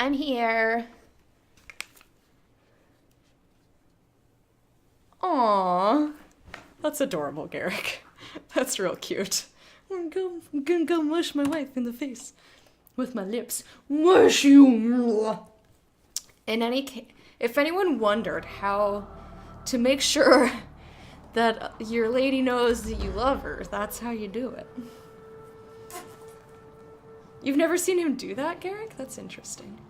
I'm here. Aww. That's adorable, Garrick. That's real cute. I'm gonna go mush my wife in the face with my lips. Mush you! In any case, if anyone wondered how to make sure that your lady knows that you love her, that's how you do it. You've never seen him do that, Garrick? That's interesting.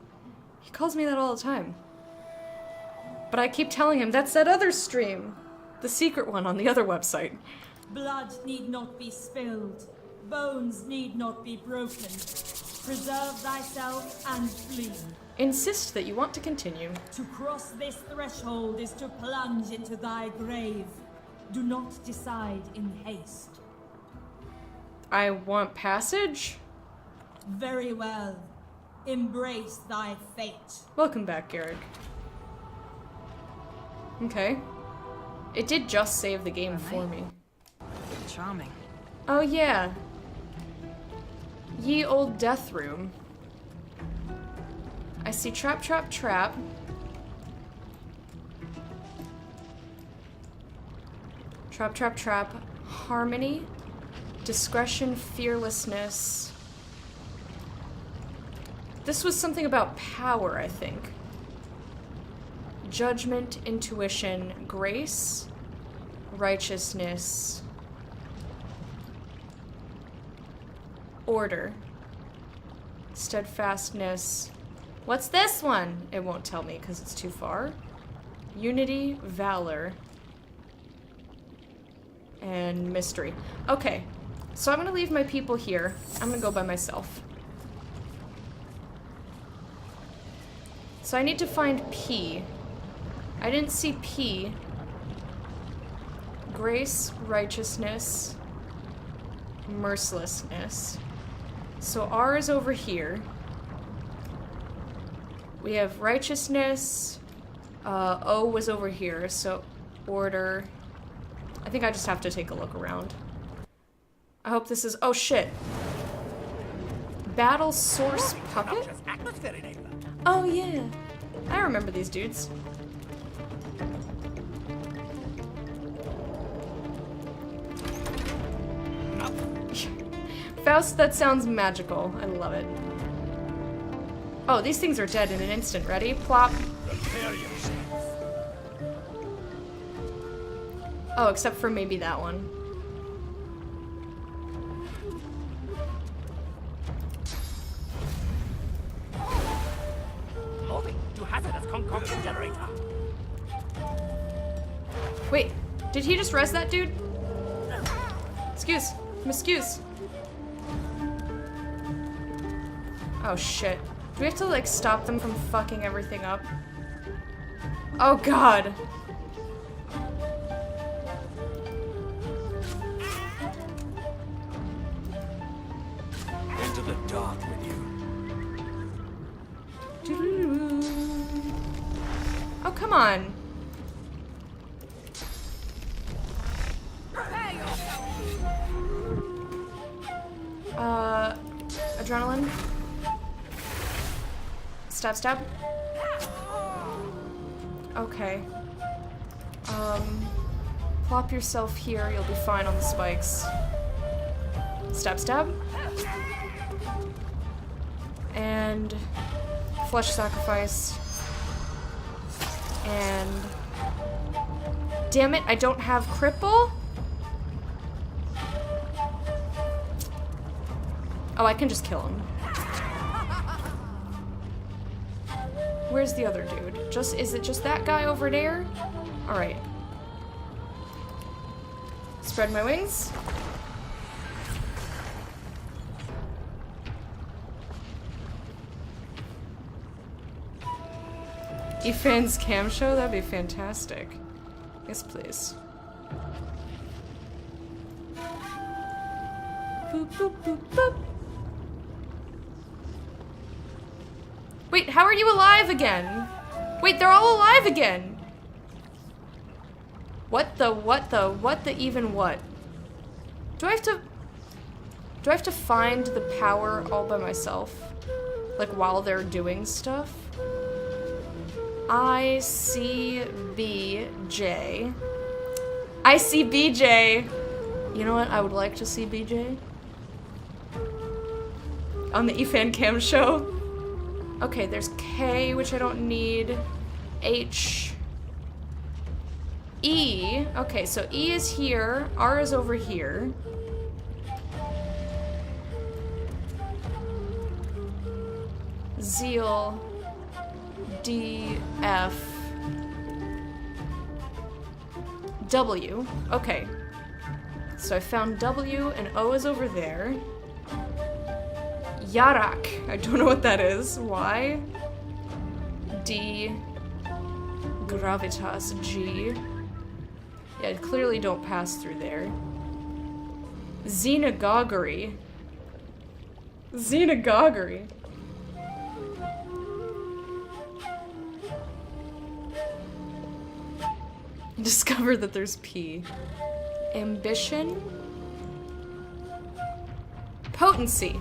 He calls me that all the time. But I keep telling him that's that other stream. The secret one on the other website. Blood need not be spilled. Bones need not be broken. Preserve thyself and flee. Insist that you want to continue. To cross this threshold is to plunge into thy grave. Do not decide in haste. I want passage? Very well. Embrace thy fate. Welcome back, Garrick. Okay. It did just save the game for me. Charming. Oh yeah. Ye old death room. I see trap, trap, trap. Trap, trap, trap. Harmony. Discretion, fearlessness. This was something about power, I think. Judgment, intuition, grace, righteousness, order, steadfastness. What's this one? It won't tell me because it's too far. Unity, valor, and mystery. Okay, so I'm gonna leave my people here. I'm gonna go by myself. So I need to find P. I didn't see P. Grace, righteousness, mercilessness. So R is over here. We have righteousness. O was over here, so order. I think I just have to take a look around. I hope this is... Oh, shit. Battle Source Puppet? Oh, yeah. I remember these dudes. Faust, that sounds magical. I love it. Oh, these things are dead in an instant. Ready? Plop. Oh, except for maybe that one. Wait, did he just res that dude? Excuse. Excuse. Oh shit. Do we have to like stop them from fucking everything up? Oh god. Into the dark with you. Oh, come on. Adrenaline. Stab, stab. Okay. Plop yourself here, you'll be fine on the spikes. Stab, stab. And flesh sacrifice. And damn it, I don't have cripple? Oh, I can just kill him. Where's the other dude? Is it just that guy over there? Alright. Spread my wings. E-Fans cam show? That'd be fantastic. Yes, please. Boop, boop, boop, boop. Wait, how are you alive again? Wait, they're all alive again! What the even what? Do I have to find the power all by myself? Like while they're doing stuff. I see BJ. I see BJ. You know what? I would like to see BJ on the eFan Cam show. Okay, there's K, which I don't need. H. E. Okay, so E is here. R is over here. Zeal. D. F. W. Okay. So I found W and O is over there. Yarak. I don't know what that is. Y. D. Gravitas. G. Yeah, clearly don't pass through there. Xenogoggery. Xenogoggery. Discover that there's P. Ambition. Potency.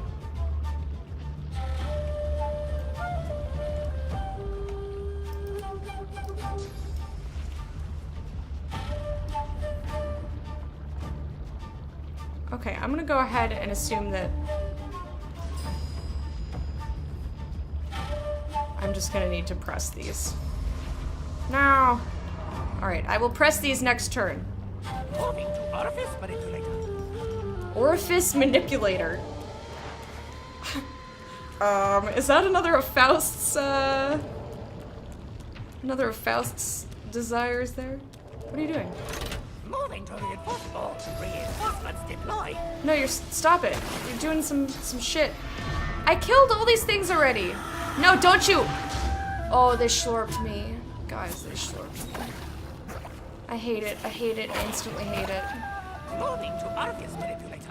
Okay, I'm gonna go ahead and assume that I'm just gonna need to press these. No. Alright, I will press these next turn. Moving to orifice manipulator. Orifice manipulator. Is that another of Faust's, another of Faust's desires there? What are you doing? Moving to reinforcements. Reinforcements deployed. No, stop it. You're doing some shit. I killed all these things already. No, don't you! Oh, they slurped me. Guys, they slurped me. I hate it. I hate it. I instantly hate it. Moving to orifice manipulator.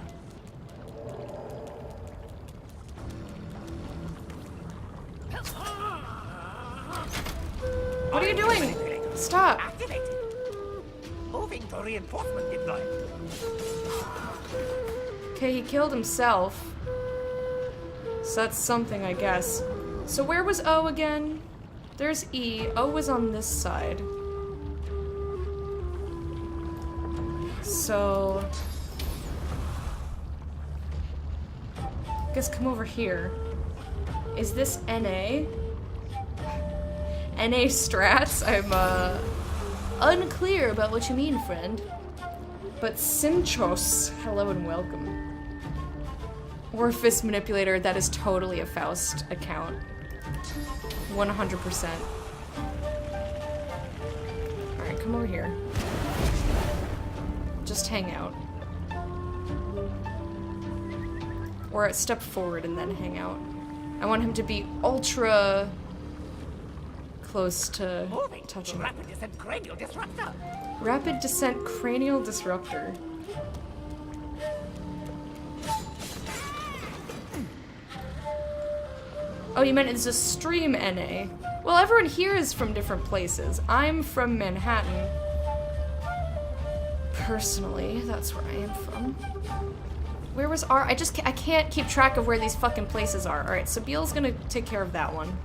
What are you doing? Stop. Activated. Moving to reinforcement deployed. Okay, he killed himself. So that's something, I guess. So where was O again? There's E. O was on this side. So... I guess come over here. Is this NA? NA strats? I'm, unclear about what you mean, friend. But Simchos, hello and welcome. Orifice manipulator, that is totally a Faust account. 100%. Alright, come over here. Just hang out. Or step forward and then hang out. I want him to be ultra close to touching. Rapid descent cranial disruptor. Rapid descent cranial disruptor. Oh, you meant it's a stream NA. Well, everyone here is from different places. I'm from Manhattan. Personally, that's where I am from. Where was R? I can't keep track of where these fucking places are. Alright, so Beal's gonna take care of that one.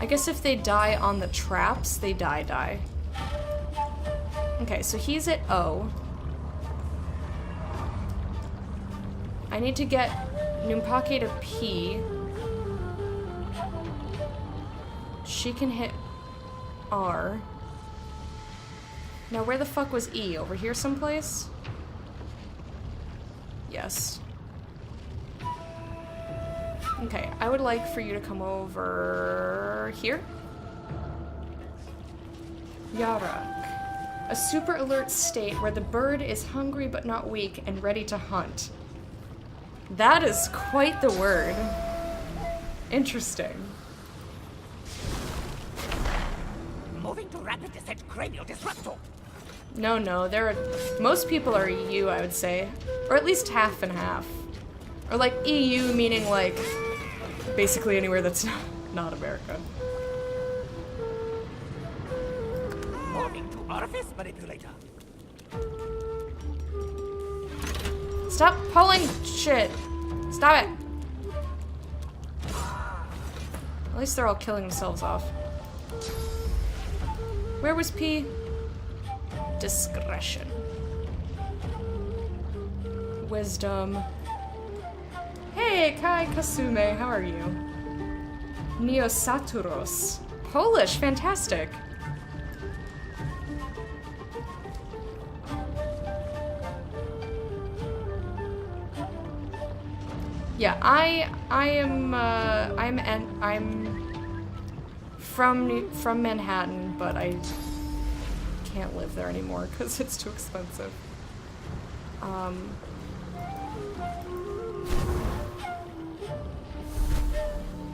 I guess if they die on the traps, they die. Okay, so he's at O. I need to get Numpake to P. She can hit R. Now where the fuck was E? Over here someplace? Yes. Okay, I would like for you to come over here. Yarak. A super alert state where the bird is hungry but not weak and ready to hunt. That is quite the word. Interesting. Moving to rapid descent cranial disruptor. No, most people are EU, I would say. Or at least half and half. Or like EU meaning like basically anywhere that's not America. Moving to orifice manipulator. Stop pulling shit. Stop it. At least they're all killing themselves off. Where was P? Discretion. Wisdom. Hey, Kai Kasume, how are you? Neosaturos. Polish, fantastic. Yeah, I'm from Manhattan, but I can't live there anymore because it's too expensive.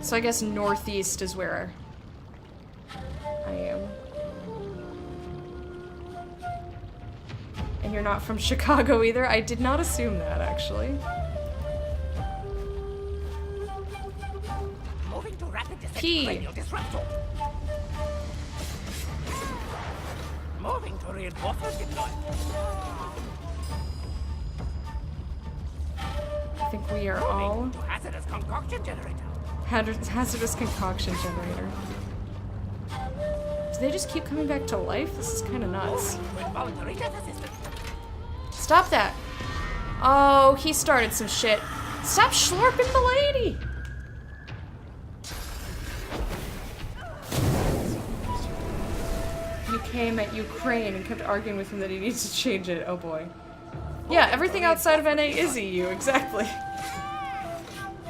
So I guess Northeast is where I am. And you're not from Chicago either? I did not assume that, actually. Moving to rapid descent P. cranial disruptor. Moving to reinforcement deploy. I think we are all Moving to hazardous concoction generator. hazardous concoction generator. Do they just keep coming back to life? This is kind of nuts. Moving to involuntary death assistant. Stop that. Oh, he started some shit. Stop slurping the lady. You came at Ukraine and kept arguing with him that he needs to change it. Oh boy. Yeah, everything outside of NA is EU, exactly.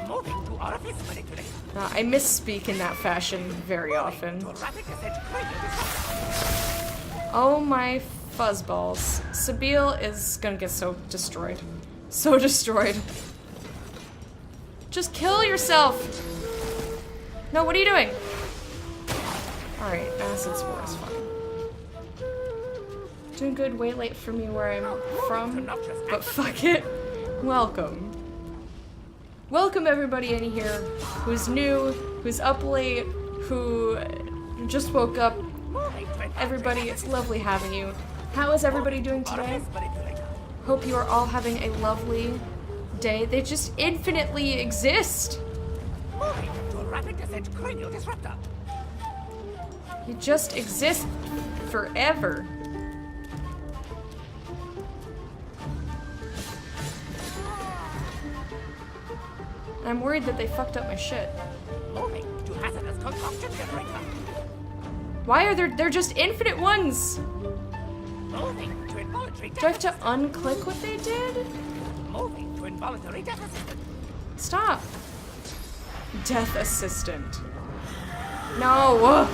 Moving to orifice manipulator. I misspeak in that fashion very often. To rapid descent cranial disruptor. Oh my fuzzballs. Sabine is gonna get so destroyed. So destroyed. Just kill yourself! No, what are you doing? Alright, acid spore is fine. Doing good, way late for me where I'm from, but fuck it. Welcome. Welcome everybody in here who's new, who's up late, who just woke up. Everybody, it's lovely having you. How is everybody doing today? Hope you are all having a lovely day. They just infinitely exist. Moving to rapid descent cranial disruptor. You just exist forever. I'm worried that they fucked up my shit. Moving to hazardous concoction generator. Why are they're just infinite ones? Moving to involuntary Do I have death to unclick what they did? assistant. Moving to involuntary death assistant. Stop. Death assistant. No.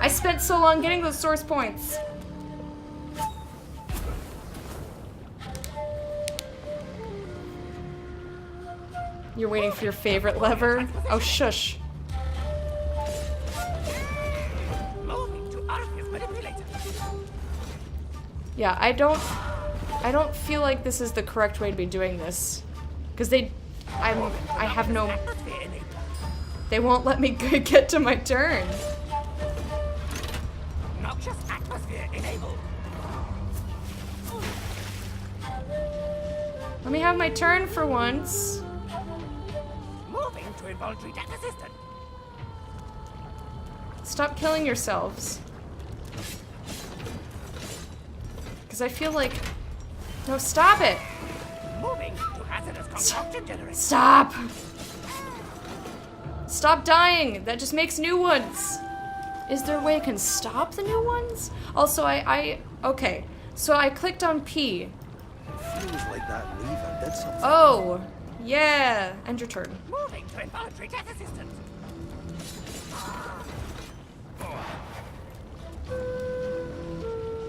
I spent so long getting those source points. You're waiting for your favorite lever? Oh, shush. Moving to orifice manipulator. Yeah, I don't feel like this is the correct way to be doing this. Because I have no, Atmosphere enabler. they won't let me get to my turn. Noxious atmosphere enabled. Let me have my turn for once. Moving to involuntary death assistant. Stop killing yourselves. Because I feel like... No, stop it! Moving to hazardous concoction generator. Stop! Stop dying! That just makes new ones! Is there a way I can stop the new ones? Also, okay. So I clicked on P. Feels like that lever did something. Oh! Yeah! End your turn. Moving to involuntary death assistant.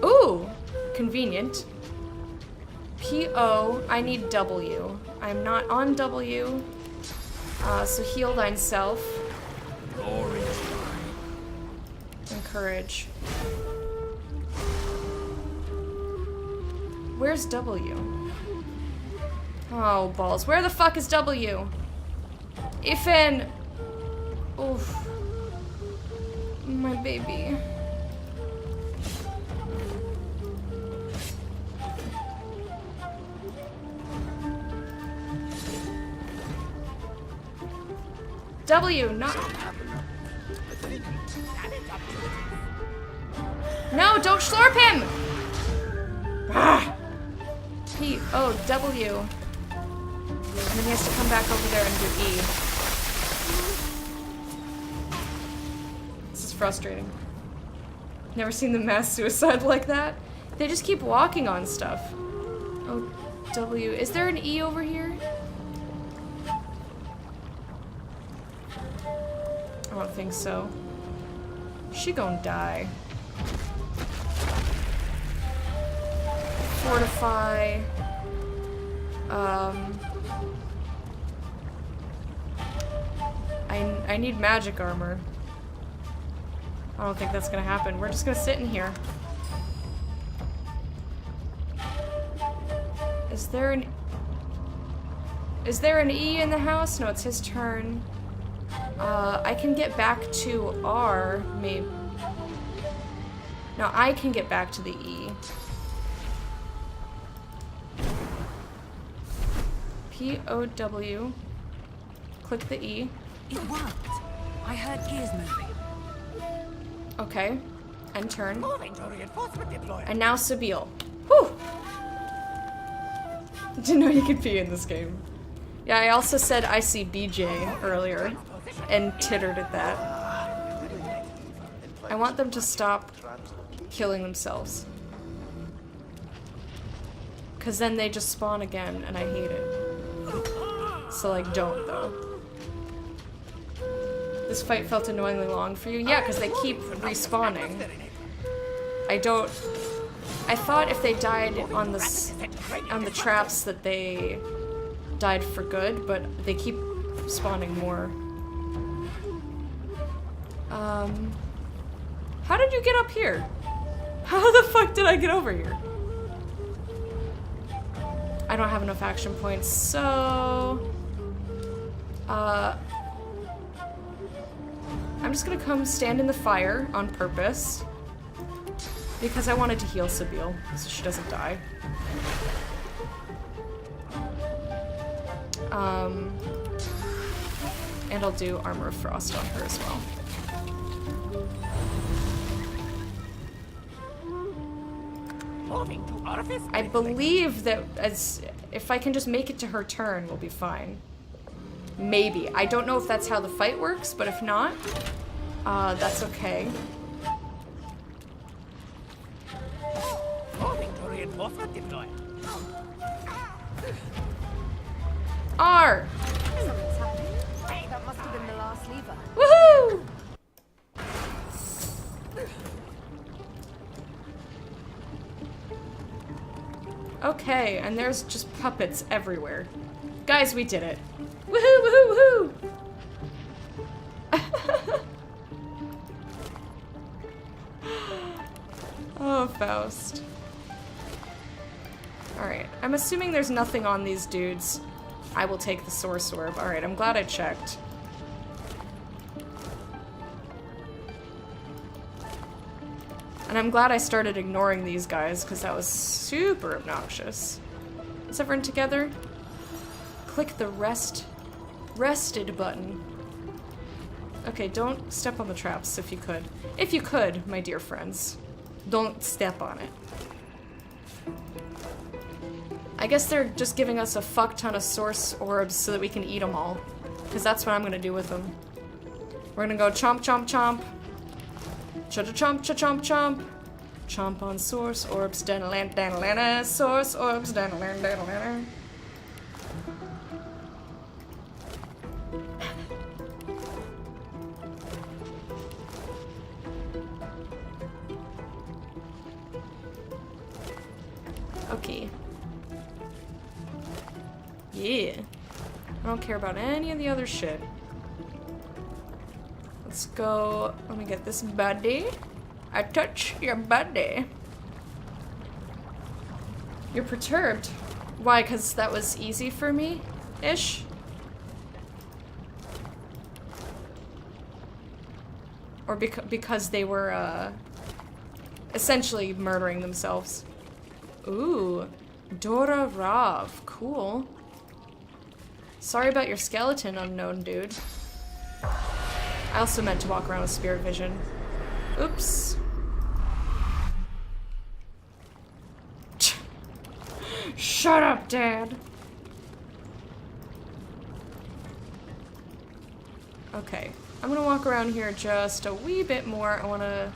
Ooh! Convenient. P-O, I need W. I'm not on W. So heal thyself. Glory. Encourage. Where's W? Oh, balls. Where the fuck is W? Ifin! Oof. My baby. W, not... No, don't slurp him! Ah! P-O-W. And then he has to come back over there and do E. This is frustrating. Never seen the mass suicide like that. They just keep walking on stuff. O-W. Is there an E over here? I don't think so. She gonna die. Fortify. I need magic armor. I don't think that's gonna happen. We're just gonna sit in here. Is there an E in the house? No, it's his turn. I can get back to R, maybe. No, I can get back to the E. P-O-W. Click the E. It worked. I heard gears moving. Okay. And turn. Moving to reinforcement deploy. And now Sabine. Whew! Didn't know you could pee in this game. Yeah, I also said I see BJ earlier and tittered at that. I want them to stop killing themselves. Cause then they just spawn again and I hate it. So like, don't though. This fight felt annoyingly long for you? Yeah, because they keep respawning. I thought if they died on the traps that they died for good, but they keep spawning more. How did you get up here? How the fuck did I get over here? I don't have enough action points, so... I'm just gonna come stand in the fire on purpose. Because I wanted to heal Sabine, so she doesn't die. And I'll do Armor of Frost on her as well. Moving to orifice. I believe that if I can just make it to her turn, we'll be fine. Maybe. I don't know if that's how the fight works, but if not, that's okay. Moving to reinforcement deploy. R! Something's happening. That must have been the last lever. Woohoo! Okay, and there's just puppets everywhere. Guys, we did it. Woohoo, woohoo, woohoo! Oh, Faust. Alright, I'm assuming there's nothing on these dudes. I will take the Source Orb. Alright, I'm glad I checked. And I'm glad I started ignoring these guys, because that was super obnoxious. Is everyone together? Click the rested button. Okay, don't step on the traps if you could. If you could, my dear friends. Don't step on it. I guess they're just giving us a fuck ton of source orbs so that we can eat them all. Because that's what I'm gonna do with them. We're gonna go chomp chomp chomp. Cha-cha-chomp, cha-chomp, chomp. Chomp on source orbs, dan-lan-dan-lan-a. Source orbs, dan-lan-dan-lan-a. Okay. Yeah. I don't care about any of the other shit. Let's go. Let me get this body. I touch your body. You're perturbed. Why? Because that was easy for me? Ish? Or because they were, essentially murdering themselves. Ooh. Dora Rav. Cool. Sorry about your skeleton, unknown dude. I also meant to walk around with spirit vision. Oops. Shut up, Dad. Okay, I'm gonna walk around here just a wee bit more. I wanna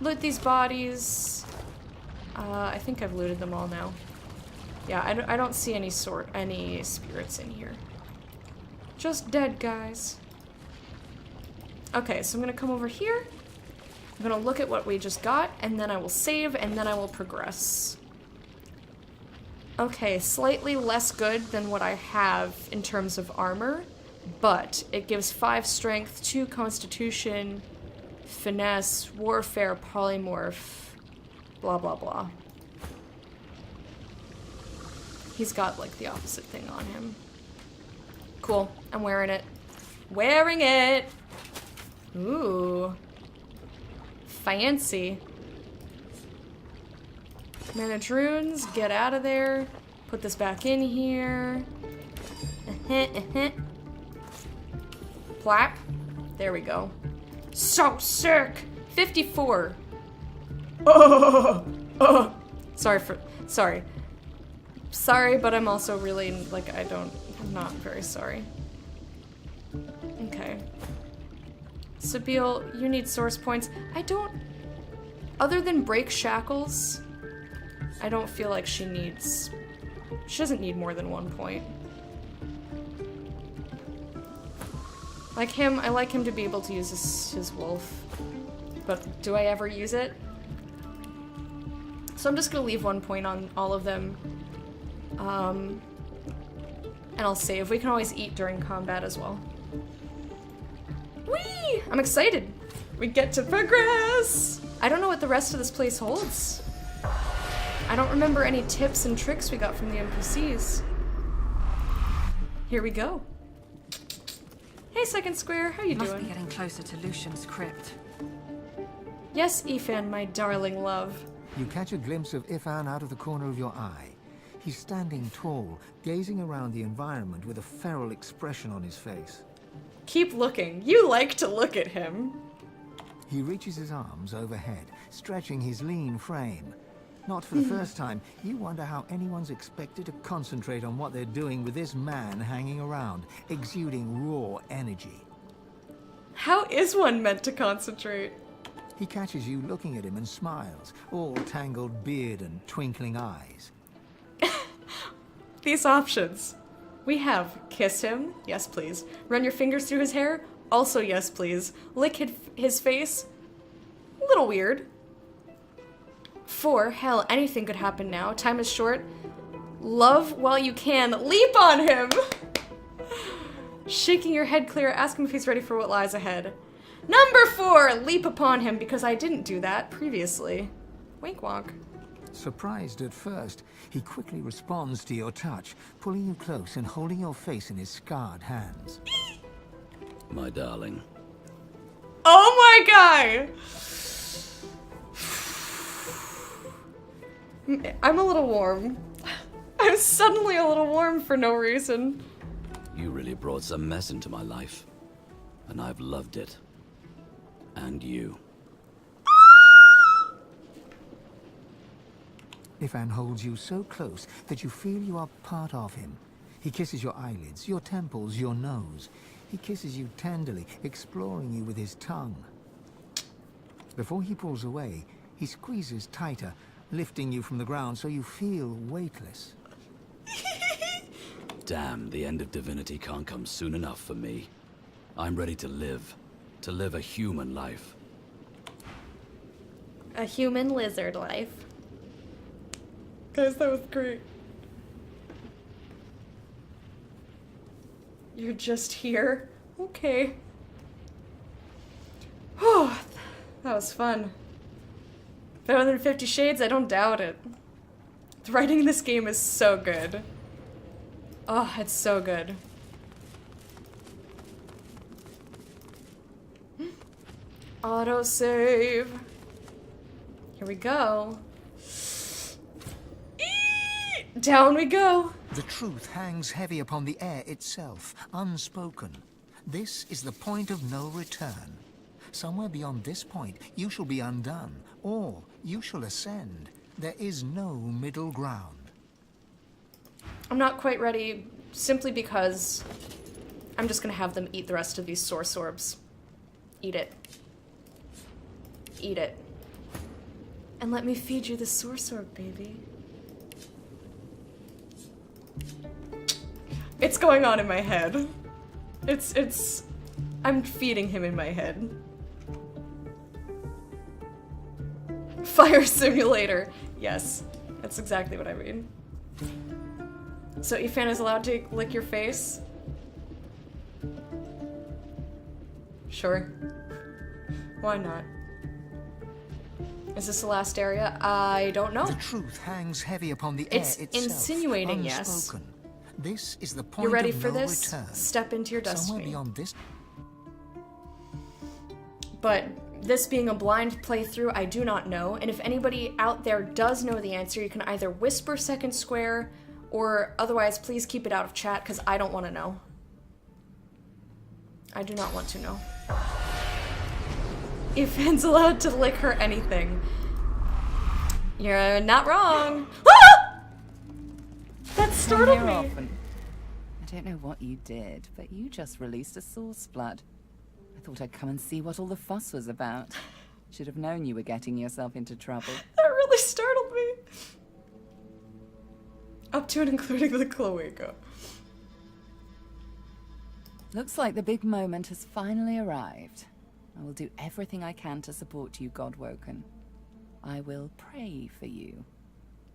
loot these bodies. I think I've looted them all now. Yeah, I don't see any spirits in here. Just dead guys. Okay, so I'm gonna come over here. I'm gonna look at what we just got, and then I will save, and then I will progress. Okay, slightly less good than what I have in terms of armor, but it gives 5 strength, 2 constitution, finesse, warfare, polymorph, blah blah blah. He's got like the opposite thing on him. Cool, I'm wearing it. Wearing it! Ooh. Fancy. Manage runes, get out of there. Put this back in here. Plap. There we go. So sick! 54. Sorry. Sorry, but I'm also really, like, I'm not very sorry. Okay. Sabine, you need source points. Other than break shackles, I don't feel like she doesn't need more than 1 point. Like him, I like him to be able to use his wolf. But do I ever use it? So I'm just gonna leave 1 point on all of them. And I'll save. We can always eat during combat as well. Whee! I'm excited! We get to progress! I don't know what the rest of this place holds. I don't remember any tips and tricks we got from the NPCs. Here we go. Hey, Second Square, how you Must doing? be getting closer to Lucian's crypt. Yes, Ethan, my darling love. You catch a glimpse of Ifan out of the corner of your eye. He's standing tall, gazing around the environment with a feral expression on his face. Keep looking. You like to look at him. He reaches his arms overhead, stretching his lean frame. Not for the first time, you wonder how anyone's expected to concentrate on what they're doing with this man hanging around, exuding raw energy. How is one meant to concentrate? He catches you looking at him and smiles, all tangled beard and twinkling eyes. These options. We have kiss him, yes please. Run your fingers through his hair, also yes please. Lick his face, a little weird. 4, hell, anything could happen now. Time is short. Love while you can. Leap on him! Shaking your head clear, ask him if he's ready for what lies ahead. Number 4, leap upon him, because I didn't do that previously. Wink wonk. Surprised at first, he quickly responds to your touch, pulling you close and holding your face in his scarred hands. My darling. Oh my god! I'm a little warm. I'm suddenly a little warm for no reason. You really brought some mess into my life. And I've loved it. And you. Ifan holds you so close that you feel you are part of him. He kisses your eyelids, your temples, your nose. He kisses you tenderly, exploring you with his tongue. Before he pulls away, he squeezes tighter, lifting you from the ground so you feel weightless. Damn, the end of Divinity can't come soon enough for me. I'm ready to live a human life. A human lizard life. Guys, that was great. You're just here? Okay. Whew, that was fun. Better than 50 Shades? I don't doubt it. The writing in this game is so good. Oh, it's so good. Autosave. Here we go. Down we go. The truth hangs heavy upon the air itself, unspoken. This is the point of no return. Somewhere beyond this point, you shall be undone, or you shall ascend. There is no middle ground. I'm not quite ready, simply because I'm just gonna have them eat the rest of these source orbs. Eat it. Eat it. And let me feed you the source orb, baby. It's going on in my head. I'm feeding him in my head. Fire simulator. Yes, that's exactly what I mean. So Ifan is allowed to lick your face? Sure. Why not? Is this the last area? I don't know. The truth hangs heavy upon the air It's itself, insinuating, unspoken. yes. This is the point You're ready of for no this? return. Step into your Somewhere destiny. beyond this. But this being a blind playthrough, I do not know. And if anybody out there does know the answer, you can either whisper second square, or otherwise please keep it out of chat, because I don't want to know. I do not want to know. Ifan's allowed to lick her anything. You're not wrong. Ah! That startled Come here me. often. I don't know what you did, but you just released a source blood. I thought I'd come and see what all the fuss was about. Should have known you were getting yourself into trouble. That really startled me. Up to and including the cloaca. Looks like the big moment has finally arrived. I will do everything I can to support you, Godwoken. I will pray for you.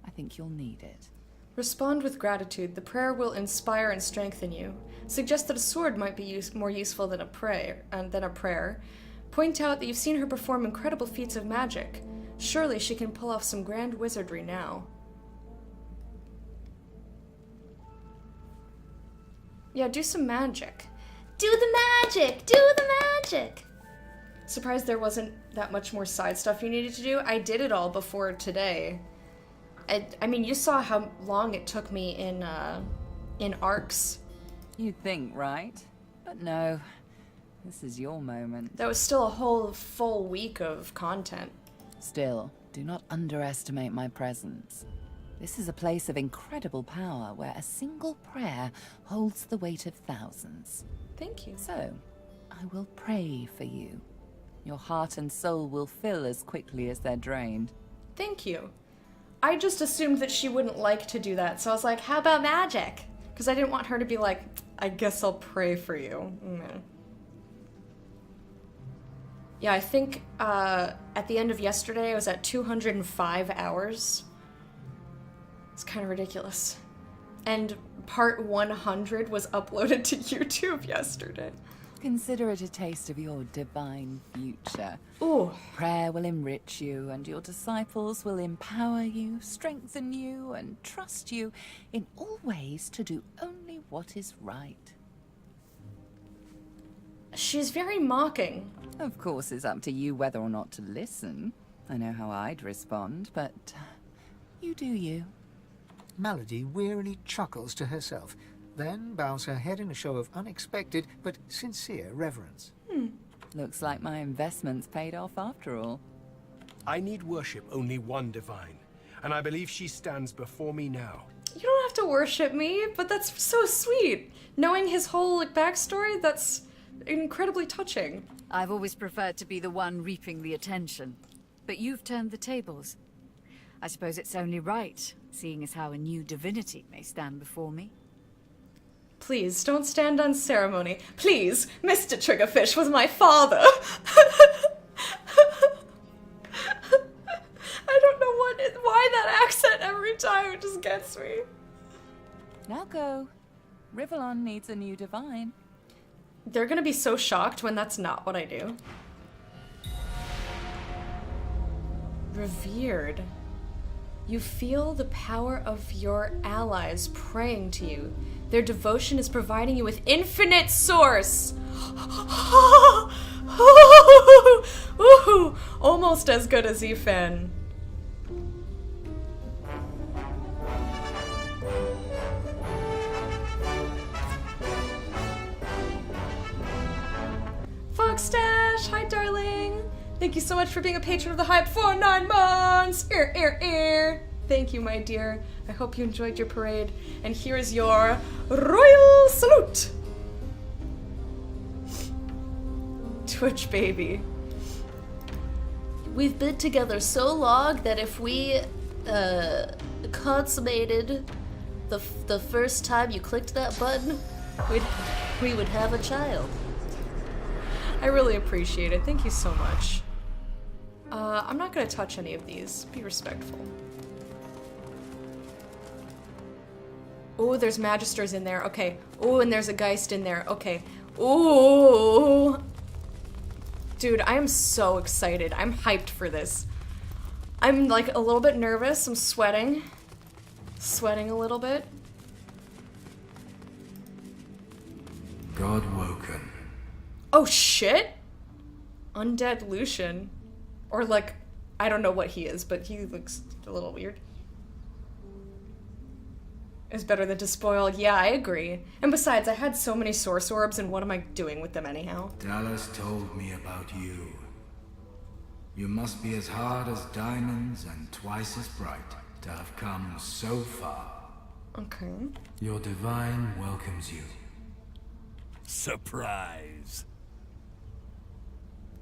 I think you'll need it. Respond with gratitude. The prayer will inspire and strengthen you. Suggest that a sword might be more useful than a prayer. Point out that you've seen her perform incredible feats of magic. Surely she can pull off some grand wizardry now. Yeah, do some magic. Do the magic! Do the magic! Surprised there wasn't that much more side stuff you needed to do. I did it all before today. I mean, you saw how long it took me in arcs. You'd think, right? But no. This is your moment. That was still a whole full week of content. Still, do not underestimate my presence. This is a place of incredible power where a single prayer holds the weight of thousands. Thank you. So, I will pray for you. Your heart and soul will fill as quickly as they're drained. Thank you. I just assumed that she wouldn't like to do that, so I was like, how about magic? Because I didn't want her to be like, I guess I'll pray for you. Yeah, I think at the end of yesterday I was at 205 hours. It's kind of ridiculous. And part 100 was uploaded to YouTube yesterday. Consider it a taste of your divine future. Ooh. Prayer will enrich you, and your disciples will empower you, strengthen you, and trust you in all ways to do only what is right. She's very mocking. Of course, it's up to you whether or not to listen. I know how I'd respond, but you do you. Melody wearily chuckles to herself, then bows her head in a show of unexpected but sincere reverence. Looks like my investment's paid off after all. I need worship only one divine, and I believe she stands before me now. You don't have to worship me, but that's so sweet. Knowing his whole backstory, that's incredibly touching. I've always preferred to be the one reaping the attention, but you've turned the tables. I suppose it's only right, seeing as how a new divinity may stand before me. Please, don't stand on ceremony. Please, Mr. Triggerfish was my father. I don't know why that accent every time, it just gets me. Now go. Rivellon needs a new divine. They're gonna be so shocked when that's not what I do. Revered. You feel the power of your allies praying to you. Their devotion is providing you with infinite source. Ooh, almost as good as Ifan. Foxstash, hi darling. Thank you so much for being a patron of the hype for 9 months. Thank you, my dear. I hope you enjoyed your parade. And here's your royal salute! Twitch baby. We've been together so long that if we consummated the first time you clicked that button, we would have a child. I really appreciate it. Thank you so much. I'm not gonna touch any of these. Be respectful. Oh, there's Magisters in there. Okay. Oh, and there's a Geist in there. Okay. Oh. Dude, I am so excited. I'm hyped for this. I'm like a little bit nervous. I'm sweating. Sweating a little bit. God woken. Oh shit! Undead Lucian. Or like, I don't know what he is, but he looks a little weird. Is better than despoiled. Yeah, I agree. And besides, I had so many source orbs, and what am I doing with them anyhow? Dallas told me about you. You must be as hard as diamonds and twice as bright to have come so far. Okay. Your divine welcomes you. Surprise.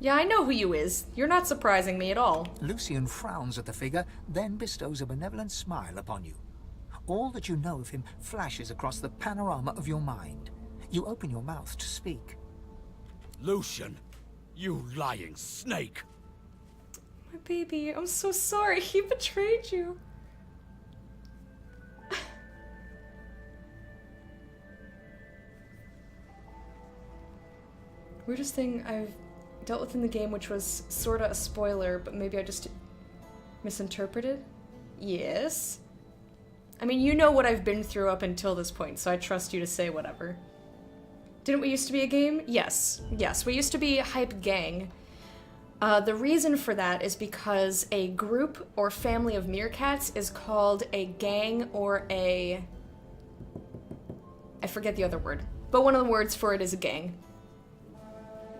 Yeah, I know who you is. You're not surprising me at all. Lucian frowns at the figure, then bestows a benevolent smile upon you. All that you know of him flashes across the panorama of your mind. You open your mouth to speak. Lucian, you lying snake. My baby, I'm so sorry. He betrayed you. Weirdest thing I've dealt with in the game, which was sorta a spoiler, but maybe I just misinterpreted? Yes. I mean, you know what I've been through up until this point, so I trust you to say whatever. Didn't we used to be a game? Yes. Yes, we used to be Hype Gang. The reason for that is because a group or family of meerkats is called a gang or a... I forget the other word, but one of the words for it is a gang.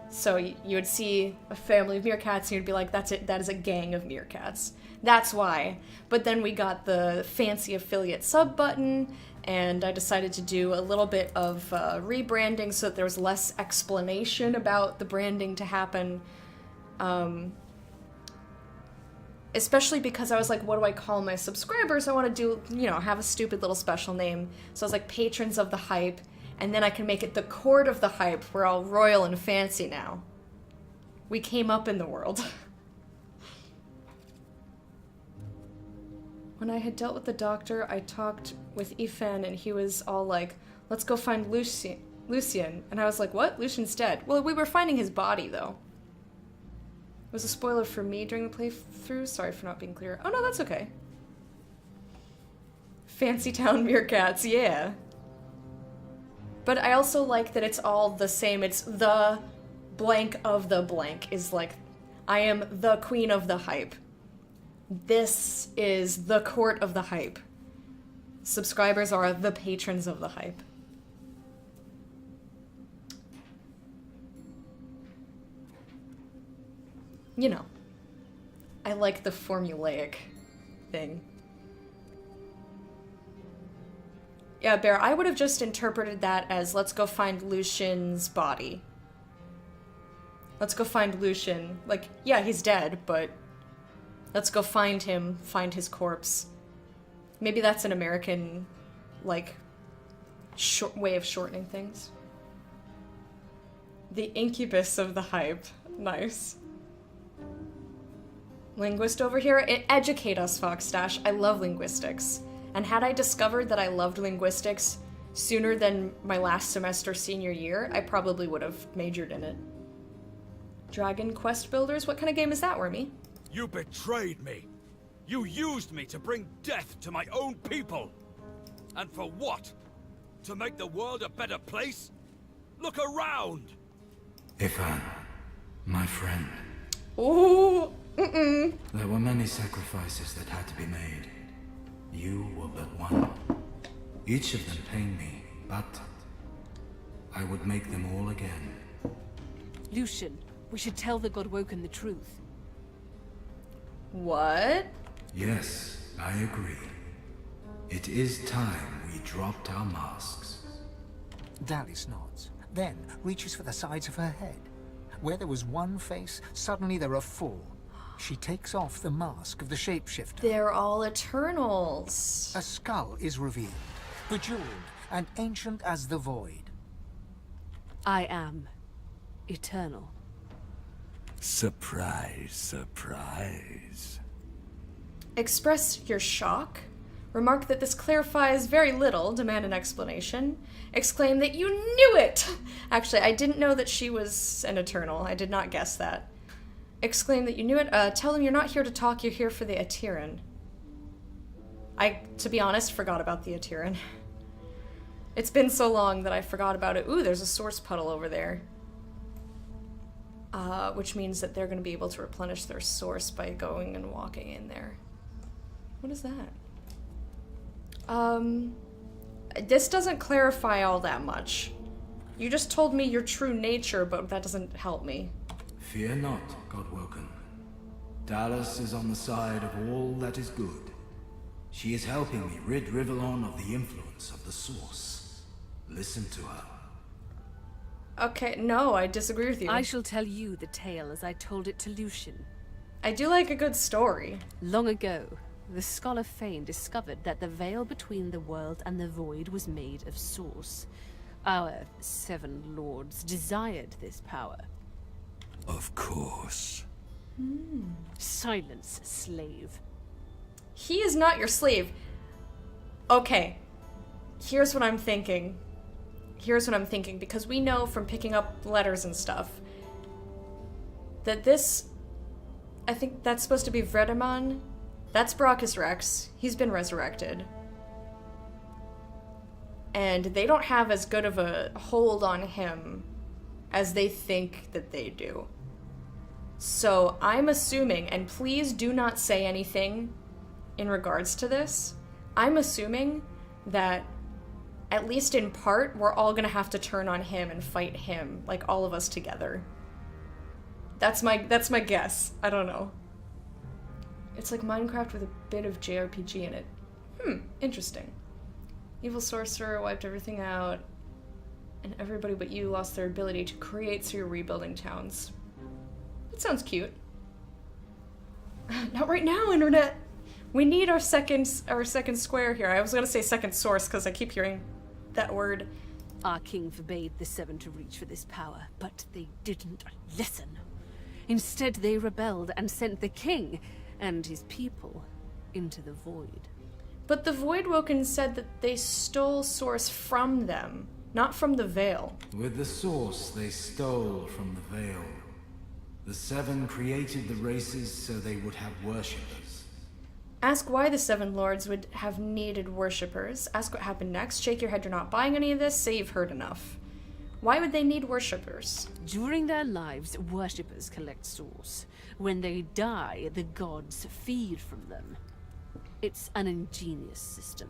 So you would see a family of meerkats and you'd be like, that's it, that is a gang of meerkats. That's why. But then we got the fancy affiliate sub button, and I decided to do a little bit of rebranding so that there was less explanation about the branding to happen. Especially because I was like, what do I call my subscribers? I want to do, you know, have a stupid little special name. So I was like, Patrons of the Hype, and then I can make it the Court of the Hype. We're all royal and fancy now. We came up in the world. When I had dealt with the doctor, I talked with Ethan, and he was all like, let's go find Lucian. And I was like, what? Lucian's dead. Well, we were finding his body, though. It was a spoiler for me during the playthrough. Sorry for not being clear. Oh, no, that's okay. Fancy Town Meerkats, yeah. But I also like that it's all the same. It's the blank of the blank is like, I am the queen of the hype. This is the court of the hype. Subscribers are the patrons of the hype. You know, I like the formulaic thing. Yeah, Bear, I would have just interpreted that as, let's go find Lucian's body. Let's go find Lucian. Like, yeah, he's dead, but let's go find him, find his corpse. Maybe that's an American, like, way of shortening things. The incubus of the hype. Nice. Linguist over here? Educate us, Foxstash. I love linguistics. And had I discovered that I loved linguistics sooner than my last semester senior year, I probably would have majored in it. Dragon Quest Builders? What kind of game is that, Wormy? You betrayed me. You used me to bring death to my own people. And for what? To make the world a better place? Look around! Ifan, my friend. Ooh, There were many sacrifices that had to be made. You were but one. Each of them pained me, but I would make them all again. Lucian, we should tell the Godwoken the truth. What? Yes, I agree. It is time we dropped our masks. Dallas nods, then reaches for the sides of her head. Where there was one face, suddenly there are four. She takes off the mask of the shapeshifter. They're all Eternals. A skull is revealed, bejeweled and ancient as the void. I am eternal. Surprise, surprise. Express your shock. Remark that this clarifies very little. Demand an explanation. Exclaim that you knew it! Actually, I didn't know that she was an Eternal. I did not guess that. Exclaim that you knew it. Tell them you're not here to talk, you're here for the Atiran. I, to be honest, forgot about the Atiran. It's been so long that I forgot about it. Ooh, there's a source puddle over there. Which means that they're going to be able to replenish their source by going and walking in there. What is that? This doesn't clarify all that much. You just told me your true nature, but that doesn't help me. Fear not, Godwoken. Dallas is on the side of all that is good. She is helping me rid Rivellon of the influence of the Source. Listen to her. Okay, no, I disagree with you. I shall tell you the tale as I told it to Lucian. I do like a good story. Long ago, the Scholar Fane discovered that the veil between the world and the void was made of Source. Our 7 lords desired this power. Of course. Silence, slave. He is not your slave. Okay, here's what I'm thinking. Because we know from picking up letters and stuff that this, I think that's supposed to be Vredeman. That's Brachus Rex. He's been resurrected. And they don't have as good of a hold on him as they think that they do. So I'm assuming, and please do not say anything in regards to this, I'm assuming that at least in part, we're all gonna have to turn on him and fight him, like all of us together. That's my guess. I don't know. It's like Minecraft with a bit of JRPG in it. Interesting. Evil sorcerer wiped everything out, and everybody but you lost their ability to create, so you're rebuilding towns. That sounds cute. Not right now, internet. We need our second square here. I was gonna say second source because I keep hearing that word. Our king forbade the 7 to reach for this power, but they didn't listen. Instead, they rebelled and sent the king and his people into the void. But the Voidwoken said that they stole Source from them, not from the Veil. With the Source, they stole from the Veil. The 7 created the races so they would have worshippers. Ask why the 7 lords would have needed worshippers. Ask what happened next. Shake your head, you're not buying any of this. Say you've heard enough. Why would they need worshippers? During their lives, worshippers collect souls. When they die, the gods feed from them. It's an ingenious system.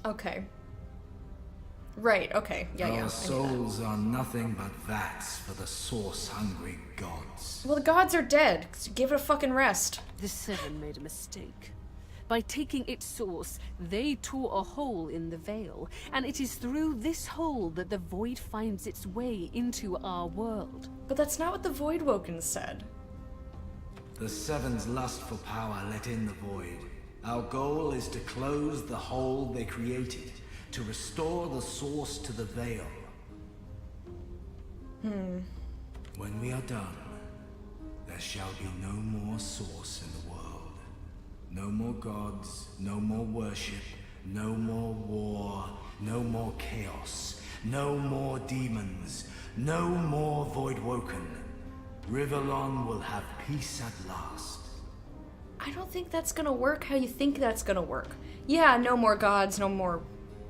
Okay. Right, okay. Yeah. Our souls are nothing but vats for the source-hungry gods. Well, the gods are dead. Give it a fucking rest. The 7 made a mistake. By taking its source, they tore a hole in the veil, and it is through this hole that the void finds its way into our world. But that's not what the Voidwoken said. The 7's lust for power let in the void. Our goal is to close the hole they created, to restore the source to the veil. When we are done, there shall be no more source in the world. No more gods, no more worship, no more war, no more chaos, no more demons, no more Voidwoken. Rivellon will have peace at last. I don't think that's gonna work how you think that's gonna work. Yeah, no more gods, no more...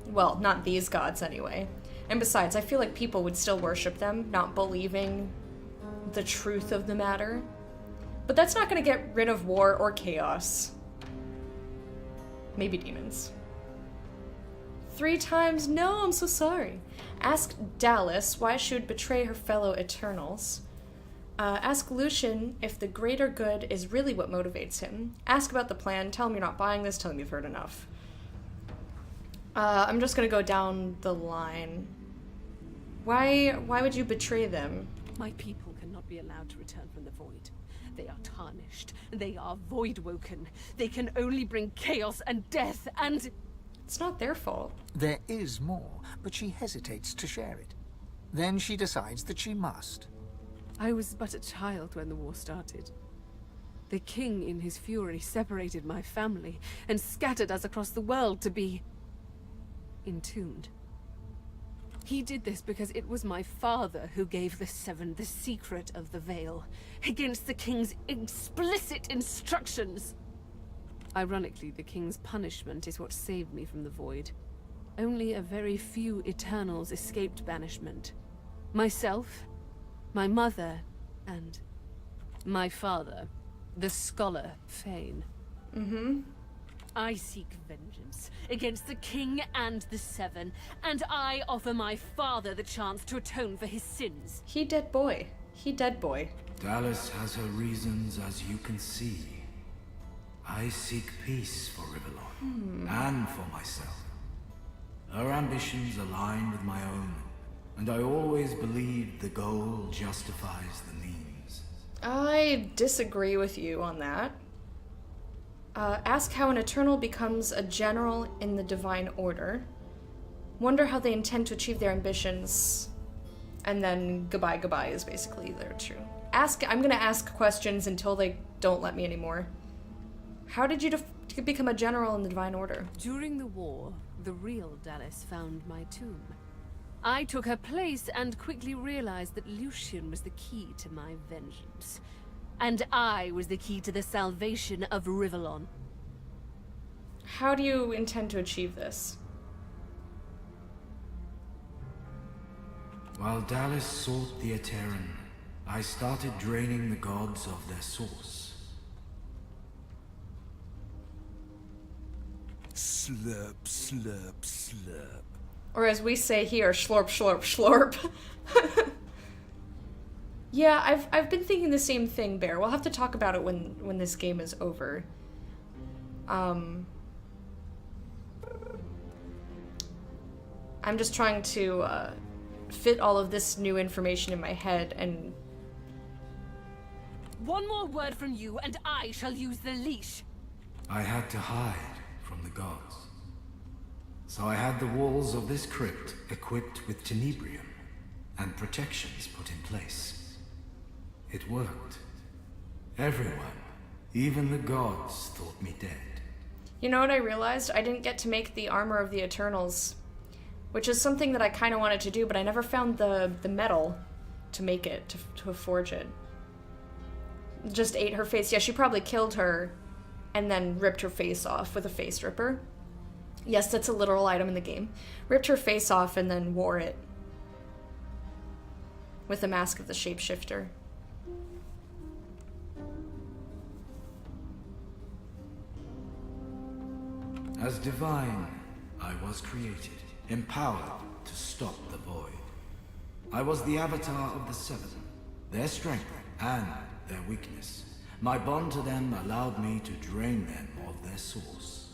Well, not these gods anyway. And besides, I feel like people would still worship them, not believing the truth of the matter. But that's not gonna get rid of war or chaos. Maybe demons. 3 times? No, I'm so sorry. Ask Dallas why she would betray her fellow Eternals. Ask Lucian if the greater good is really what motivates him. Ask about the plan. Tell him you're not buying this. Tell him you've heard enough. I'm just gonna go down the line. Why would you betray them? My people cannot be allowed to return from the void. They are tarnished. They are void-woken. They can only bring chaos and death and... It's not their fault. There is more, but she hesitates to share it. Then she decides that she must. I was but a child when the war started. The king, in his fury, separated my family and scattered us across the world to be... entombed. He did this because it was my father who gave the Seven the secret of the Veil, against the king's explicit instructions. Ironically, the king's punishment is what saved me from the void. Only a very few Eternals escaped banishment. Myself, my mother, and my father, the scholar Fane. I seek vengeance against the king and the Seven, and I offer my father the chance to atone for his sins. He dead boy. He dead boy. Dallas has her reasons, as you can see. I seek peace for Rivellon, and for myself. Her ambitions align with my own, and I always believed the goal justifies the means. I disagree with you on that. Ask how an Eternal becomes a general in the Divine Order. Wonder how they intend to achieve their ambitions. And then goodbye, goodbye is basically their true. I'm gonna ask questions until they don't let me anymore. How did you become a general in the Divine Order? During the war, the real Dallas found my tomb. I took her place and quickly realized that Lucian was the key to my vengeance. And I was the key to the salvation of Rivellon. How do you intend to achieve this? While Dallas sought the Eterran, I started draining the gods of their source. Slurp, slurp, slurp. Or as we say here, slorp, slorp, slorp. Yeah, I've been thinking the same thing, Bear. We'll have to talk about it when this game is over. I'm just trying to fit all of this new information in my head and... One more word from you and I shall use the leash. I had to hide from the gods. So I had the walls of this crypt equipped with tenebrium and protections put in place. It worked. Everyone, even the gods, thought me dead. You know what I realized? I didn't get to make the armor of the Eternals, which is something that I kind of wanted to do, but I never found the metal to make it, to forge it. Just ate her face. Yeah, she probably killed her and then ripped her face off with a face ripper. Yes, that's a literal item in the game. Ripped her face off and then wore it with the mask of the shapeshifter. As divine, I was created, empowered to stop the void. I was the avatar of the Seven, their strength and their weakness. My bond to them allowed me to drain them of their source.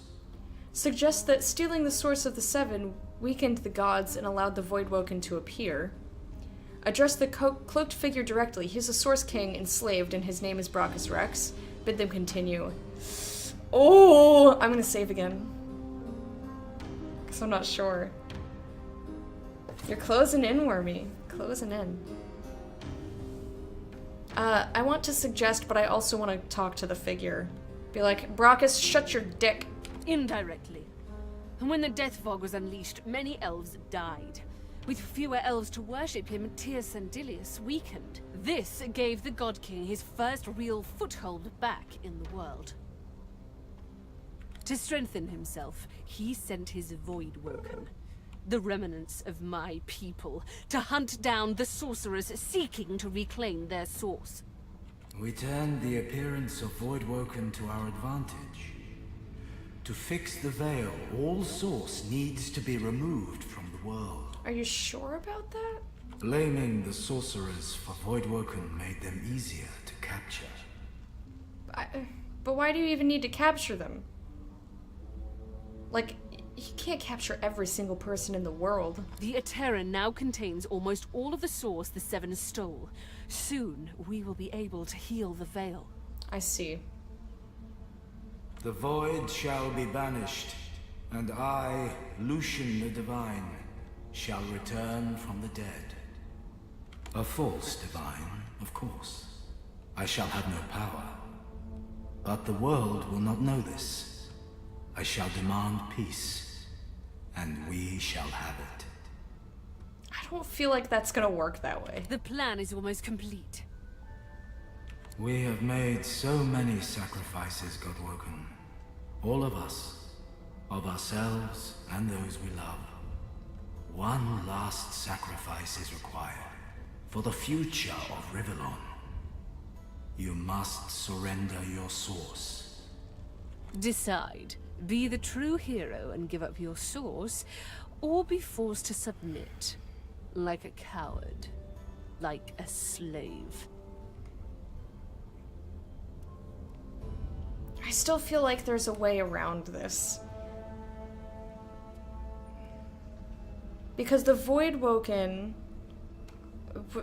Suggests that stealing the source of the Seven weakened the gods and allowed the Voidwoken to appear. Address the cloaked figure directly. He's a Source King enslaved and his name is Brachus Rex. Bid them continue. Oh, I'm gonna save again. Because I'm not sure. You're closing in, Wormy. Closing in. I want to suggest, but I also want to talk to the figure. Be like, Brachus, shut your dick. Indirectly. And when the Death Fog was unleashed, many elves died. With fewer elves to worship him, Tyr Sandilius weakened. This gave the God King his first real foothold back in the world. To strengthen himself, he sent his Voidwoken, the remnants of my people, to hunt down the sorcerers seeking to reclaim their source. We turned the appearance of Voidwoken to our advantage. To fix the veil, all source needs to be removed from the world. Are you sure about that? Blaming the sorcerers for Voidwoken made them easier to capture. But why do you even need to capture them? Like, you can't capture every single person in the world. The Aeterran now contains almost all of the Source the Seven stole. Soon, we will be able to heal the Veil. I see. The Void shall be banished, and I, Lucian the Divine, shall return from the dead. A false divine, of course. I shall have no power. But the world will not know this. I shall demand peace, and we shall have it. I don't feel like that's gonna work that way. The plan is almost complete. We have made so many sacrifices, Godwoken. All of us. Of ourselves and those we love. One last sacrifice is required. For the future of Rivellon. You must surrender your source. Decide. Be the true hero and give up your source, or be forced to submit. Like a coward. Like a slave. I still feel like there's a way around this. Because the Voidwoken...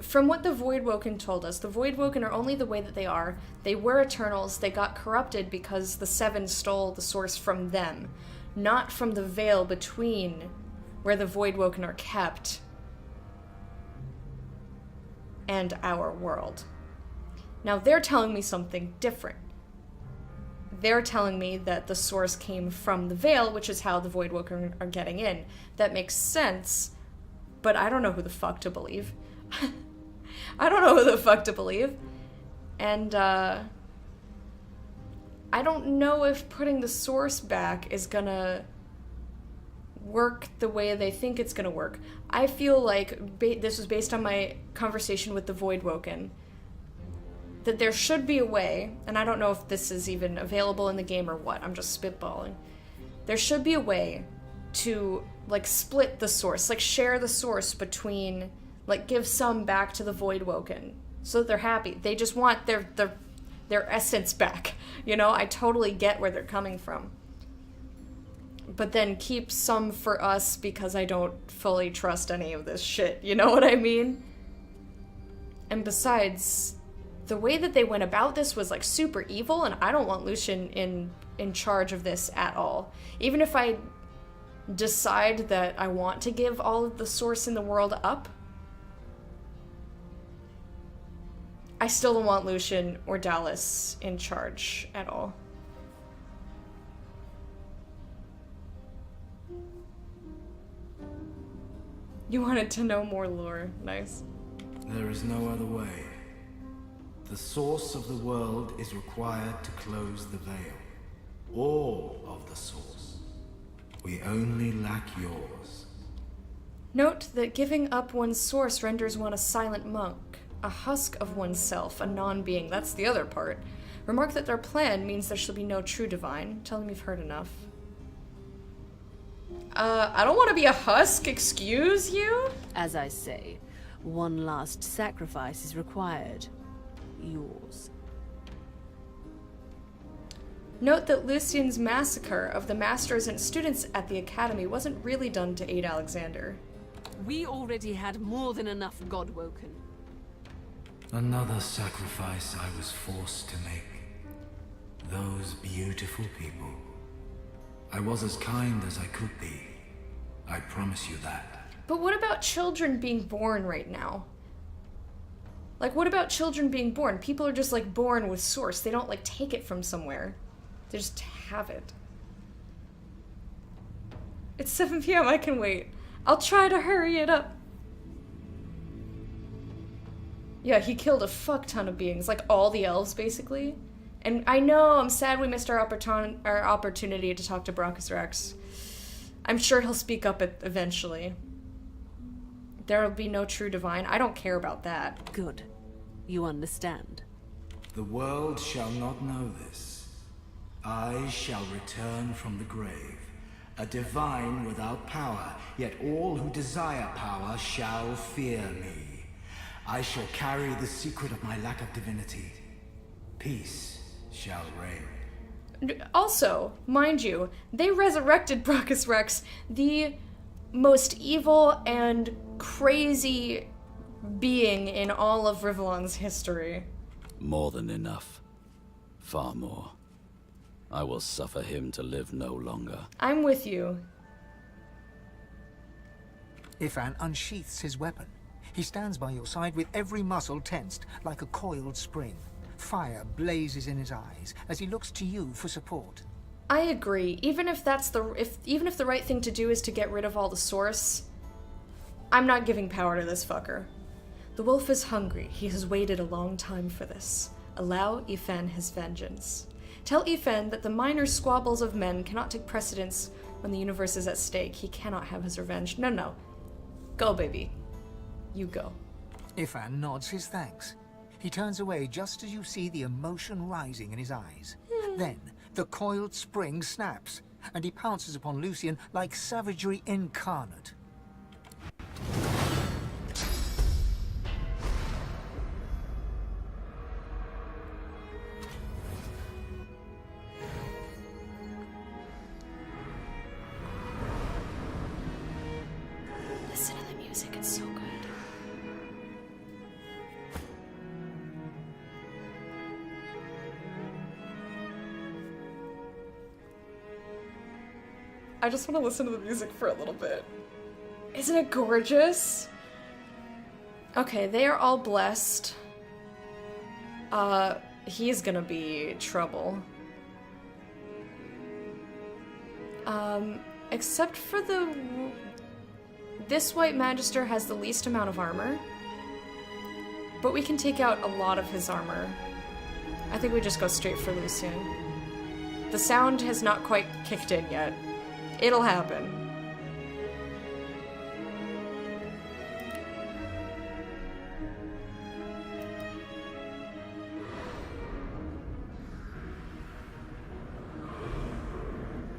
From what the Voidwoken told us, the Voidwoken are only the way that they are. They were Eternals, they got corrupted because the Seven stole the source from them. Not from the veil between where the Voidwoken are kept and our world. Now they're telling me something different. They're telling me that the source came from the veil, which is how the Voidwoken are getting in. That makes sense, but I don't know who the fuck to believe. I don't know who the fuck to believe. And, I don't know if putting the source back is gonna work the way they think it's gonna work. I feel like, this was based on my conversation with the Voidwoken, that there should be a way, and I don't know if this is even available in the game or what, I'm just spitballing. There should be a way to, like, split the source, like, share the source between... Like, give some back to the Voidwoken, so that they're happy. They just want their essence back. You know, I totally get where they're coming from. But then keep some for us because I don't fully trust any of this shit. You know what I mean? And besides, the way that they went about this was, like, super evil, and I don't want Lucian in charge of this at all. Even if I decide that I want to give all of the source in the world up, I still don't want Lucian or Dallas in charge at all. You wanted to know more lore. Nice. There is no other way. The source of the world is required to close the veil. All of the source. We only lack yours. Note that giving up one's source renders one a silent monk. A husk of oneself, a non-being. That's the other part. Remark that their plan means there shall be no true divine. Tell them you've heard enough. I don't want to be a husk, excuse you? As I say, one last sacrifice is required. Yours. Note that Lucian's massacre of the masters and students at the academy wasn't really done to aid Alexander. We already had more than enough Godwoken. Another sacrifice I was forced to make. Those beautiful people. I was as kind as I could be. I promise you that. But what about children being born right now? Like, what about children being born? People are just, like, born with source. They don't, like, take it from somewhere. They just have it. It's 7 p.m. I can wait. I'll try to hurry it up. Yeah, he killed a fuck ton of beings, like all the elves, basically. And I know, I'm sad we missed our opportunity to talk to Brachus Rex. I'm sure he'll speak up eventually. There'll be no true divine. I don't care about that. Good. You understand. The world shall not know this. I shall return from the grave, A divine without power, yet all who desire power shall fear me. I shall carry the secret of my lack of divinity. Peace shall reign. Also, mind you, they resurrected Brachus Rex, the most evil and crazy being in all of Rivellon's history. More than enough. Far more. I will suffer him to live no longer. I'm with you. Ifan unsheaths his weapon. He stands by your side with every muscle tensed, like a coiled spring. Fire blazes in his eyes as he looks to you for support. I agree. Even if the right thing to do is to get rid of all the source, I'm not giving power to this fucker. The wolf is hungry. He has waited a long time for this. Allow Ifan his vengeance. Tell Ifan that the minor squabbles of men cannot take precedence when the universe is at stake. He cannot have his revenge. No. Go, baby. You go. Ifan nods his thanks. He turns away just as you see the emotion rising in his eyes. Then, the coiled spring snaps, and he pounces upon Lucian like savagery incarnate. Listen to the music, it's so good. I just want to listen to the music for a little bit. Isn't it gorgeous? Okay, they are all blessed. He's gonna be trouble. Except for this White Magister has the least amount of armor. But we can take out a lot of his armor. I think we just go straight for Lucian. The sound has not quite kicked in yet. It'll happen.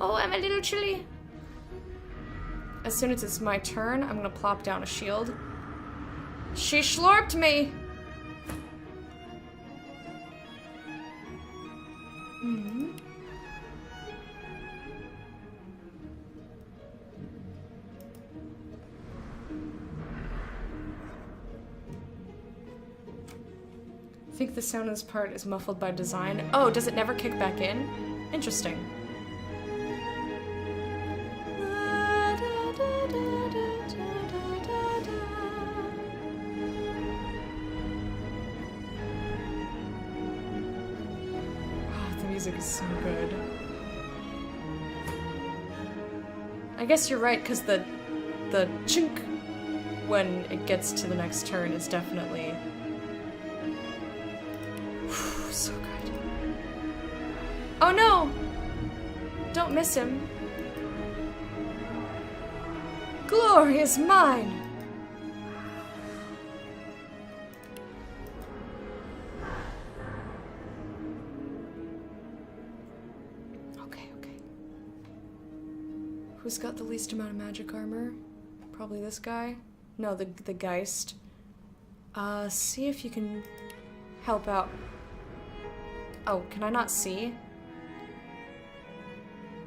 Oh, I'm a little chilly. As soon as it's my turn, I'm gonna plop down a shield. She slurped me! I think the sound in this part is muffled by design. Oh, does it never kick back in? Interesting. Oh, the music is so good. I guess you're right, because the chink when it gets to the next turn is definitely so good. Oh no! Don't miss him. Glory is mine! Okay. Who's got the least amount of magic armor? Probably this guy? No, the Geist. See if you can help out. Oh, can I not see?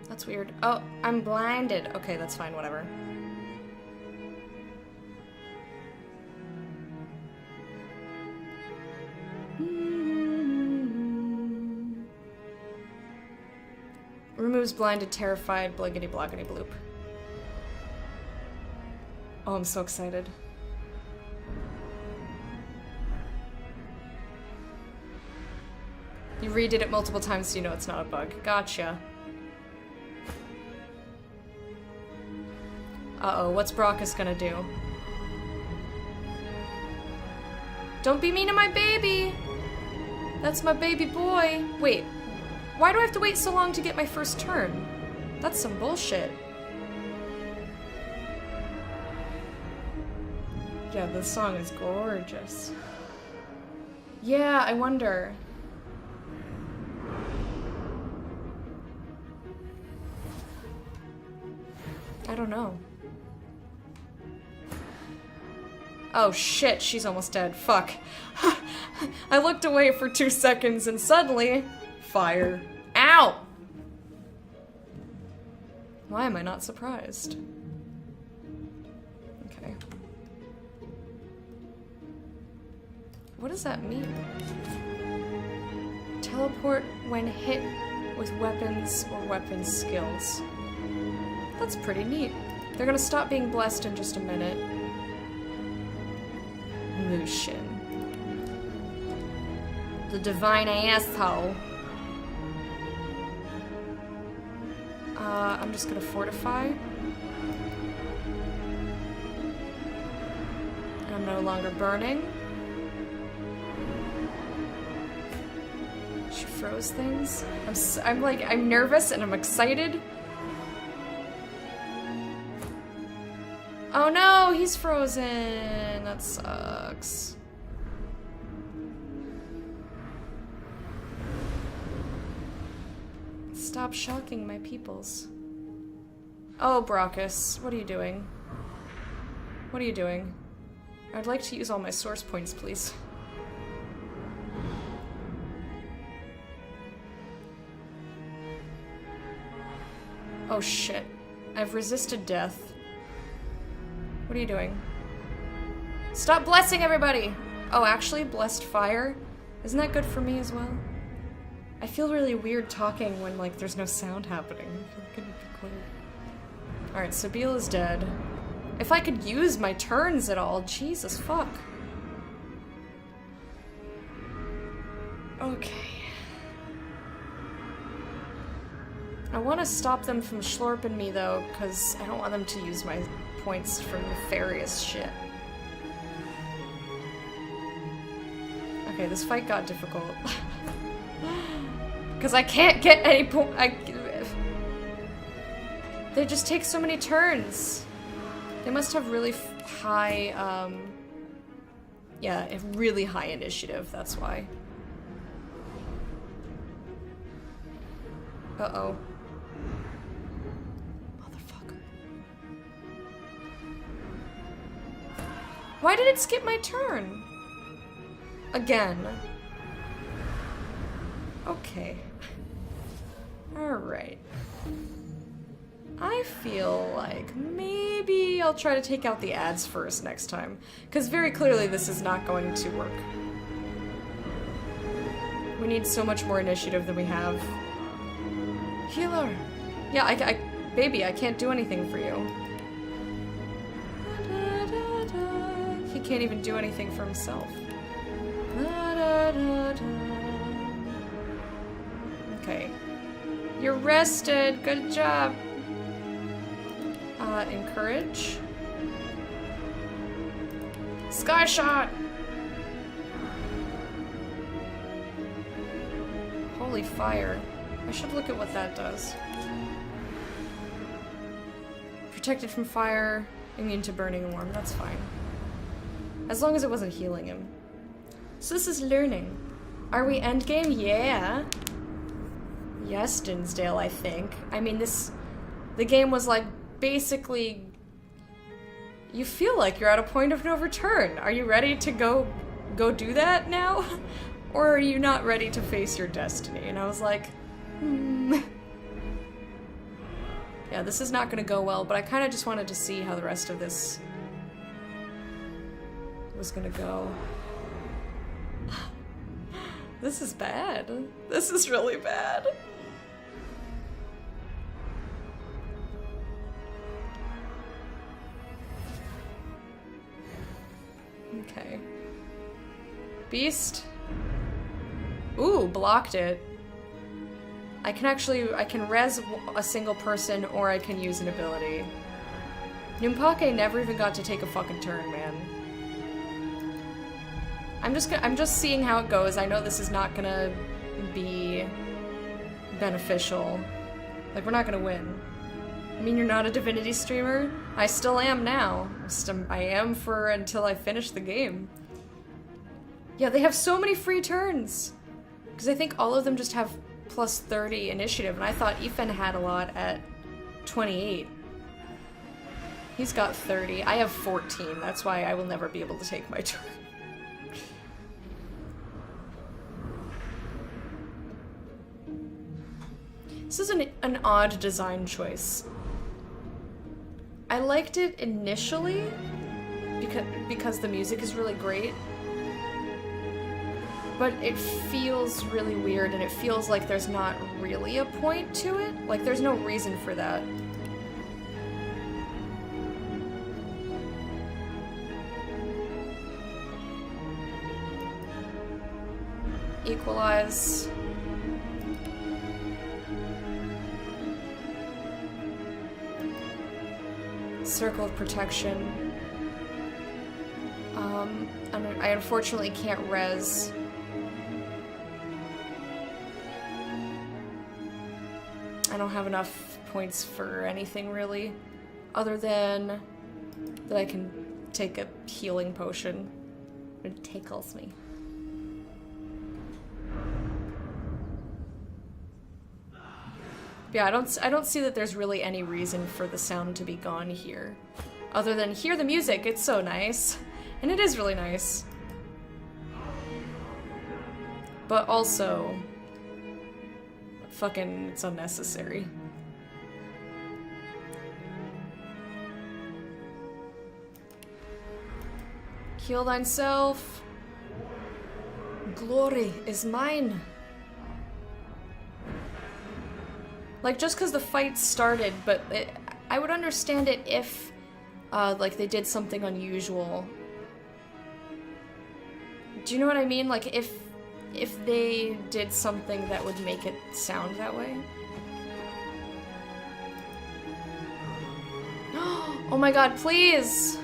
That's weird. Oh, I'm blinded. Okay, that's fine, whatever. Removes blinded, terrified, bliggity bloggity bloop. Oh, I'm so excited. You redid it multiple times so you know it's not a bug. Gotcha. Uh-oh, what's Brachus gonna do? Don't be mean to my baby! That's my baby boy. Wait, why do I have to wait so long to get my first turn? That's some bullshit. Yeah, this song is gorgeous. Yeah, I wonder. don't know. Oh shit, she's almost dead. Fuck. I looked away for 2 seconds and suddenly... Fire. Ow! Why am I not surprised? Okay. What does that mean? Teleport when hit with weapons or weapon skills. That's pretty neat. They're gonna stop being blessed in just a minute. Lucian. The divine asshole. I'm just gonna fortify. And I'm no longer burning. She froze things. I'm nervous and I'm excited. Oh no, he's frozen. That sucks. Stop shocking my peoples. Oh, Brockus, what are you doing? What are you doing? I'd like to use all my source points, please. Oh shit. I've resisted death. What are you doing? Stop blessing everybody! Oh, actually, blessed fire? Isn't that good for me as well? I feel really weird talking when, like, there's no sound happening. I feel like it'd be quiet. Alright, Sabine is dead. If I could use my turns at all, Jesus fuck. Okay. I want to stop them from schlorping me, though, because I don't want them to use my points for nefarious shit. Okay, this fight got difficult. Because I can't get any they just take so many turns. They must have really high, yeah, really high initiative, that's why. Uh-oh. Motherfucker. Why did it skip my turn? Again. Okay. Alright. I feel like maybe I'll try to take out the ads first next time, because very clearly this is not going to work. We need so much more initiative than we have. Healer! Yeah, baby, I can't do anything for you. He can't even do anything for himself. Okay. You're rested. Good job. Encourage. Sky shot! Holy fire. I should look at what that does. Protected from fire, immune to burning and warm. That's fine. As long as it wasn't healing him. So this is learning. Are we endgame? Yeah. Yes, Dinsdale, I think. I mean, the game was like, basically, you feel like you're at a point of no return. Are you ready to go do that now? Or are you not ready to face your destiny? And I was like, Yeah, this is not gonna go well, but I kind of just wanted to see how the rest of this was gonna go. This is bad. This is really bad. Okay. Beast. Ooh, blocked it. I can res a single person, or I can use an ability. Numpake never even got to take a fucking turn, man. I'm just seeing how it goes. I know this is not gonna be beneficial. Like, we're not gonna win. I mean, you're not a Divinity streamer? I still am now. I am for until I finish the game. Yeah, they have so many free turns! Because I think all of them just have plus 30 initiative, and I thought Ethan had a lot at 28. He's got 30. I have 14. That's why I will never be able to take my turn. This is an odd design choice. I liked it initially because the music is really great. But it feels really weird, and it feels like there's not really a point to it. Like, there's no reason for that. Equalize. Circle of protection. I unfortunately can't res. I don't have enough points for anything really, other than that I can take a healing potion. It tickles me. Yeah, I don't see that there's really any reason for the sound to be gone here, other than hear the music. It's so nice, and it is really nice. But also, fucking, it's unnecessary. Heal thyself. Glory is mine. Like, just because the fight started, but I would understand it if, like, they did something unusual. Do you know what I mean? Like, if they did something that would make it sound that way. Oh my god, please!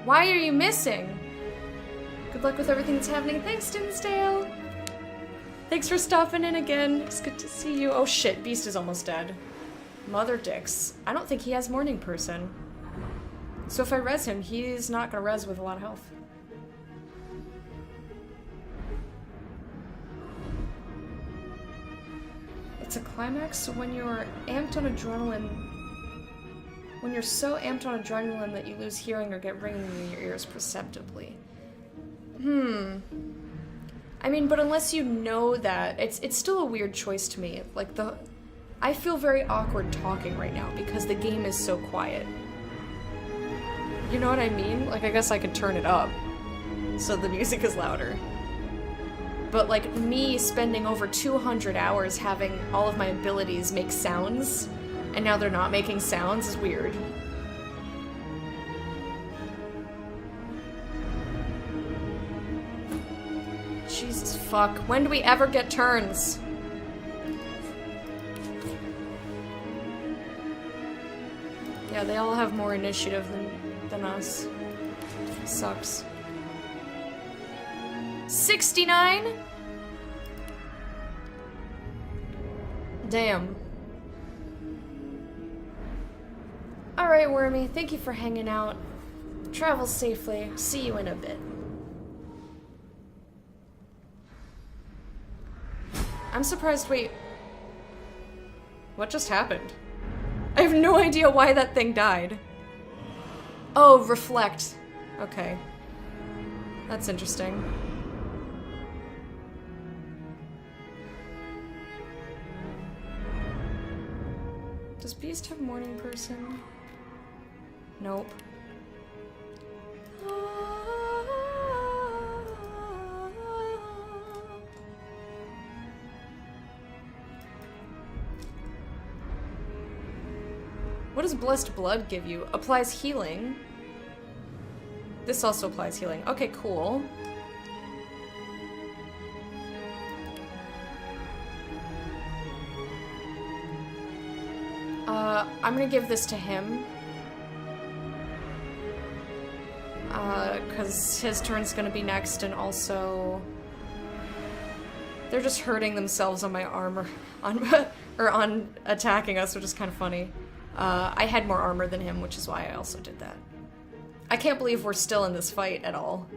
Why are you missing? Good luck with everything that's happening. Thanks, Dinsdale! Thanks for stopping in again. It's good to see you. Oh shit, Beast is almost dead. Mother dicks. I don't think he has Morning Person. So if I res him, he's not gonna res with a lot of health. It's a climax when you're amped on adrenaline. When you're so amped on adrenaline that you lose hearing or get ringing in your ears perceptibly. I mean, but unless you know that, it's still a weird choice to me. Like, I feel very awkward talking right now because the game is so quiet. You know what I mean? Like, I guess I could turn it up so the music is louder. But, like, me spending over 200 hours having all of my abilities make sounds, and now they're not making sounds, is weird. Jesus fuck. When do we ever get turns? Yeah, they all have more initiative than us. Sucks. 69? Damn. Alright, Wormy, thank you for hanging out. Travel safely. See you in a bit. I'm surprised, wait. What just happened? I have no idea why that thing died. Oh, reflect. Okay. That's interesting. Does Beast have Morning Person? Nope. What does Blessed Blood give you? Applies healing. This also applies healing. Okay, cool. I'm gonna give this to him. Because his turn's gonna be next, and also... They're just hurting themselves on my armor. on attacking us, which is kind of funny. I had more armor than him, which is why I also did that. I can't believe we're still in this fight at all.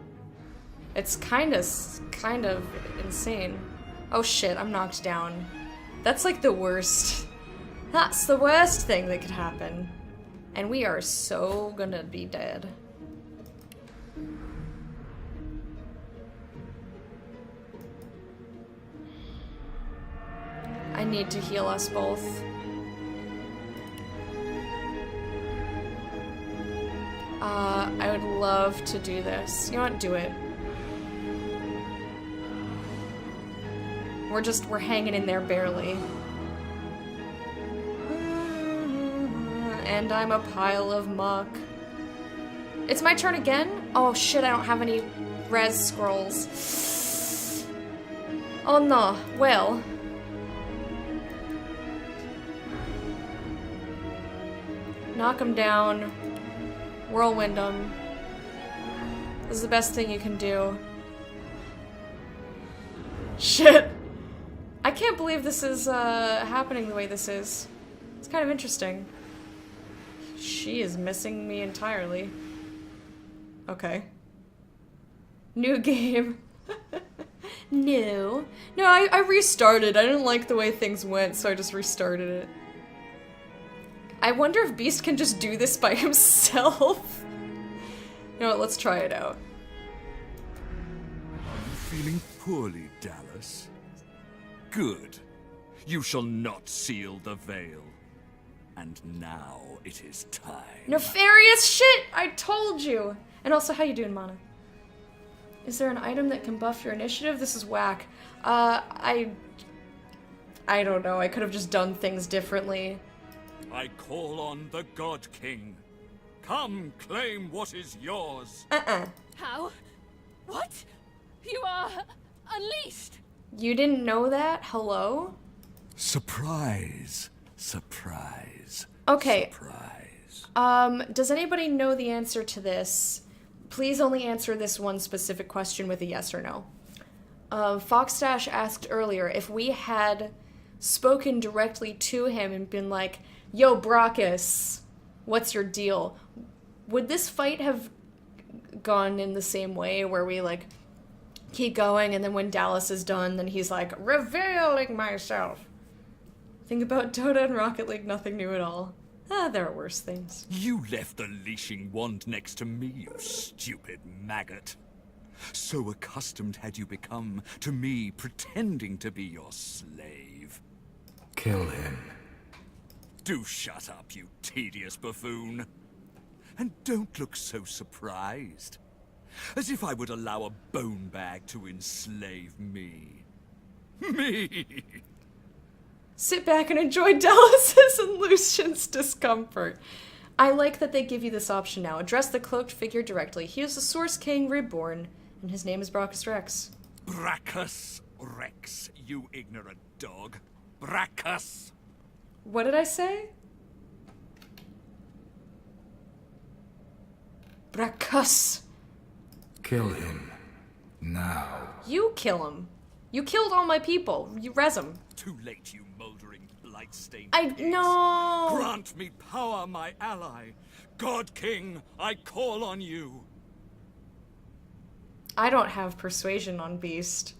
It's kind of insane. Oh shit, I'm knocked down. That's like the worst. That's the worst thing that could happen. And we are so gonna be dead. I need to heal us both. I would love to do this. You know what? Do it. We're hanging in there barely. And I'm a pile of muck. It's my turn again? Oh shit, I don't have any res scrolls. Oh no. Well. Knock him down. Whirlwind him. This is the best thing you can do. Shit. I can't believe this is happening the way this is. It's kind of interesting. She is missing me entirely. Okay. New game. No. No, I restarted. I didn't like the way things went, so I just restarted it. I wonder if Beast can just do this by himself. You know what, let's try it out. Are you feeling poorly, Dallas? Good. You shall not seal the veil. And now it is time. Nefarious shit! I told you! And also, how you doing, Mana? Is there an item that can buff your initiative? This is whack. I don't know. I could have just done things differently. I call on the God King. Come, claim what is yours. How? What? You are unleashed! You didn't know that? Hello? Surprise. Surprise. Okay. Surprise. Does anybody know the answer to this? Please only answer this one specific question with a yes or no. Foxstash asked earlier if we had spoken directly to him and been like, yo, Brachus, what's your deal? Would this fight have gone in the same way where we, like, keep going and then when Dallas is done, then he's like, revealing myself? Think about Dota and Rocket League, nothing new at all. There are worse things. You left the leashing wand next to me, you stupid maggot. So accustomed had you become to me pretending to be your slave. Kill him. Do shut up, you tedious buffoon. And don't look so surprised. As if I would allow a bone bag to enslave me. Me! Sit back and enjoy Dallas's and Lucian's discomfort. I like that they give you this option now. Address the cloaked figure directly. He is the Source King reborn, and his name is Brachus Rex. Brachus Rex, you ignorant dog. Brachus! What did I say? Brachus. Kill him. Now. You kill him. You killed all my people. You res him. Too late, you moldering, blight-stained No. Grant me power, my ally. God King, I call on you. I don't have persuasion on Beast.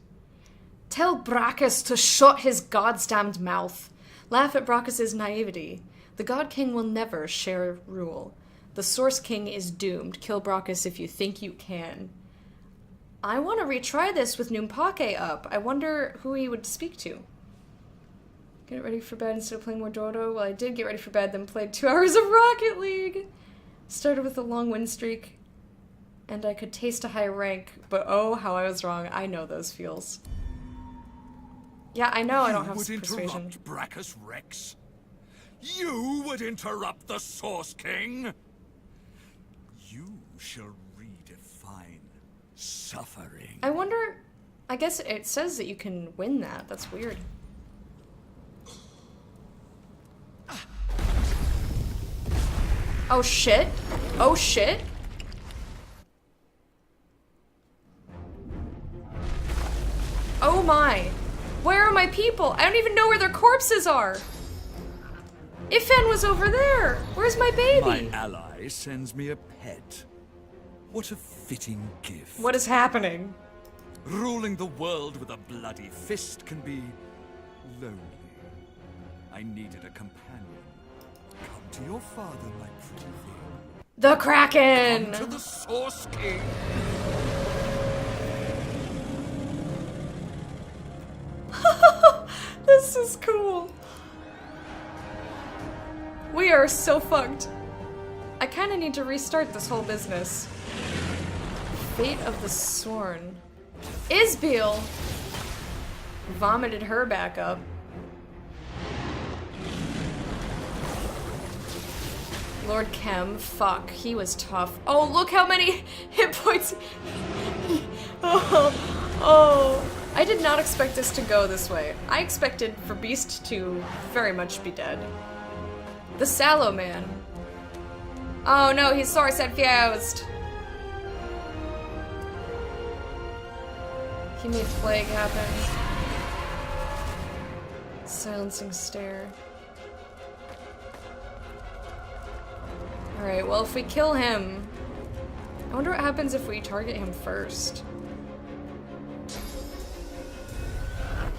Tell Brachus to shut his goddamned mouth. Laugh at Brachus's naivety. The God King will never share rule. The Source King is doomed. Kill Brachus if you think you can. I want to retry this with Numpake up. I wonder who he would speak to. Get ready for bed instead of playing more Dota. Well, I did get ready for bed, then played 2 hours of Rocket League. Started with a long win streak, and I could taste a high rank, but oh, how I was wrong. I know those feels. Yeah, I know I don't have persuasion. You would interrupt Brachus Rex? You would interrupt the Source King? You shall redefine suffering. I wonder... I guess it says that you can win that. That's weird. Oh shit. Oh shit. Oh my. Where are my people? I don't even know where their corpses are. Ifan was over there. Where's my baby? My ally sends me a pet. What a fitting gift. What is happening? Ruling the world with a bloody fist can be lonely. I needed a companion. Come to your father, my pretty thing. The Kraken! Come to the Source King. This is cool. We are so fucked. I kind of need to restart this whole business. Fate of the Sworn. Isbiel vomited her back up. Lord Kem, fuck, he was tough. Oh, look how many hit points. Oh, I did not expect this to go this way. I expected for Beast to very much be dead. The Sallow Man. Oh no, he's source infused. He made plague happen. Silencing stare. Alright, well if we kill him... I wonder what happens if we target him first.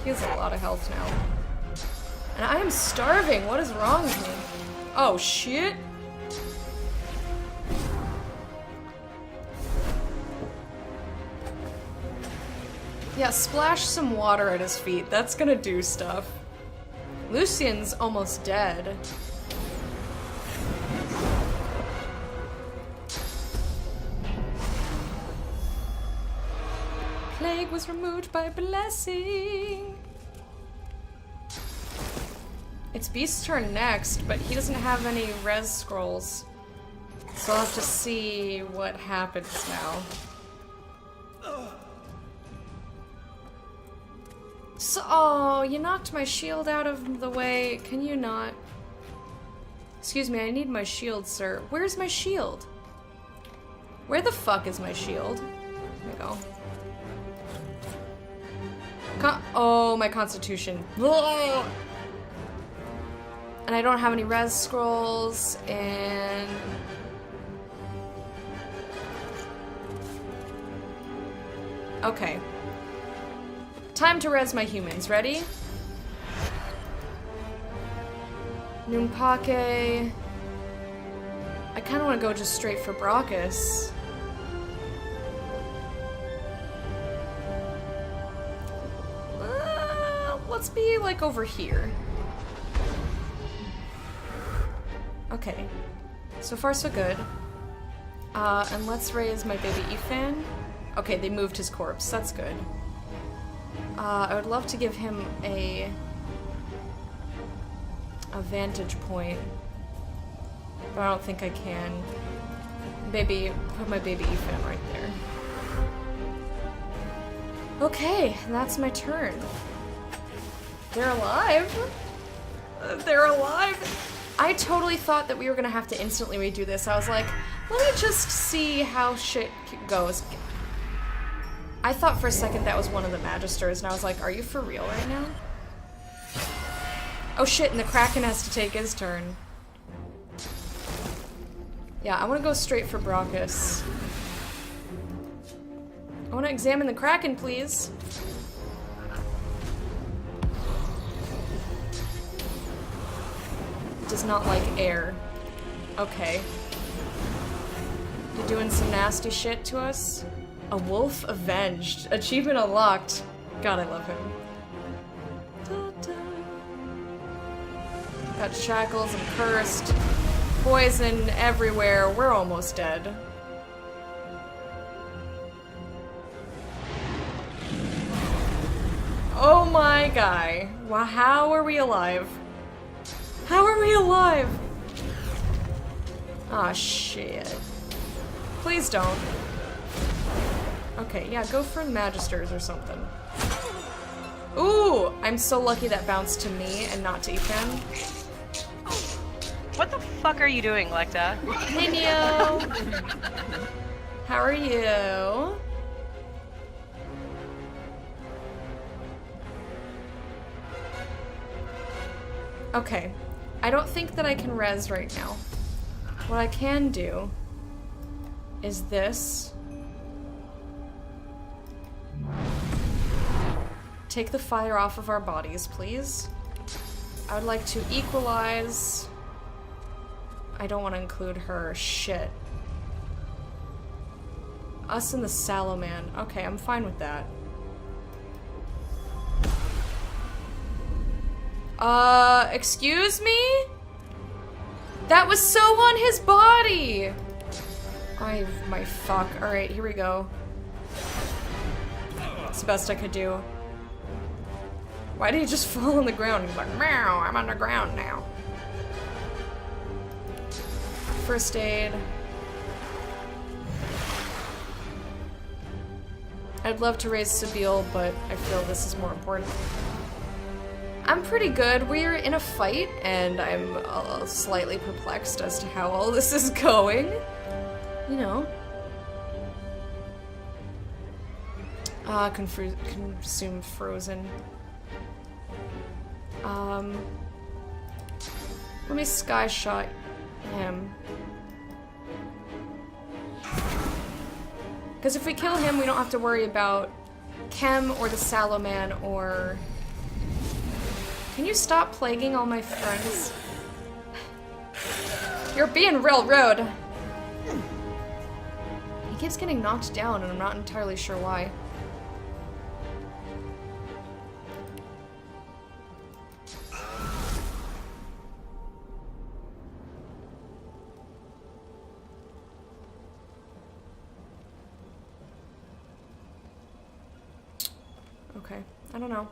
He has a lot of health now. And I am starving, what is wrong with me? Oh shit! Yeah, splash some water at his feet. That's gonna do stuff. Lucian's almost dead. Plague was removed by blessing. It's Beast's turn next, but he doesn't have any res scrolls. So I'll have to see what happens now. So, oh, you knocked my shield out of the way. Can you not? Excuse me, I need my shield, sir. Where's my shield? Where the fuck is my shield? There we go. Oh, my constitution. Ugh. And I don't have any res scrolls, and... Okay. Time to res my humans. Ready? Numpake. I kind of want to go just straight for Brachus. Let's be like over here. Okay. So far so good. And let's raise my baby Ethan. Okay, they moved his corpse. That's good. I would love to give him a vantage point, but I don't think I can. Baby, put my baby Ethan right there. Okay, that's my turn. They're alive. They're alive. I totally thought that we were gonna have to instantly redo this. I was like, let me just see how shit goes. I thought for a second that was one of the Magisters, and I was like, are you for real right now? Oh shit, and the Kraken has to take his turn. Yeah, I want to go straight for Brachus. I want to examine the Kraken, please. Does not like air. Okay. You're doing some nasty shit to us? A wolf avenged. Achievement unlocked. God, I love him. Da-da. Got shackles and cursed. Poison everywhere. We're almost dead. Oh my guy. Wow, how are we alive? How are we alive? Aw, shit. Please don't. Okay, yeah, go for Magisters or something. Ooh! I'm so lucky that bounced to me and not to Ethan. What the fuck are you doing, Lecta? Hey, Neo! How are you? Okay. I don't think that I can res right now. What I can do is this. Take the fire off of our bodies, please. I would like to equalize I don't want to include her. Shit. Us and the Salaman. Okay, I'm fine with that. Excuse me? That was so on his body! My fuck. Alright, here we go. It's the best I could do. Why did he just fall on the ground? He's like, meow, I'm on the ground now. First aid. I'd love to raise Sabine, but I feel this is more important. I'm pretty good. We're in a fight, and I'm slightly perplexed as to how all this is going. You know. Consume frozen. Let me sky shot him. Because if we kill him, we don't have to worry about Kem or the Salaman or... Can you stop plaguing all my friends? You're being real rude. He keeps getting knocked down, and I'm not entirely sure why. Okay, I don't know.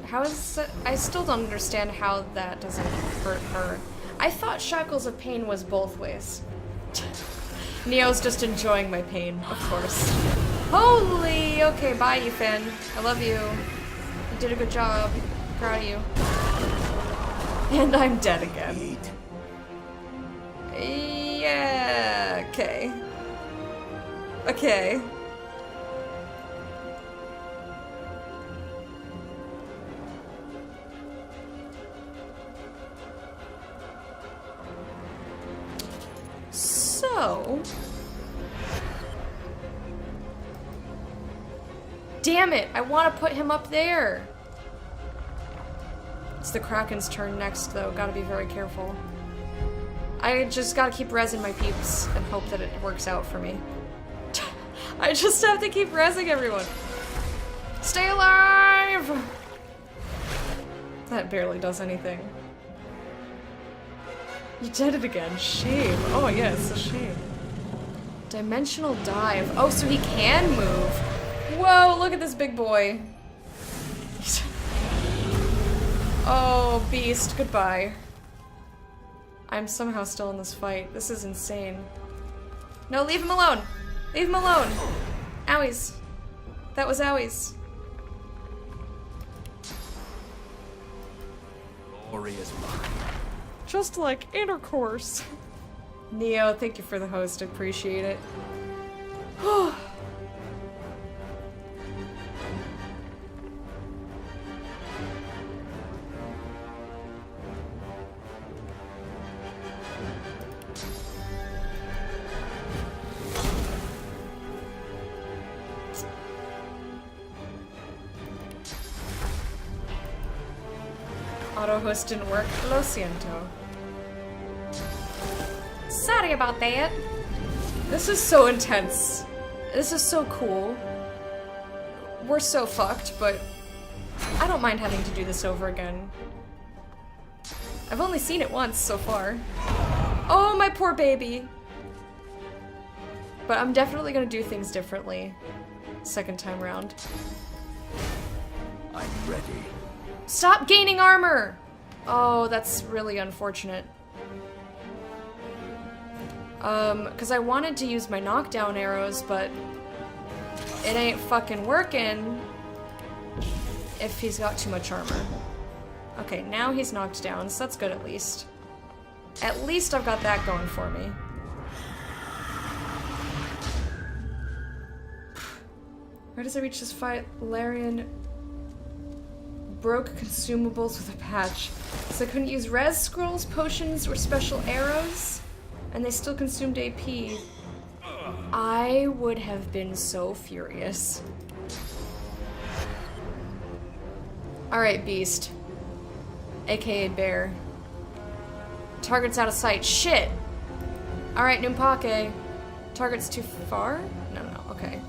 How is it? I still don't understand how that doesn't hurt her. I thought Shackles of Pain was both ways. Neo's just enjoying my pain, of course. Holy! Okay, bye, Ethan. I love you. You did a good job. Proud of you. And I'm dead again. Yeah, okay. Okay. So... Damn it! I want to put him up there! It's the Kraken's turn next, though. Gotta be very careful. I just gotta keep rezzing my peeps and hope that it works out for me. I just have to keep rezzing everyone. Stay alive! That barely does anything. You did it again. Shame. Oh yeah, it's a shame. Dimensional dive. Oh, so he can move. Whoa, look at this big boy. Oh, beast. Goodbye. I'm somehow still in this fight. This is insane. No, leave him alone. Leave him alone. Owies. That was owies. Glory is mine. Just like intercourse. Neo, thank you for the host. I appreciate it. Auto host didn't work. Lo siento. Sorry about that. This is so intense. This is so cool. We're so fucked, but I don't mind having to do this over again. I've only seen it once so far. Oh, my poor baby. But I'm definitely gonna do things differently. Second time round. I'm ready. Stop gaining armor! Oh, that's really unfortunate. Because I wanted to use my knockdown arrows, but it ain't fucking working if he's got too much armor. Okay, now he's knocked down, so that's good at least. At least I've got that going for me. Where does I reach this fight? Larian broke consumables with a patch. So I couldn't use res scrolls, potions, or special arrows, and they still consumed AP. I would have been so furious. Alright, Beast. AKA Bear. Target's out of sight. Shit! Alright, Numpake. Target's too far? No, okay.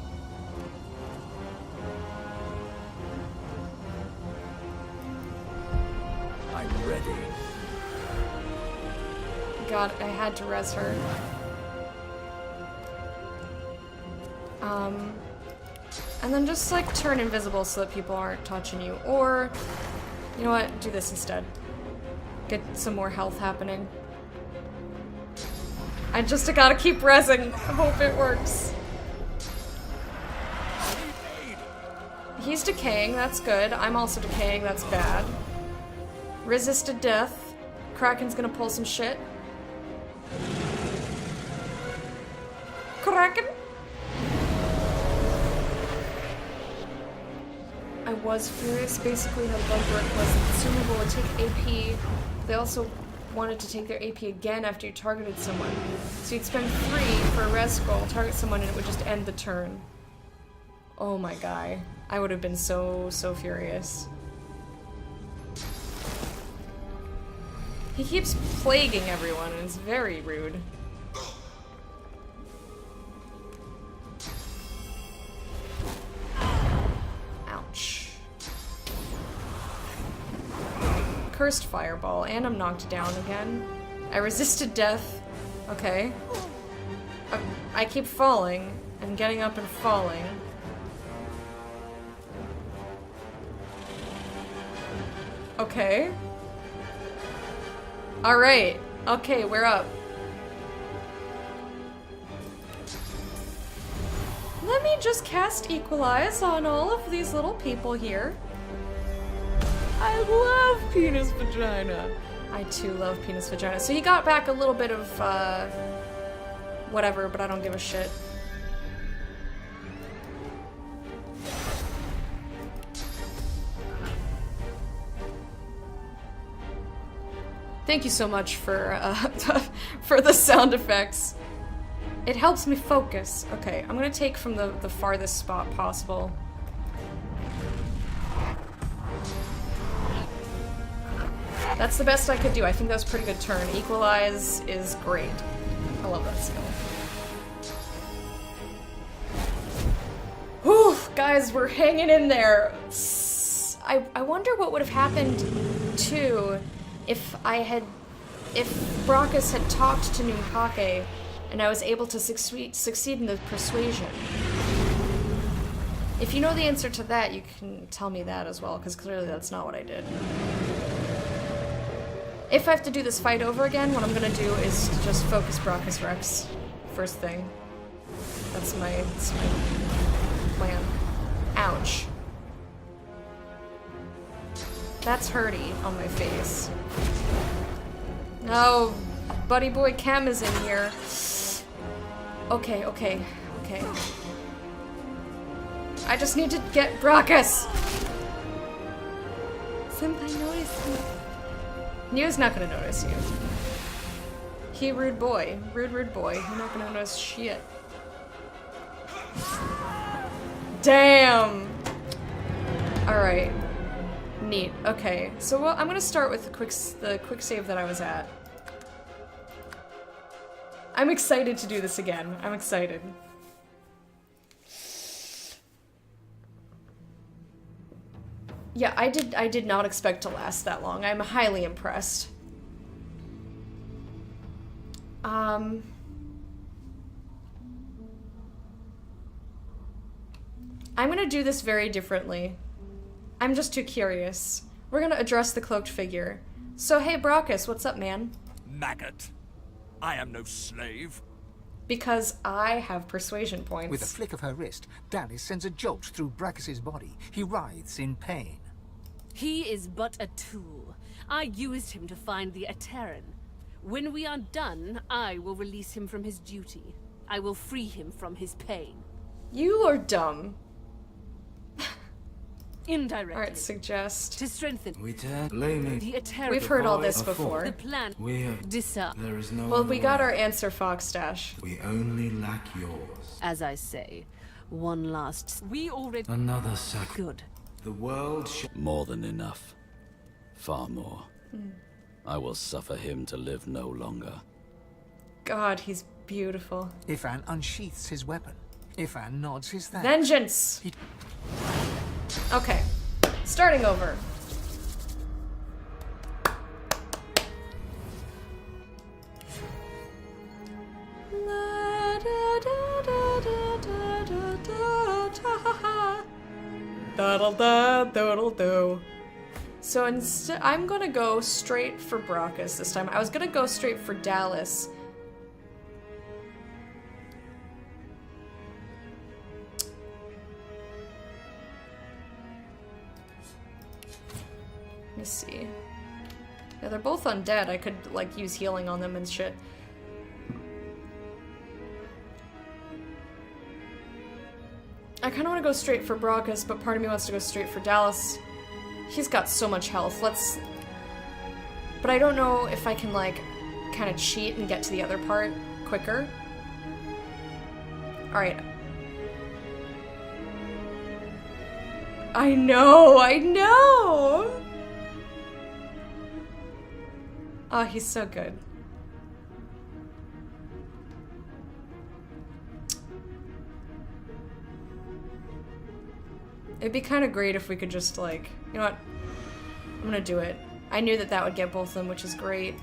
I'm ready. God, I had to res her. And then just like turn invisible so that people aren't touching you. Or, you know what? Do this instead. Get some more health happening. I just gotta keep resing. I hope it works. He's decaying, that's good. I'm also decaying, that's bad. Resisted death. Kraken's gonna pull some shit. Kraken? I was furious. Basically how the bug work was the consumable would take AP. They also wanted to take their AP again after you targeted someone. So you'd spend 3 for a res scroll, target someone, and it would just end the turn. Oh my guy. I would have been so furious. He keeps plaguing everyone, and it's very rude. Ouch. Cursed fireball, and I'm knocked down again. I resisted death. Okay. I keep falling, and getting up and falling. Okay. Alright. Okay, we're up. Let me just cast Equalize on all of these little people here. I love penis vagina. I too love penis vagina. So he got back a little bit of, whatever, but I don't give a shit. Thank you so much for, for the sound effects. It helps me focus. Okay, I'm gonna take from the farthest spot possible. That's the best I could do. I think that was a pretty good turn. Equalize is great. I love that skill. Whew, guys, we're hanging in there. I wonder what would have happened too if Brachus had talked to Numpake and I was able to succeed in the persuasion. If you know the answer to that, you can tell me that as well, because clearly that's not what I did. If I have to do this fight over again, what I'm gonna do is just focus Brachus Rex first thing. That's my plan. Ouch. That's hurty on my face. No, buddy boy Chem is in here. Okay. I just need to get Brachus! Senpai noticed me. New's not gonna notice you. He rude boy. Rude boy. He's not gonna notice shit. Damn! Alright. Neat. Okay, so I'm gonna start with the quick save that I was at. I'm excited to do this again. I'm excited. Yeah, I did not expect to last that long. I'm highly impressed. I'm gonna do this very differently. I'm just too curious. We're gonna address the cloaked figure. So, hey Brachus, what's up, man? Maggot. I am no slave. Because I have persuasion points. With a flick of her wrist, Dallis sends a jolt through Brachus's body. He writhes in pain. He is but a tool. I used him to find the Ateran. When we are done, I will release him from his duty. I will free him from his pain. You are dumb. Indirectly. Alright, suggest. To strengthen We dare blaming the Ateran. We've heard all this before. The plan. We have Disarm. There is no Well, we got way. our answer, Foxstash. We only lack yours. As I say, one last. We already. Another sack. Good. The world More than enough. Far more. I will suffer him to live no longer. God, he's beautiful. Ifan unsheaths his weapon. Ifan nods his thanks. Vengeance! Okay. Starting over. Da-da-da-da-da-da-da. So instead, I'm gonna go straight for Brockus this time. I was gonna go straight for Dallas. Let me see. Yeah, they're both undead. I could, like, use healing on them and shit. I kind of want to go straight for Brockus, but part of me wants to go straight for Dallas. He's got so much health. Let's... But I don't know if I can, like, kind of cheat and get to the other part quicker. Alright. I know! I know! Oh, he's so good. It'd be kind of great if we could just, like, you know what? I'm gonna do it. I knew that that would get both of them, which is great.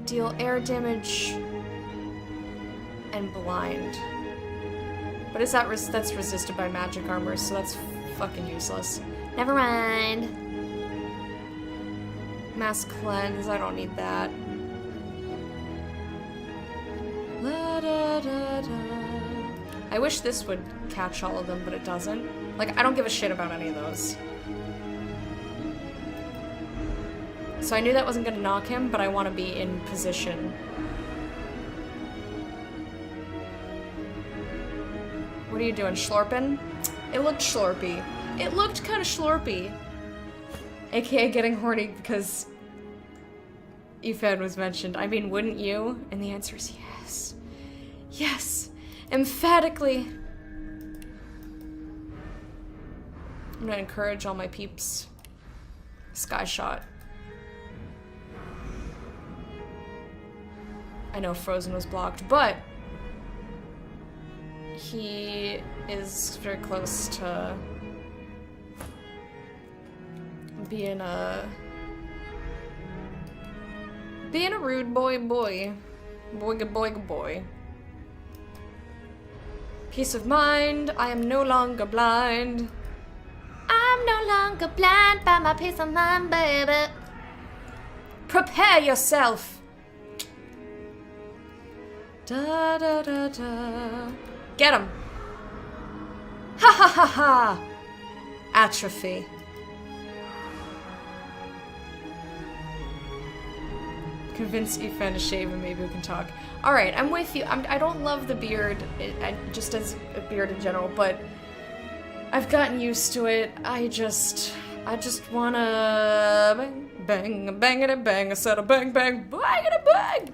Deal air damage and blind. But is that that's resisted by magic armor, so that's fucking useless. Never mind. Mass cleanse, I don't need that. La, da, da, da. I wish this would catch all of them, but it doesn't. Like, I don't give a shit about any of those. So I knew that wasn't gonna knock him, but I want to be in position. What are you doing, schlorping? It looked schlorpy. It looked kind of schlorpy. AKA getting horny because Ifan was mentioned. I mean, wouldn't you? And the answer is yes. Yes! Emphatically! I'm gonna encourage all my peeps. Sky shot. I know Frozen was blocked, but he is very close to being a rude boy. Peace of mind, I am no longer blind. I'm no longer blind by my peace of mind, baby. Prepare yourself. Da da da da. Get him. Ha ha ha ha. Atrophy. Convince Ifan to shave and maybe we can talk. Alright, I'm with you. I don't love the beard, just as a beard in general, but I've gotten used to it. I just wanna bang, bang, bang, bang. I said a bang, bang, bang, bang.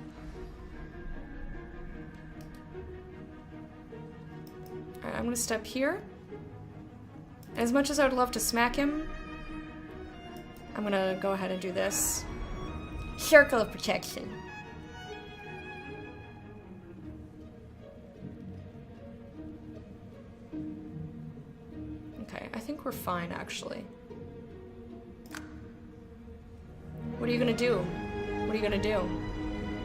Alright, I'm gonna step here. As much as I would love to smack him, I'm gonna go ahead and do this. Circle of protection. Okay, I think we're fine, actually. What are you gonna do? What are you gonna do?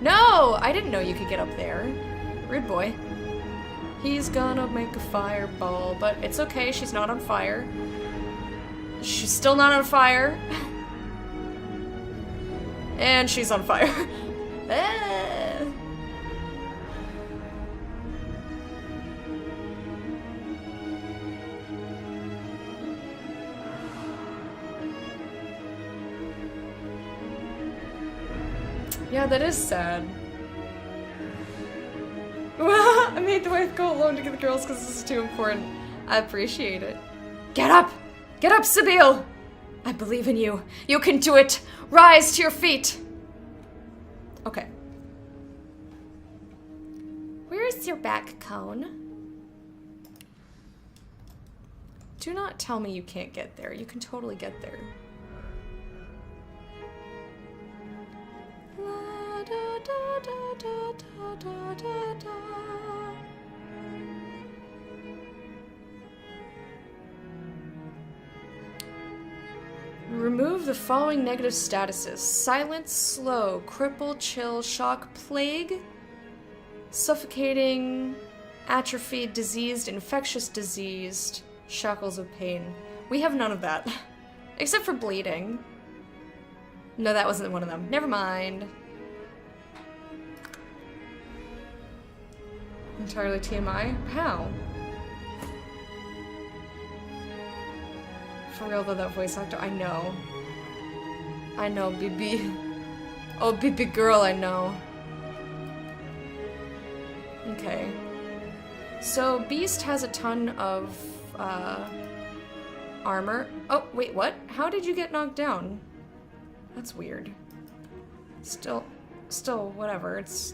No! I didn't know you could get up there. Rude boy. He's gonna make a fireball, but it's okay, she's not on fire. She's still not on fire. And she's on fire. Ah. Yeah, that is sad. I made the wife go alone to get the girls because this is too important. I appreciate it. Get up! Get up, Sabine! I believe in you. You can do it. Rise to your feet. Okay. Where's your back cone? Do not tell me you can't get there. You can totally get there. La, da, da, da, da, da, da, da. Remove the following negative statuses: silent, slow, cripple, chill, shock, plague, suffocating, atrophied, diseased, infectious, diseased, shackles of pain. We have none of that. Except for bleeding. No, that wasn't one of them. Never mind. Entirely TMI? How? For real though, that voice actor, I know. I know, BB. Oh, BB girl, I know. Okay. So, Beast has a ton of, armor. Oh, wait, what? How did you get knocked down? That's weird. Still, whatever, it's...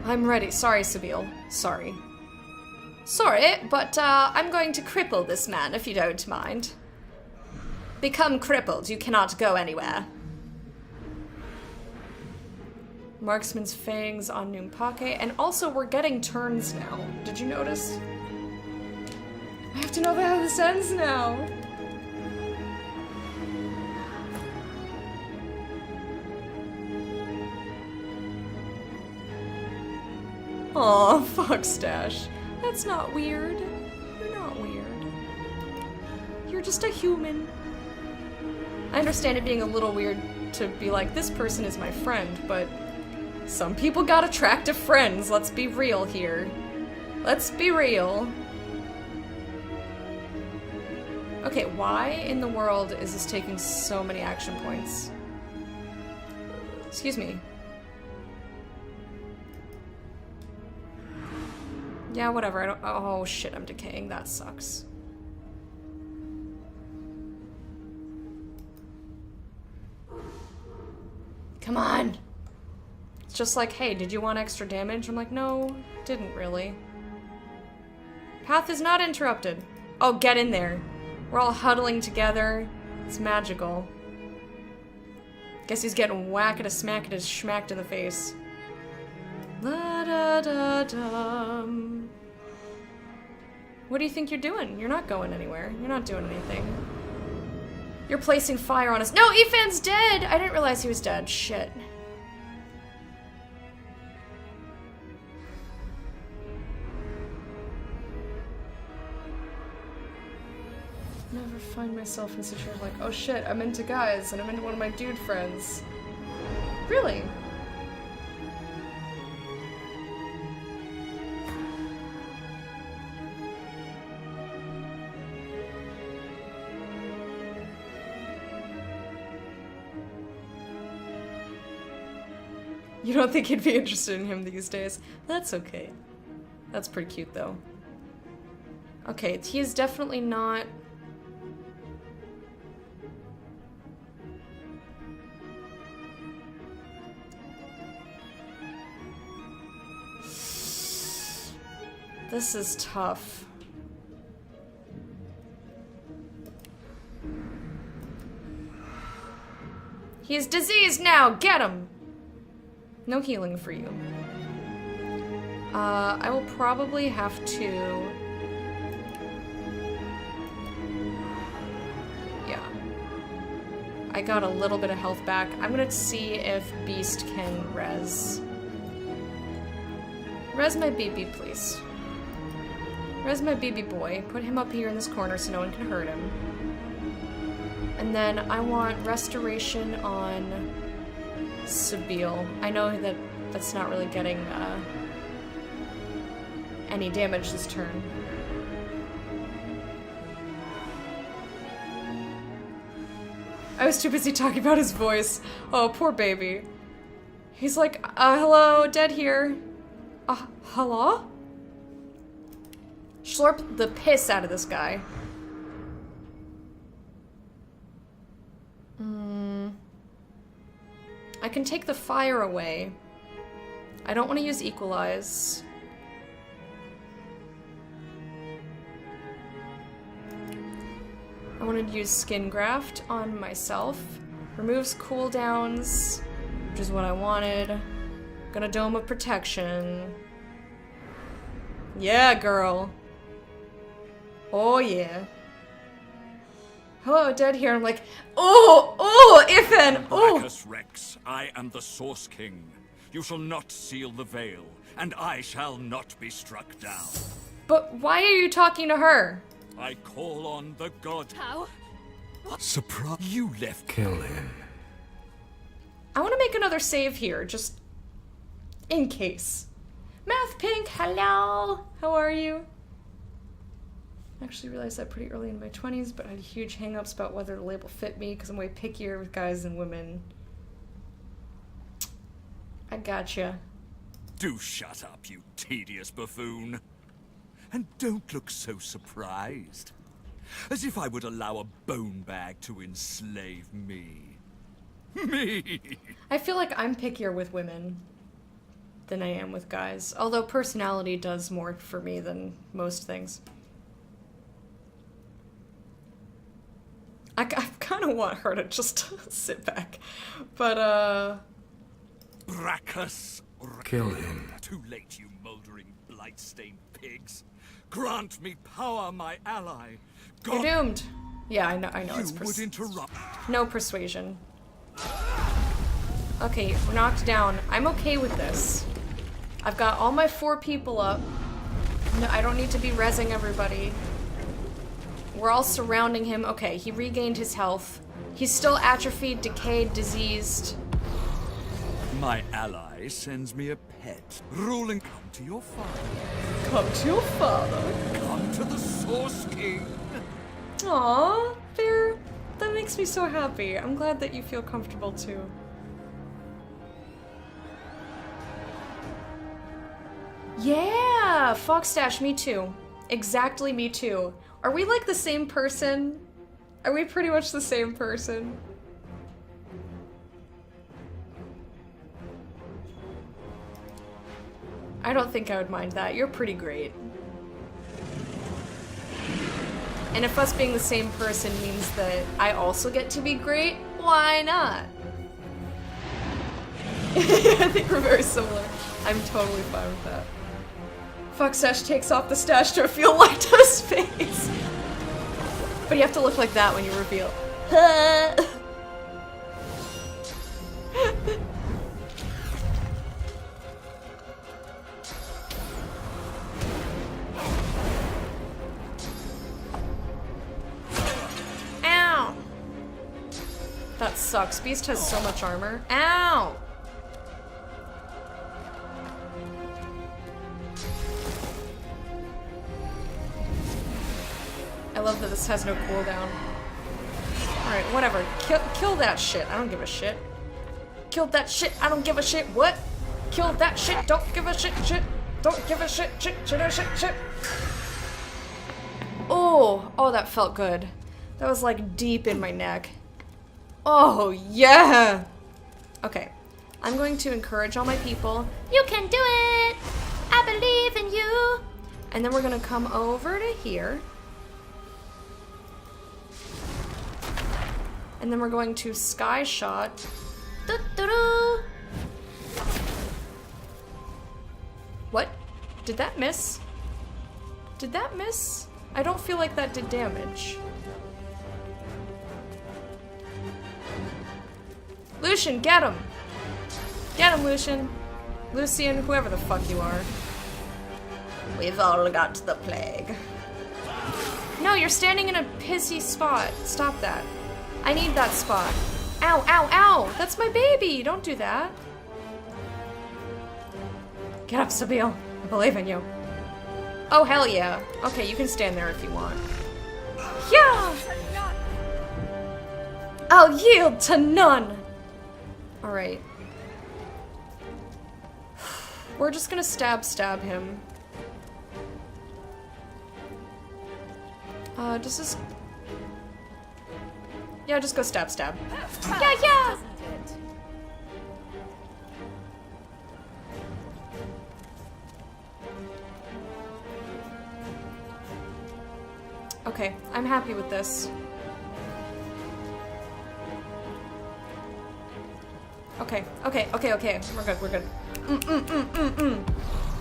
I'm ready. Sorry, Sabine. Sorry. Sorry, but, I'm going to cripple this man, if you don't mind. Become crippled. You cannot go anywhere. Marksman's Fangs on Numpake. And also, we're getting turns now. Did you notice? I have to know how this ends now. Aw, fuck, Stash. That's not weird. You're not weird. You're just a human. I understand it being a little weird to be like, this person is my friend, but some people got attractive friends. Let's be real here. Let's be real. Okay, why in the world is this taking so many action points? Excuse me. Yeah, whatever, I don't- oh shit, I'm decaying, that sucks. Come on! It's just like, hey, did you want extra damage? I'm like, no, didn't really. Path is not interrupted. Oh, get in there. We're all huddling together. It's magical. Guess he's getting whacked, smacked, schmacked in the face. La da da dum. What do you think you're doing? You're not going anywhere. You're not doing anything. You're placing fire on us. No, Ethan's dead! I didn't realize he was dead. Shit. Never find myself in a situation like, oh shit, I'm into guys and I'm into one of my dude friends. Really? You don't think he'd be interested in him these days? That's okay. That's pretty cute, though. Okay, he is definitely not... This is tough. He's diseased now! Get him! No healing for you. I will probably have to... Yeah. I got a little bit of health back. I'm gonna see if Beast can res. Res my BB, please. Res my BB boy. Put him up here in this corner so no one can hurt him. And then I want restoration on Sabile. I know that that's not really getting any damage this turn. I was too busy talking about his voice. Oh, poor baby. He's like, hello, dead here. Hello? Slurp the piss out of this guy. I can take the fire away. I don't want to use equalize. I wanted to use skin graft on myself. Removes cooldowns, which is what I wanted. Gonna dome of protection. Yeah, girl. Oh yeah. Hello, dead here. I'm like, oh, Ifan, oh. Brachus Rex, I am the Source King. You shall not seal the veil, and I shall not be struck down. But why are you talking to her? I call on the god. How? What surprise? You left. Kill him. I want to make another save here, just in case. Math Pink, hello. How are you? I actually realized that pretty early in my 20s, but I had huge hang-ups about whether the label fit me because I'm way pickier with guys than women. I gotcha. Do shut up, you tedious buffoon. And don't look so surprised. As if I would allow a bone bag to enslave me. Me! I feel like I'm pickier with women than I am with guys, although personality does more for me than most things. I kind of want her to just sit back, but Brachus. Kill him. Too late, you moldering, blight-stained pigs. Grant me power, my ally. You're doomed. Yeah, I know it's You would interrupt. no persuasion. Okay, we're knocked down. I'm okay with this. I've got all my 4 people up. No, I don't need to be rezzing everybody. We're all surrounding him. Okay, he regained his health. He's still atrophied, decayed, diseased. My ally sends me a pet. Ruling, come to your father. Come to your father. Come to the Source King. Aww, Bear. That makes me so happy. I'm glad that you feel comfortable too. Yeah, Foxstash, me too. Exactly, me too. Are we like the same person? Are we pretty much the same person? I don't think I would mind that. You're pretty great. And if us being the same person means that I also get to be great, why not? I think we're very similar. I'm totally fine with that. Foxstash takes off the stash to reveal Lyta's face. But you have to look like that when you reveal. Ow! That sucks. Beast has so much armor. Ow! I love that this has no cooldown. Alright, whatever. Kill that shit. I don't give a shit. Killed that shit. I don't give a shit. What? Killed that shit. Don't give a shit. Shit. Don't give a shit. Shit. Shit. Shit. Shit. Oh. Oh, that felt good. That was like deep in my neck. Oh, yeah. Okay. I'm going to encourage all my people. You can do it. I believe in you. And then we're going to come over to here. And then we're going to Sky Shot. Doo-doo-doo. What? Did that miss? Did that miss? I don't feel like that did damage. Lucian, get him! Get him, Lucian. Lucian, whoever the fuck you are. We've all got the plague. No, you're standing in a pissy spot. Stop that. I need that spot. Ow, ow, ow! That's my baby! Don't do that. Get up, Sabine. I believe in you. Oh, hell yeah. Okay, you can stand there if you want. Yeah! I'll yield to none! Alright. We're just gonna stab him. Does this... Yeah, just go stab, stab. Yeah, yeah! Okay, I'm happy with this. Okay. We're good.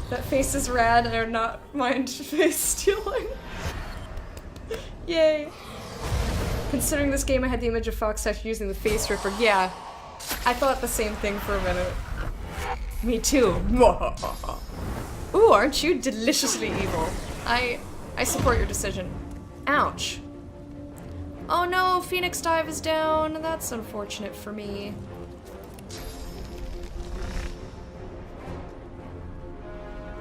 That face is rad, and I do not mind face stealing. Yay. Considering this game I had the image of Foxtash using the face ripper, yeah. I thought the same thing for a minute. Me too. Ooh, aren't you deliciously evil? I support your decision. Ouch. Oh no, Phoenix Dive is down. That's unfortunate for me.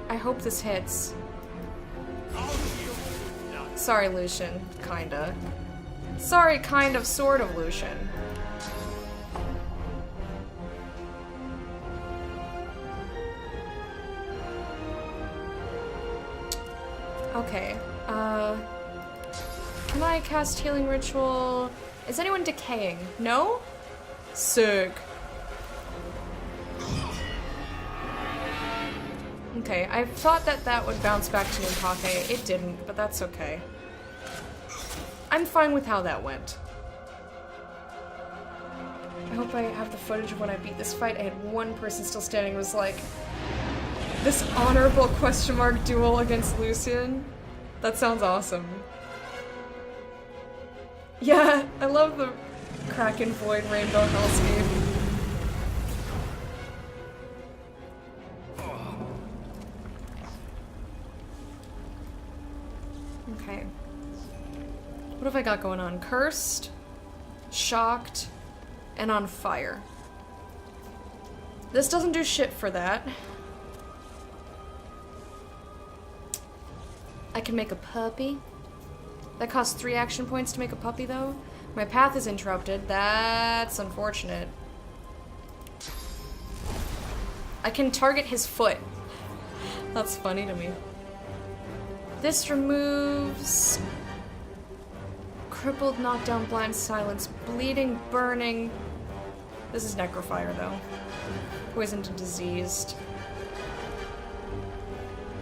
I hope this hits. Sorry, Lucian. Kinda. Sorry, kind of, sort of, Lucian. Okay, can I cast Healing Ritual? Is anyone decaying? No? Sick. Okay, I thought that would bounce back to Ninkake. It didn't, but that's okay. I'm fine with how that went. I hope I have the footage of when I beat this fight. I had one person still standing, was like, this honorable question mark duel against Lucian. That sounds awesome. Yeah, I love the Kraken Void Rainbow Hellscape. Okay. What have I got going on? Cursed, shocked, and on fire. This doesn't do shit for that. I can make a puppy. That costs 3 action points to make a puppy, though. My path is interrupted. That's unfortunate. I can target his foot. That's funny to me. This removes... crippled, knockdown, blind, silence, bleeding, burning. This is necrofire, though. Poisoned and diseased.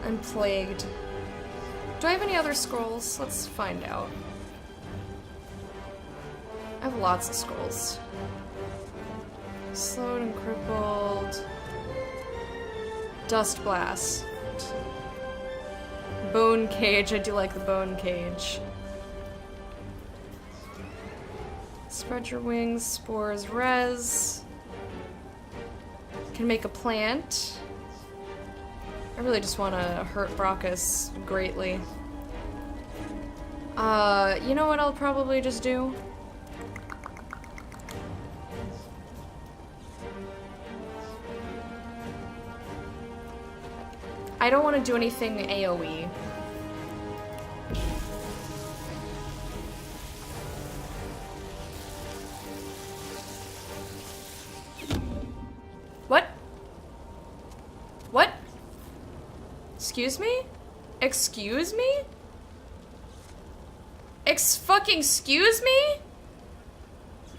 I'm plagued. Do I have any other scrolls? Let's find out. I have lots of scrolls. Slowed and crippled. Dust blast. Bone cage. I do like the bone cage. Spread your wings. Spores. Res. Can make a plant. I really just want to hurt Brachus greatly. You know what I'll probably just do? I don't want to do anything AoE. What? What? Excuse me? Excuse me? Fucking excuse me?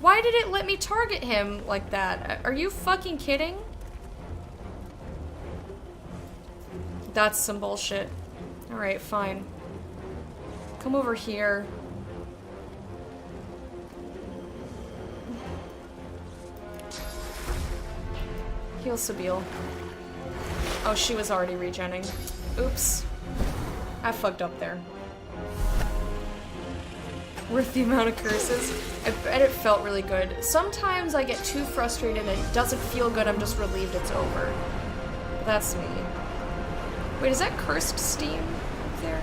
Why did it let me target him like that? Are you fucking kidding? That's some bullshit. Alright, fine. Come over here. Heal Sabine. Oh, she was already regenning. Oops. I fucked up there. Worth the amount of curses. I bet it felt really good. Sometimes I get too frustrated and it doesn't feel good, I'm just relieved it's over. But that's me. Wait, is that cursed steam up there?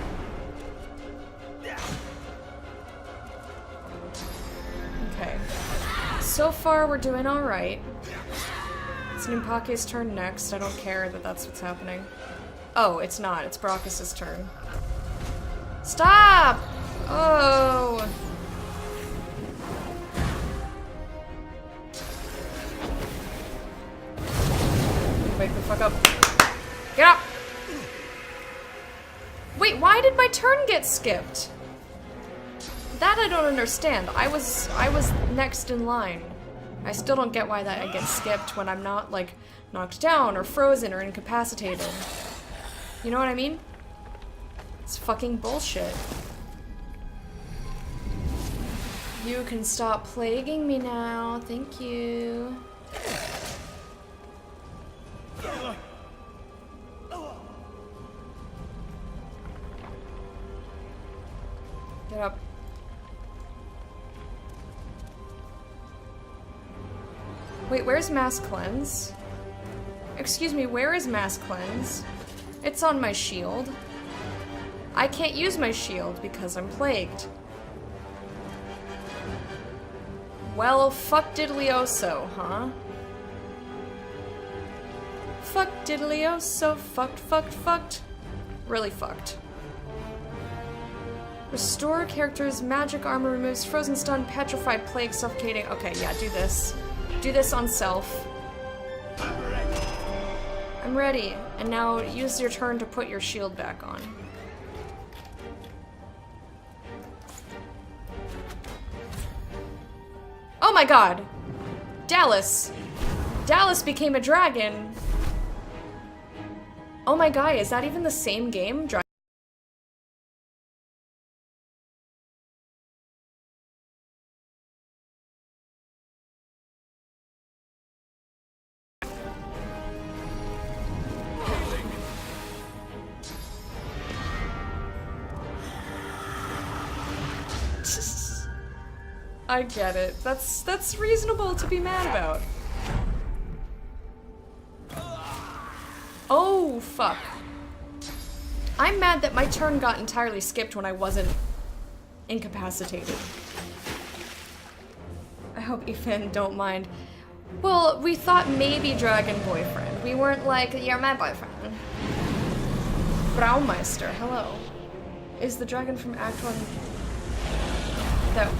Okay. So far, we're doing alright. It's Nimpake's turn next. I don't care that that's what's happening. Oh, it's not. It's Brachus' turn. Stop! Oh! Wake the fuck up. Get up! Wait, why did my turn get skipped? That I don't understand. I was next in line. I still don't get why that I get skipped when I'm not, like, knocked down or frozen or incapacitated. You know what I mean? It's fucking bullshit. You can stop plaguing me now. Thank you. Get up. Wait, where's Mass Cleanse? Excuse me, where is Mass Cleanse? It's on my shield. I can't use my shield because I'm plagued. Well, fuck diddly-o-so, huh? Fuck diddly-o-so, fucked. Really fucked. Restore character's magic armor, removes frozen, stun, petrified, plague, suffocating. Okay, yeah, do this. Do this on self. I'm ready. And now use your turn to put your shield back on. Oh my god! Dallas! Dallas became a dragon! Oh my god, is that even the same game? I get it. That's reasonable to be mad about. Oh, fuck. I'm mad that my turn got entirely skipped when I wasn't incapacitated. I hope Ethan don't mind. Well, we thought maybe dragon boyfriend. We weren't like, you're my boyfriend. Braumeister, hello. Is the dragon from Act 1 that...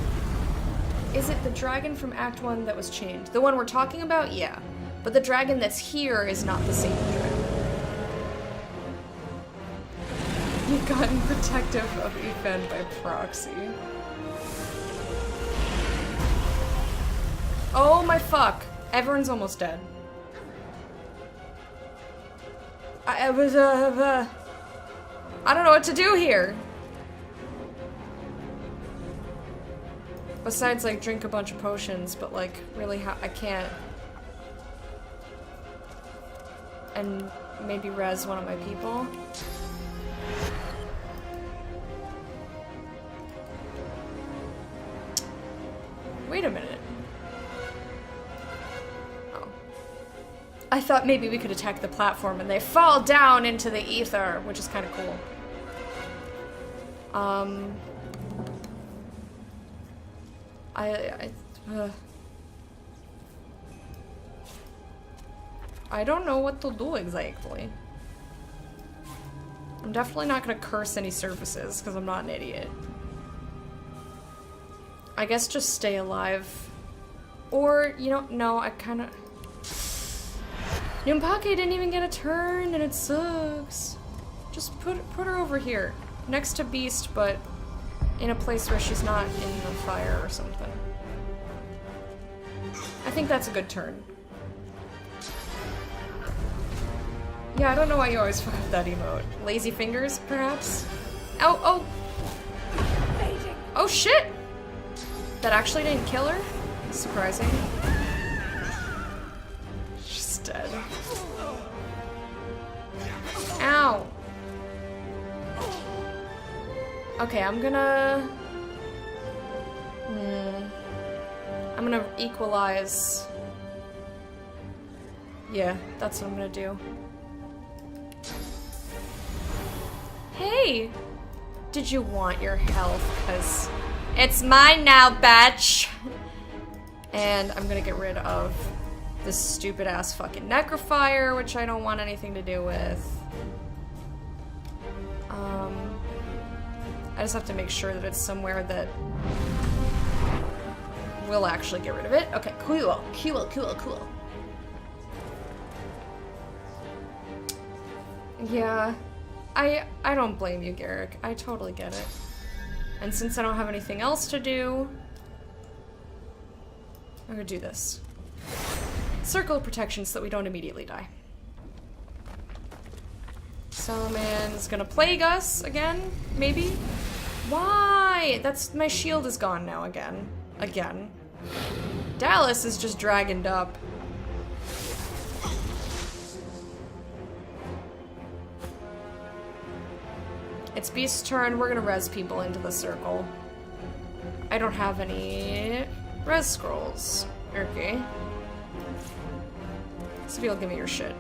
Is it the dragon from Act 1 that was chained? The one we're talking about? Yeah. But the dragon that's here is not the same dragon. You've gotten protective of Ethan by proxy. Oh my fuck. Everyone's almost dead. I don't know what to do here. Besides, like, drink a bunch of potions, but, like, really, I can't. And maybe res one of my people. Wait a minute. Oh. I thought maybe we could attack the platform and they fall down into the ether, which is kind of cool. I don't know what to do exactly. I'm definitely not gonna curse any surfaces because I'm not an idiot. I guess just stay alive. Or, you know, no, I kinda... Numpake didn't even get a turn and it sucks. Just put her over here. Next to Beast, but in a place where she's not in the fire or something. I think that's a good turn. Yeah, I don't know why you always fuck up that emote. Lazy fingers, perhaps? Oh, oh! Oh shit! That actually didn't kill her? Surprising. She's dead. Ow! Okay, I'm gonna equalize. Yeah, that's what I'm gonna do. Hey! Did you want your health? Because it's mine now, bitch! And I'm gonna get rid of this stupid ass fucking necrophire, which I don't want anything to do with. I just have to make sure that it's somewhere that will actually get rid of it. Okay, cool. Yeah, I don't blame you, Garrick. I totally get it. And since I don't have anything else to do, I'm gonna do this. Circle of protection so that we don't immediately die. Salaman's gonna plague us again, maybe? Why? That's my shield is gone now again. Again. Dallas is just dragoned up. It's Beast's turn. We're gonna res people into the circle. I don't have any res scrolls. Okay. So you'll give me your shit.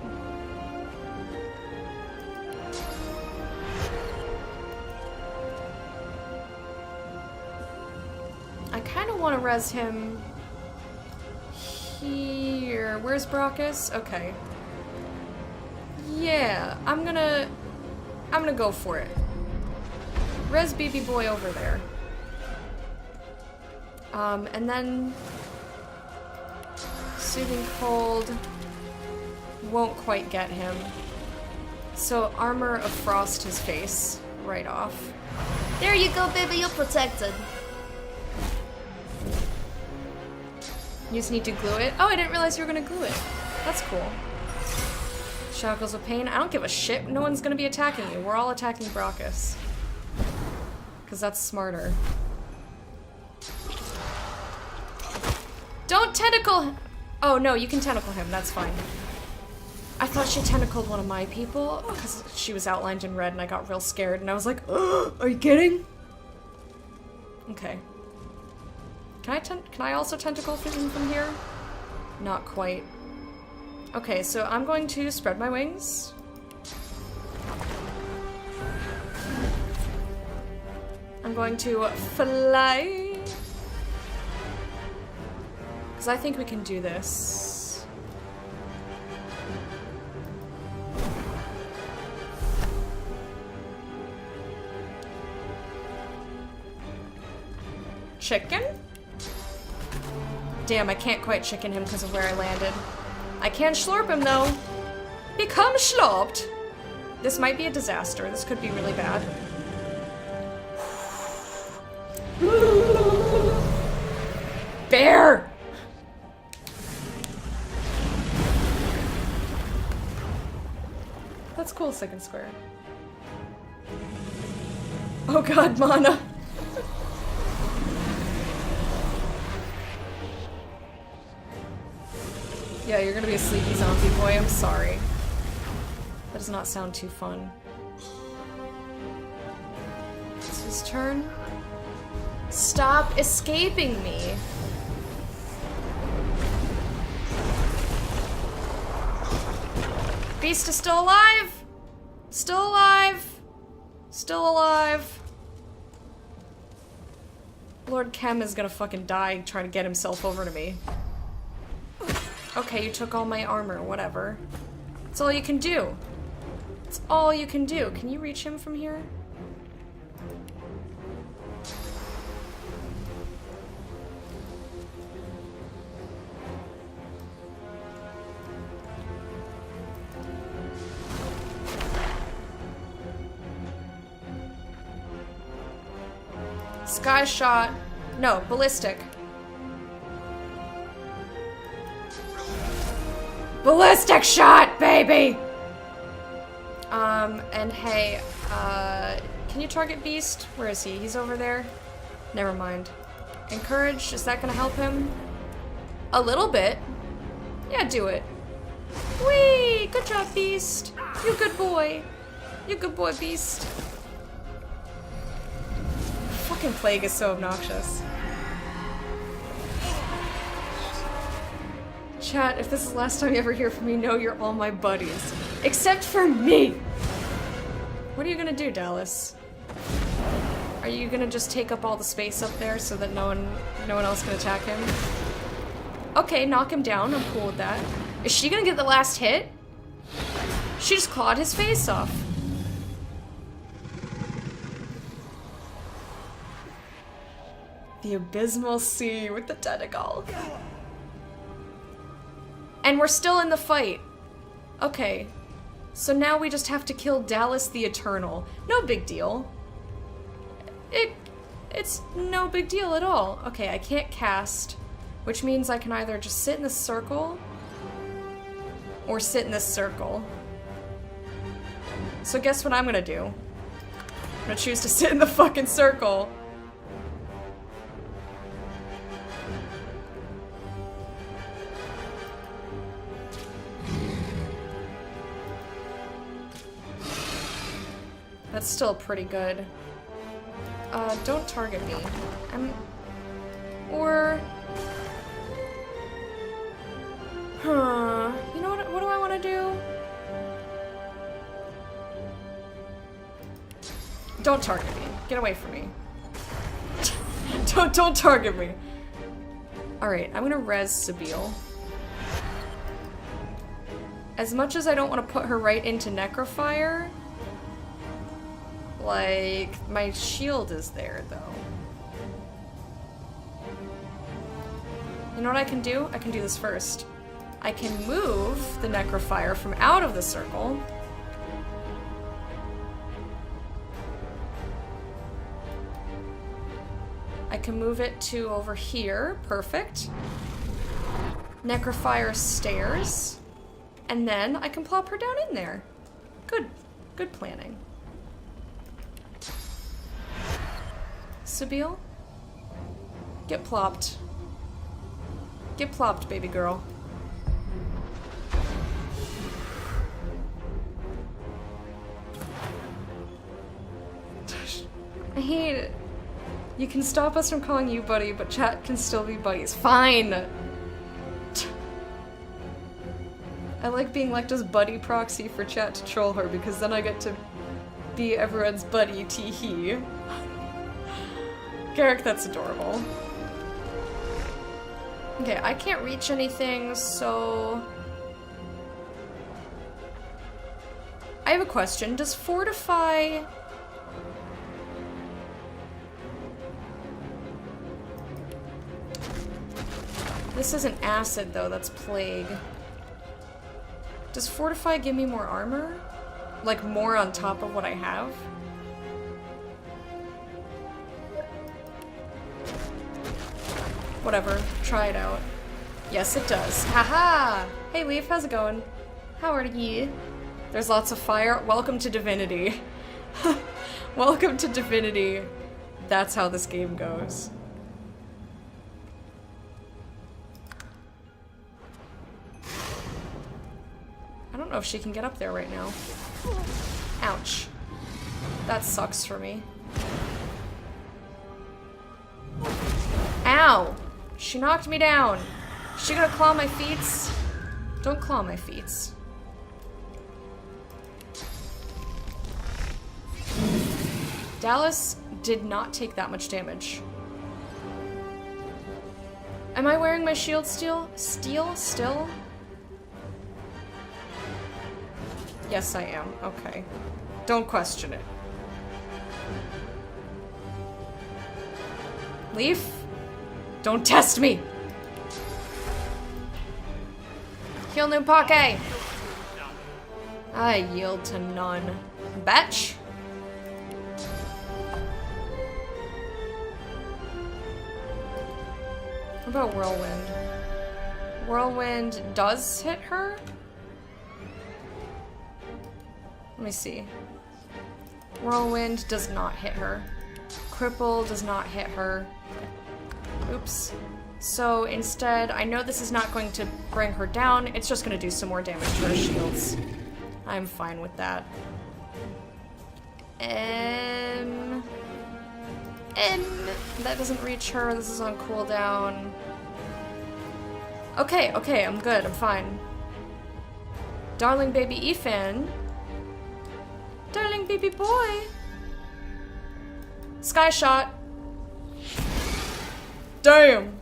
I kind of want to res him here. Where's Brockus? Okay. Yeah, I'm gonna go for it. Res BB boy over there. And then Soothing Cold won't quite get him. So Armor of Frost his face right off. There you go, baby, you're protected. You just need to glue it. Oh, I didn't realize you were gonna glue it. That's cool. Shackles of Pain. I don't give a shit. No one's gonna be attacking you. We're all attacking Brockus. Because that's smarter. Don't tentacle him! Oh, no, you can tentacle him. That's fine. I thought she tentacled one of my people because she was outlined in red and I got real scared and I was like, oh, are you kidding? Okay. Can I also tentacle him from here? Not quite. Okay, so I'm going to spread my wings. I'm going to fly. Because I think we can do this. Chicken? Damn, I can't quite chicken him because of where I landed. I can slurp him though. Become slurped. This might be a disaster. This could be really bad. Bear! That's cool, second square. Oh god, mana. Yeah, you're gonna be a sleepy zombie boy, I'm sorry. That does not sound too fun. It's his turn. Stop escaping me! Beast is still alive! Still alive! Still alive! Lord Kem is gonna fucking die trying to get himself over to me. Okay, you took all my armor, whatever. That's all you can do. That's all you can do. Can you reach him from here? Sky shot. No, ballistic. Ballistic shot, baby! And hey, can you target Beast? Where is he? He's over there? Never mind. Encourage, is that gonna help him? A little bit. Yeah, do it. Whee! Good job, Beast. You good boy. You good boy, Beast. Fucking Plague is so obnoxious. Chat, if this is the last time you ever hear from me, know you're all my buddies. Except for me! What are you gonna do, Dallas? Are you gonna just take up all the space up there so that no one else can attack him? Okay, knock him down. I'm cool with that. Is she gonna get the last hit? She just clawed his face off. The Abysmal Sea with the tentacle. And we're still in the fight. Okay. So now we just have to kill Dallas the Eternal. No big deal. It's no big deal at all. Okay, I can't cast, which means I can either just sit in this circle or sit in this circle. So guess what I'm gonna do? I'm gonna choose to sit in the fucking circle. That's still pretty good. Don't target me. Or... Huh. You know what do I want to do? Don't target me. Get away from me. Don't target me. Alright, I'm gonna res Sabine. As much as I don't want to put her right into Necrofire, like, my shield is there, though. You know what I can do? I can do this first. I can move the Necrofire from out of the circle. I can move it to over here. Perfect. Necrofire stairs. And then I can plop her down in there. Good. Good planning. Sabine? Get plopped. Get plopped, baby girl. I hate it. You can stop us from calling you buddy, but chat can still be buddies. Fine! I like being Lecta's buddy proxy for chat to troll her, because then I get to be everyone's buddy, tee-hee. Garrick, that's adorable. Okay, I can't reach anything, so... I have a question. Does Fortify... This isn't acid, though. That's plague. Does Fortify give me more armor? Like, more on top of what I have? Whatever. Try it out. Yes, it does. Haha! Hey, Leaf, how's it going? How are you? There's lots of fire. Welcome to Divinity. Welcome to Divinity. That's how this game goes. I don't know if she can get up there right now. Ouch. That sucks for me. Ow! She knocked me down. Is she gonna claw my feet? Don't claw my feet. Dallas did not take that much damage. Am I wearing my shield still? Still? Yes, I am. Okay. Don't question it. Leaf? Don't test me! Heal new Pake! I yield to none. Batch? What about Whirlwind? Whirlwind does hit her? Let me see. Whirlwind does not hit her. Cripple does not hit her. Oops. So instead, I know this is not going to bring her down, it's just going to do some more damage to her shields. I'm fine with that. That doesn't reach her, this is on cooldown. Okay, I'm good, I'm fine. Darling baby Ethan. Darling baby boy. Sky shot. Damn.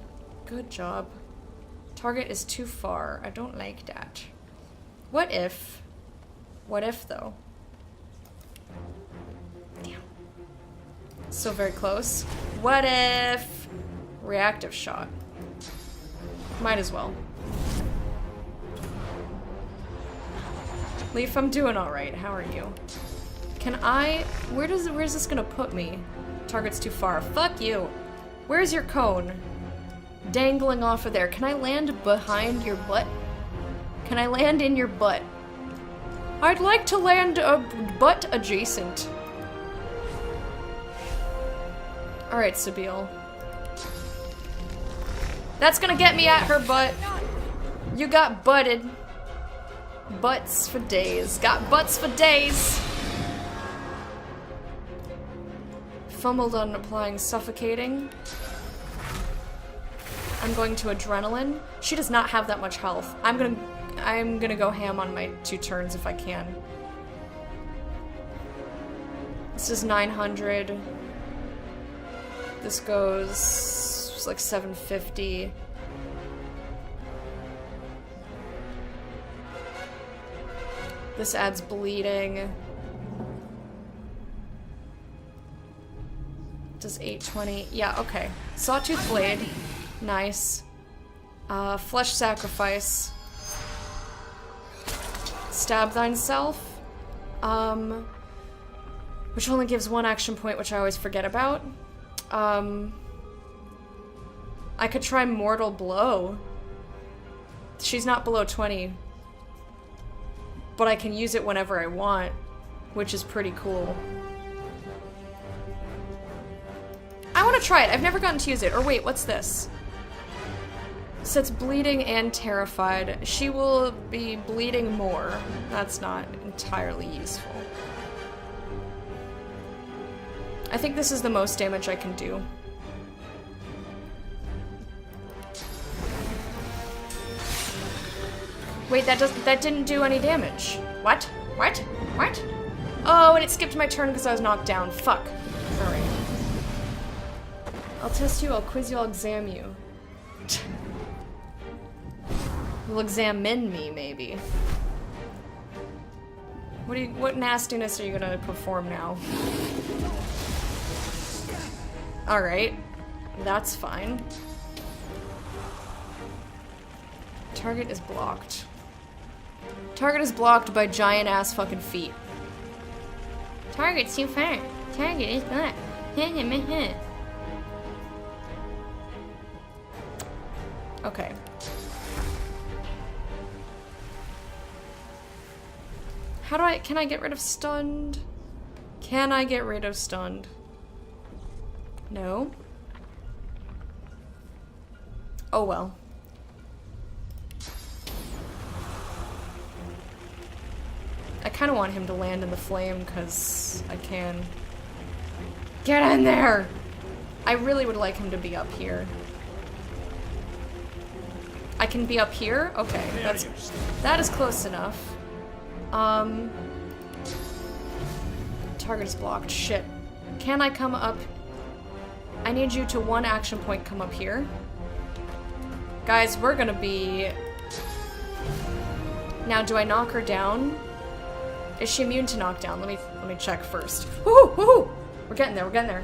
Good job. Target is too far. I don't like that. What if though? Damn. So very close. What if reactive shot? Might as well. Leaf, I'm doing alright. How are you? Can I... Where's this gonna put me? Target's too far. Fuck you. Where's your cone? Dangling off of there. Can I land behind your butt? Can I land in your butt? I'd like to land butt adjacent. Alright, Sabine. That's gonna get me at her butt. You got butted. Butts for days. Got butts for days. Fumbled on applying suffocating. I'm going to adrenaline. She does not have that much health. I'm gonna go ham on my 2 turns if I can. This is 900. This goes like 750. This adds bleeding. Does 820? Yeah, okay. Sawtooth Blade. Nice. Flesh Sacrifice. Stab Thyself. Which only gives 1 action point, which I always forget about. I could try Mortal Blow. She's not below 20. But I can use it whenever I want, which is pretty cool. I want to try it. I've never gotten to use it. Or wait, what's this? So it's bleeding and terrified. She will be bleeding more. That's not entirely useful. I think this is the most damage I can do. Wait, that didn't do any damage. What? What? What? Oh, and it skipped my turn because I was knocked down. Fuck. Alright. I'll test you, I'll quiz you, I'll exam you. You'll examine me, maybe. What nastiness are you gonna perform now? Alright. That's fine. Target is blocked. Target is blocked by giant ass fucking feet. Target's too far. Target is not. Okay. Can I get rid of stunned? Can I get rid of stunned? No. Oh well. I kind of want him to land in the flame because I can. Get in there! I really would like him to be up here. I can be up here? Okay, that is close enough. Target is blocked. Shit. Can I come up? I need you to 1 action point come up here. Guys, we're gonna be... Now, do I knock her down? Is she immune to knockdown? Let me check first. Woohoo! Woohoo! We're getting there, we're getting there.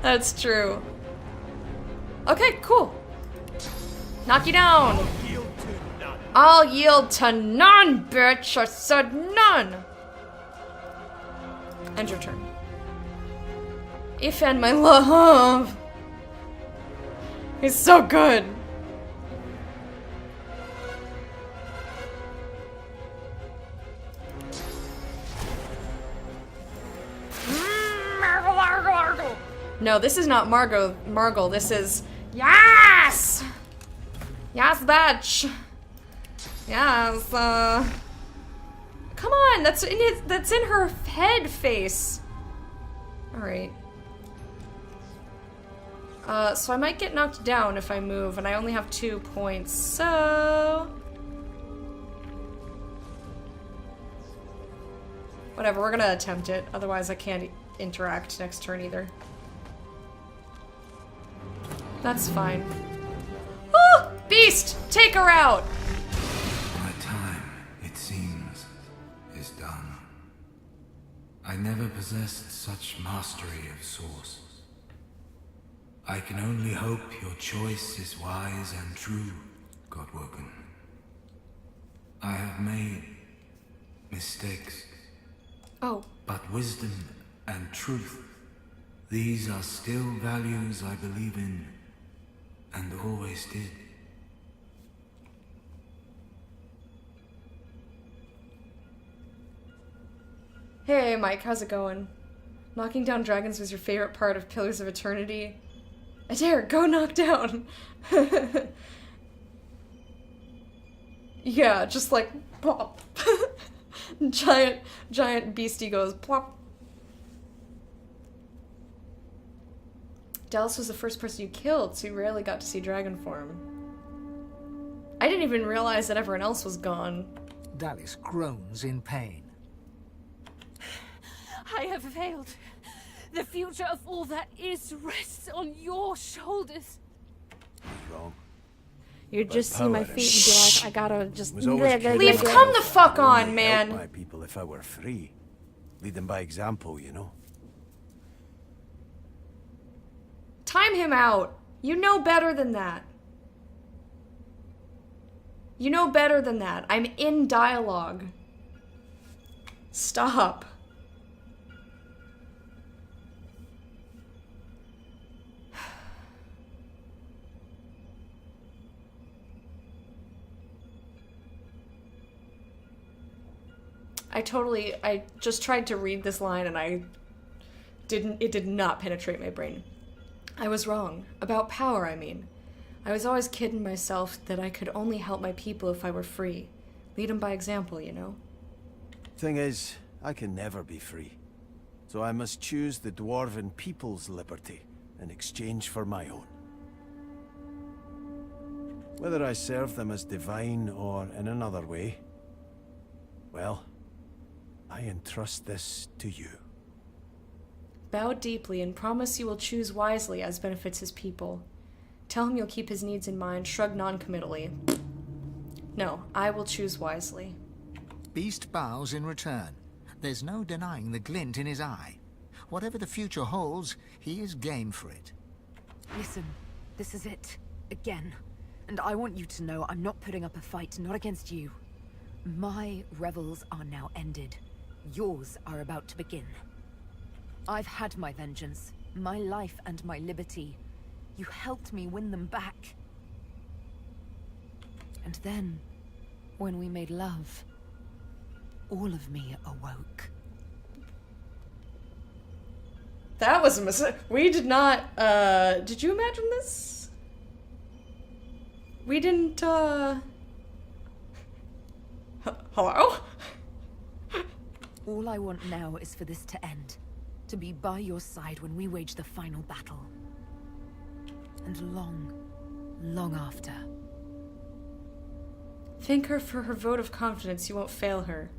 That's true. Okay, cool. Knock you down. I'll yield to none, bitch. I said none. End your turn. Ethan, my love. He's so good. No, this is not Margle, this is... Yes! Yes, bitch! Yes, Come on, that's in her head face. Alright. So I might get knocked down if I move, and I only have 2 points, so... Whatever, we're gonna attempt it, otherwise I can't interact next turn either. That's fine. Oh! Beast! Take her out! My time, it seems, is done. I never possessed such mastery of Source. I can only hope your choice is wise and true, Godwoken. I have made mistakes. Oh. But wisdom and truth, these are still values I believe in, and always did. Hey, Mike, how's it going? Knocking down dragons was your favorite part of Pillars of Eternity? Adair, go knock down! Yeah, just like, plop. giant beastie goes, plop. Dallas was the first person you killed, so you rarely got to see dragon form. I didn't even realize that everyone else was gone. Dallas groans in pain. I have failed. The future of all that is rests on your shoulders. Wrong. You'd just see my feet and be like, I gotta just... Leave, come the fuck on, man! Help my people if I were free. Lead them by example, you know. Time him out. You know better than that. You know better than that. I'm in dialogue. Stop. I just tried to read this line and it did not penetrate my brain. I was wrong. About power, I mean. I was always kidding myself that I could only help my people if I were free. Lead them by example, you know? Thing is, I can never be free. So I must choose the dwarven people's liberty in exchange for my own. Whether I serve them as divine or in another way, well, I entrust this to you. Bow deeply and promise you will choose wisely as benefits his people. Tell him you'll keep his needs in mind, shrug non-committally. No, I will choose wisely. Beast bows in return. There's no denying the glint in his eye. Whatever the future holds, he is game for it. Listen, this is it. Again. And I want you to know I'm not putting up a fight, not against you. My revels are now ended. Yours are about to begin. I've had my vengeance, my life and my liberty. You helped me win them back. And then, when we made love, all of me awoke. That was a mistake. We did not, did you imagine this? We didn't, hello? All I want now is for this to end. To be by your side when we wage the final battle. And long, long after. Thank her for her vote of confidence. You won't fail her.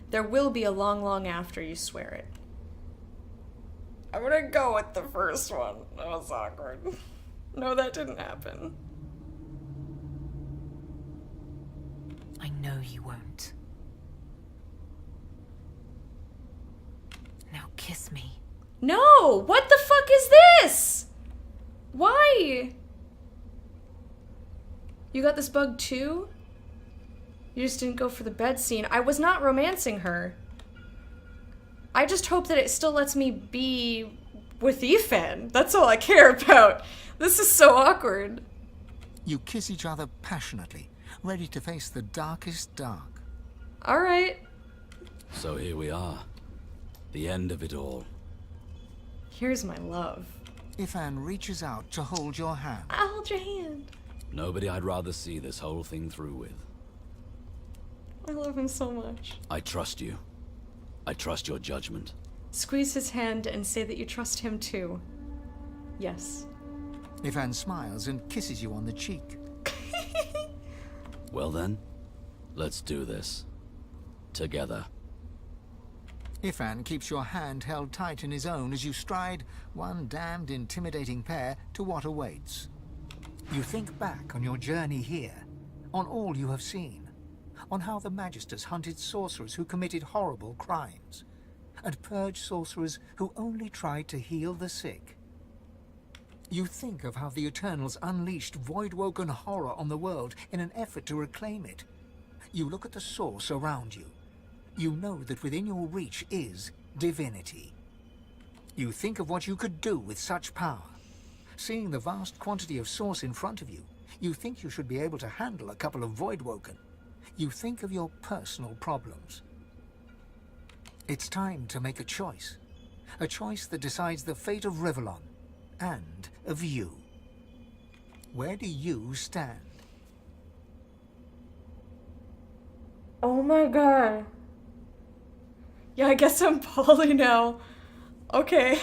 There will be a long, long after, you swear it. I'm gonna go with the first one. That was awkward. No, that didn't happen. I know you won't. Now kiss me. No! What the fuck is this? Why? You got this bug too? You just didn't go for the bed scene. I was not romancing her. I just hope that it still lets me be with Ethan. That's all I care about. This is so awkward. You kiss each other passionately, ready to face the darkest dark. Alright. So here we are. The end of it all. Here's my love. Ifan reaches out to hold your hand. I'll hold your hand. Nobody I'd rather see this whole thing through with. I love him so much. I trust you. I trust your judgment. Squeeze his hand and say that you trust him too. Yes. Ifan smiles and kisses you on the cheek. Well then, let's do this. Together. Ifan keeps your hand held tight in his own as you stride, one damned intimidating pair, to what awaits. You think back on your journey here, on all you have seen, on how the Magisters hunted sorcerers who committed horrible crimes, and purged sorcerers who only tried to heal the sick. You think of how the Eternals unleashed void-woken horror on the world in an effort to reclaim it. You look at the source around you. You know that within your reach is divinity. You think of what you could do with such power. Seeing the vast quantity of source in front of you, you think you should be able to handle a couple of Voidwoken. You think of your personal problems. It's time to make a choice. A choice that decides the fate of Rivellon and of you. Where do you stand? Oh my god. Yeah, I guess I'm Polly now. Okay.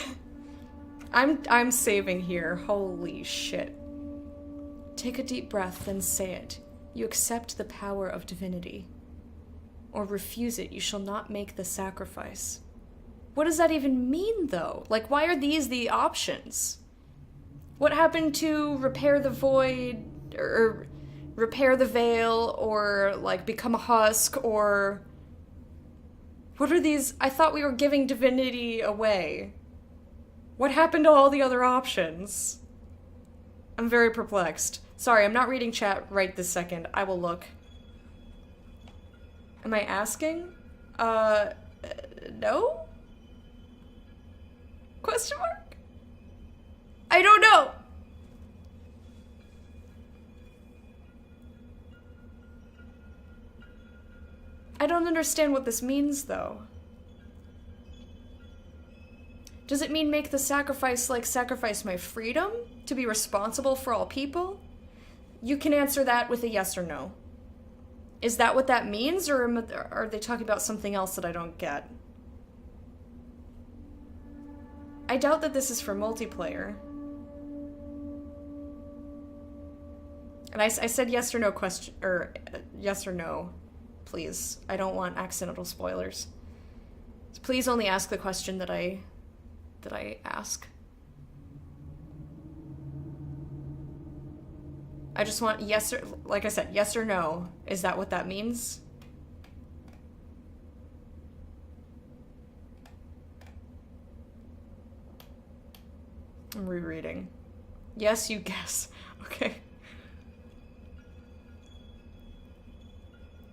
I'm saving here. Holy shit. Take a deep breath, then say it. You accept the power of divinity. Or refuse it, you shall not make the sacrifice. What does that even mean, though? Like, why are these the options? What happened to repair the void, or repair the veil, or, like, become a husk, or... What are these? I thought we were giving divinity away. What happened to all the other options? I'm very perplexed. Sorry, I'm not reading chat right this second. I will look. Am I asking? No? Question mark? I don't know. I don't understand what this means, though. Does it mean make the sacrifice like sacrifice my freedom to be responsible for all people? You can answer that with a yes or no. Is that what that means, or are they talking about something else that I don't get? I doubt that this is for multiplayer. And I said yes or no question, or yes or no, please. I don't want accidental spoilers. So please only ask the question that I ask. I just want yes or, like I said, yes or no. Is that what that means? I'm rereading. Yes, you guess. Okay.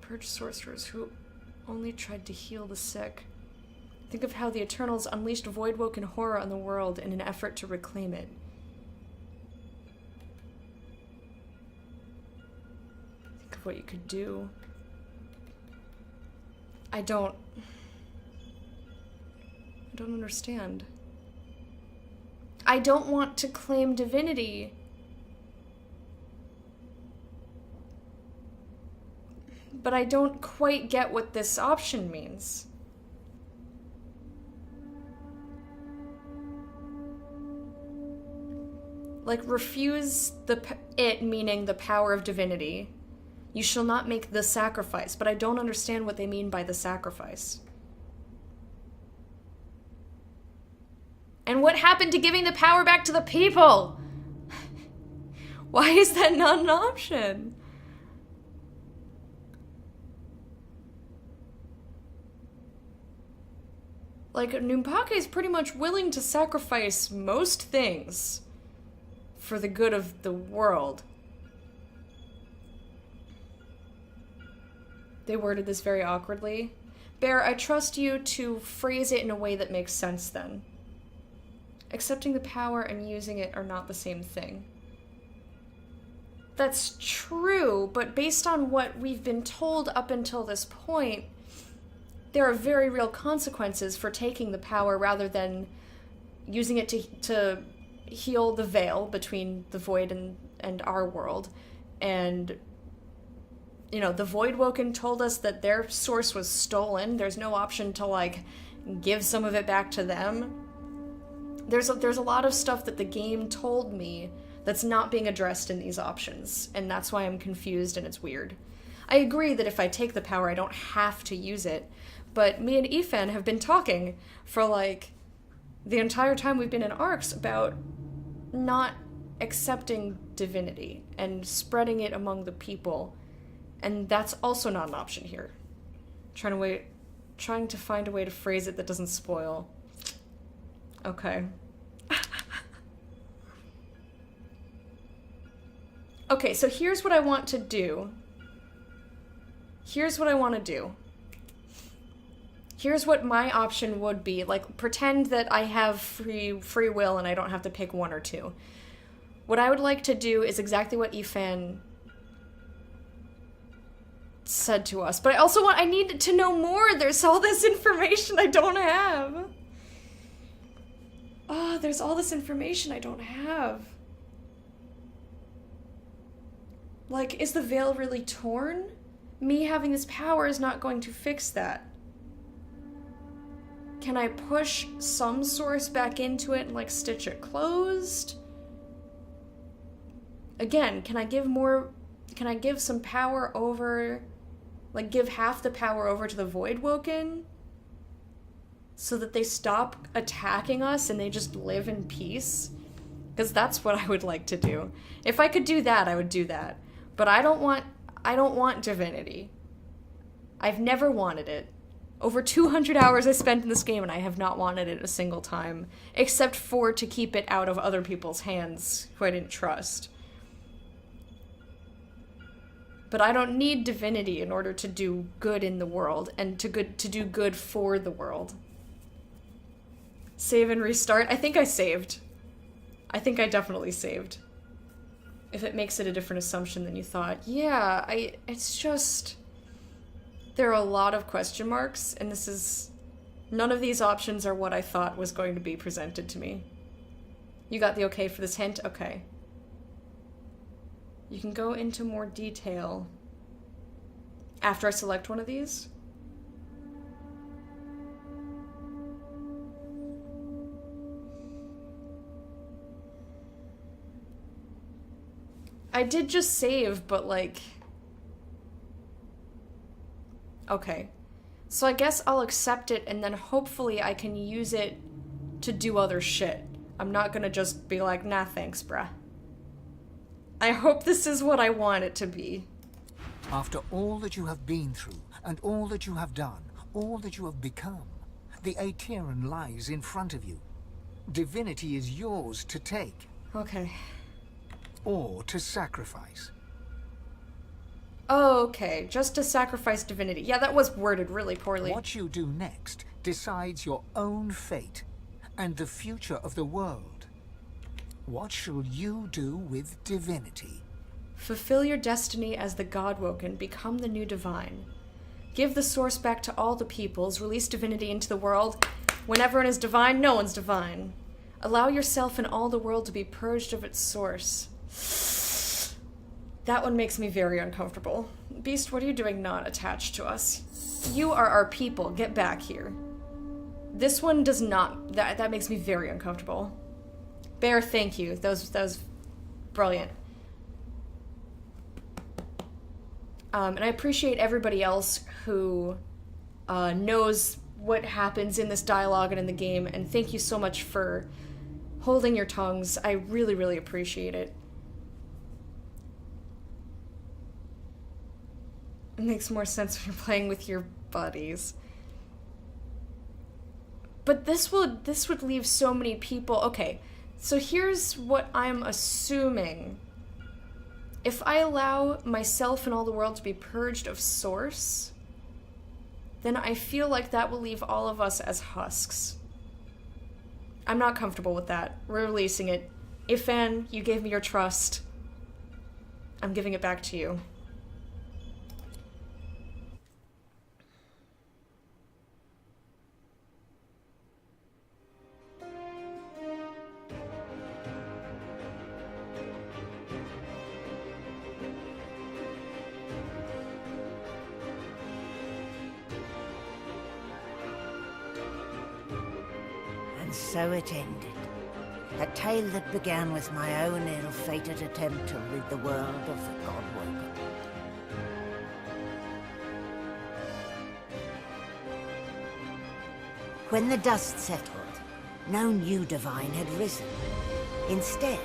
Purge sorcerers who only tried to heal the sick. Think of how the Eternals unleashed Voidwoken horror on the world in an effort to reclaim it. Think of what you could do. I don't understand. I don't want to claim divinity. But I don't quite get what this option means. Like, refuse it meaning the power of divinity. You shall not make the sacrifice, but I don't understand what they mean by the sacrifice. And what happened to giving the power back to the people? Why is that not an option? Like, Numpake is pretty much willing to sacrifice most things for the good of the world. They worded this very awkwardly. Bear, I trust you to phrase it in a way that makes sense then. Accepting the power and using it are not the same thing. That's true, but based on what we've been told up until this point, there are very real consequences for taking the power rather than using it to heal the veil between the Void and our world. And, you know, the Voidwoken told us that their source was stolen. There's no option to, like, give some of it back to them. There's a lot of stuff that the game told me that's not being addressed in these options, and that's why I'm confused and it's weird. I agree that if I take the power, I don't have to use it, but me and Ethan have been talking for, like, the entire time we've been in ARCs about not accepting divinity and spreading it among the people, and that's also not an option here. Trying to find a way to phrase it that doesn't spoil. Okay. Okay, so here's what I want to do. Here's what my option would be. Like, pretend that I have free will and I don't have to pick one or two. What I would like to do is exactly what Ifan said to us. But I need to know more. There's all this information I don't have. Oh, there's all this information I don't have. Like, is the veil really torn? Me having this power is not going to fix that. Can I push some source back into it and, like, stitch it closed? Again, can I give some power over, like, give half the power over to the Voidwoken? So that they stop attacking us and they just live in peace? Because that's what I would like to do. If I could do that, I would do that. But I don't want divinity. I've never wanted it. Over 200 hours I spent in this game and I have not wanted it a single time. Except for to keep it out of other people's hands who I didn't trust. But I don't need divinity in order to do good in the world and to do good for the world. Save and restart? I think I saved. I think I definitely saved. If it makes it a different assumption than you thought. Yeah, it's just... There are a lot of question marks, and this is... None of these options are what I thought was going to be presented to me. You got the okay for this hint? Okay. You can go into more detail after I select one of these. I did just save, but like... Okay. So I guess I'll accept it and then hopefully I can use it to do other shit. I'm not gonna just be like, nah, thanks, bruh. I hope this is what I want it to be. After all that you have been through, and all that you have done, all that you have become, the Aetheran lies in front of you. Divinity is yours to take. Okay. Or to sacrifice. Oh, okay. Just to sacrifice divinity. Yeah, that was worded really poorly. What you do next decides your own fate and the future of the world. What shall you do with divinity? Fulfill your destiny as the Godwoken. Become the new divine. Give the source back to all the peoples. Release divinity into the world. When everyone is divine, no one's divine. Allow yourself and all the world to be purged of its source. That one makes me very uncomfortable. Beast, what are you doing not attached to us? You are our people. Get back here. This one does not. That makes me very uncomfortable. Bear, thank you. That was brilliant. And I appreciate everybody else who knows what happens in this dialogue and in the game, and thank you so much for holding your tongues. I really, really appreciate it. It makes more sense when you're playing with your buddies. But this would leave so many people... Okay, so here's what I'm assuming. If I allow myself and all the world to be purged of source, then I feel like that will leave all of us as husks. I'm not comfortable with that. We're releasing it. Ifan, you gave me your trust. I'm giving it back to you. And so it ended. A tale that began with my own ill-fated attempt to rid the world of the Godwoken. When the dust settled, no new divine had risen. Instead,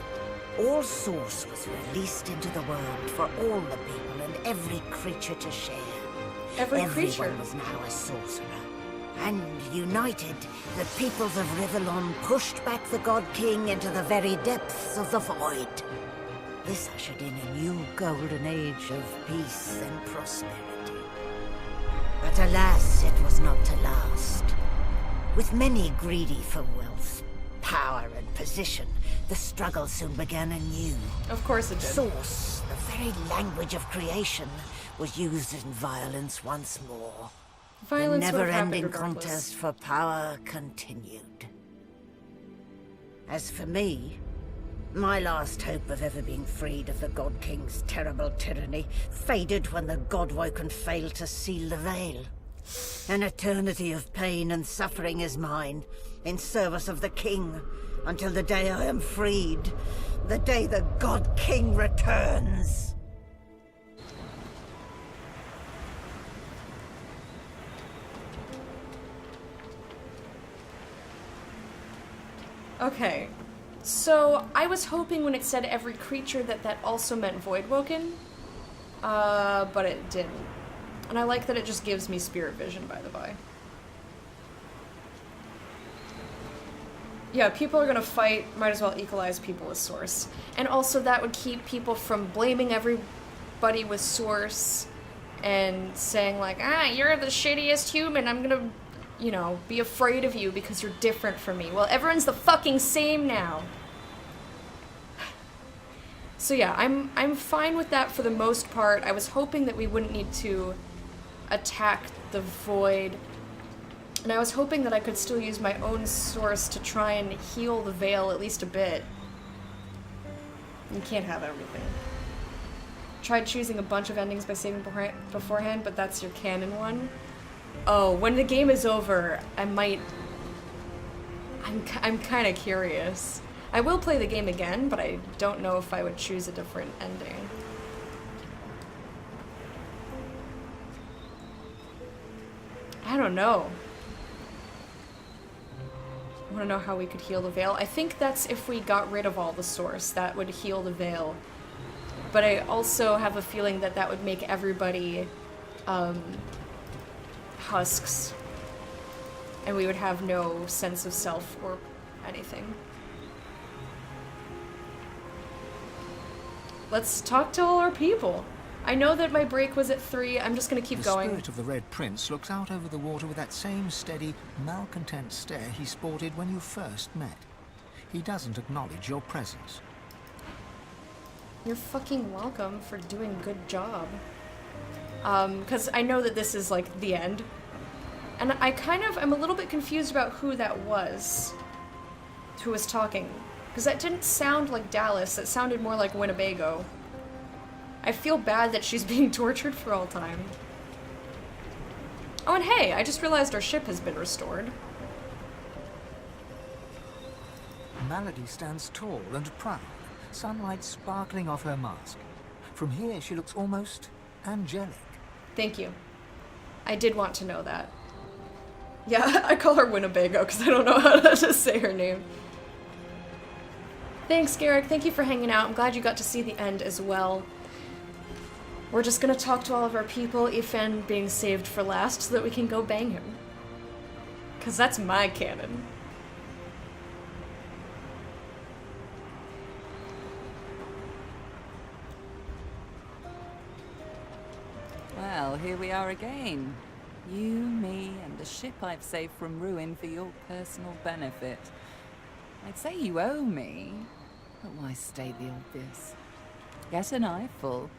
all source was released into the world for all the people and every creature to share. Everyone was now a sorcerer. And united, the peoples of Rivellon pushed back the God King into the very depths of the void. This ushered in a new golden age of peace and prosperity. But alas, it was not to last. With many greedy for wealth, power, and position, the struggle soon began anew. Of course it did. Source, the very language of creation, was used in violence once more. Violence The would have happened never-ending regardless. contest for power continued. As for me, my last hope of ever being freed of the God King's terrible tyranny faded when the Godwoken failed to seal the veil. An eternity of pain and suffering is mine, in service of the King, until the day I am freed, the day the God King returns. Okay, so I was hoping when it said every creature that also meant Voidwoken, but it didn't. And I like that it just gives me spirit vision, by the by. Yeah, people are gonna fight, might as well equalize people with Source. And also that would keep people from blaming everybody with Source and saying like, you're the shittiest human, I'm gonna, you know, be afraid of you because you're different from me. Well, everyone's the fucking same now. So yeah, I'm fine with that for the most part. I was hoping that we wouldn't need to attack the Void. And I was hoping that I could still use my own Source to try and heal the Veil at least a bit. You can't have everything. Tried choosing a bunch of endings by saving beforehand, but that's your canon one. Oh, when the game is over, I'm kind of curious. I will play the game again, but I don't know if I would choose a different ending. I don't know. I want to know how we could heal the Veil. I think that's if we got rid of all the Source, that would heal the Veil. But I also have a feeling that that would make everybody husks, and we would have no sense of self or anything. Let's talk to all our people. I know that my break was at 3. I'm just gonna keep going. The spirit of the Red Prince looks out over the water with that same steady, malcontent stare he sported when you first met. He doesn't acknowledge your presence. You're fucking welcome for doing a good job. Because I know that this is, like, the end. And I'm a little bit confused about who that was. Who was talking. Because that didn't sound like Dallas, it sounded more like Winnebago. I feel bad that she's being tortured for all time. Oh, and hey, I just realized our ship has been restored. Malady stands tall and proud, sunlight sparkling off her mask. From here, she looks almost angelic. Thank you. I did want to know that. Yeah, I call her Winnebago because I don't know how to say her name. Thanks, Garrick. Thank you for hanging out. I'm glad you got to see the end as well. We're just gonna talk to all of our people, Ethan being saved for last, so that we can go bang him. Because that's my canon. Well, here we are again. You, me, and the ship I've saved from ruin for your personal benefit. I'd say you owe me, but why state the obvious? Get an eyeful.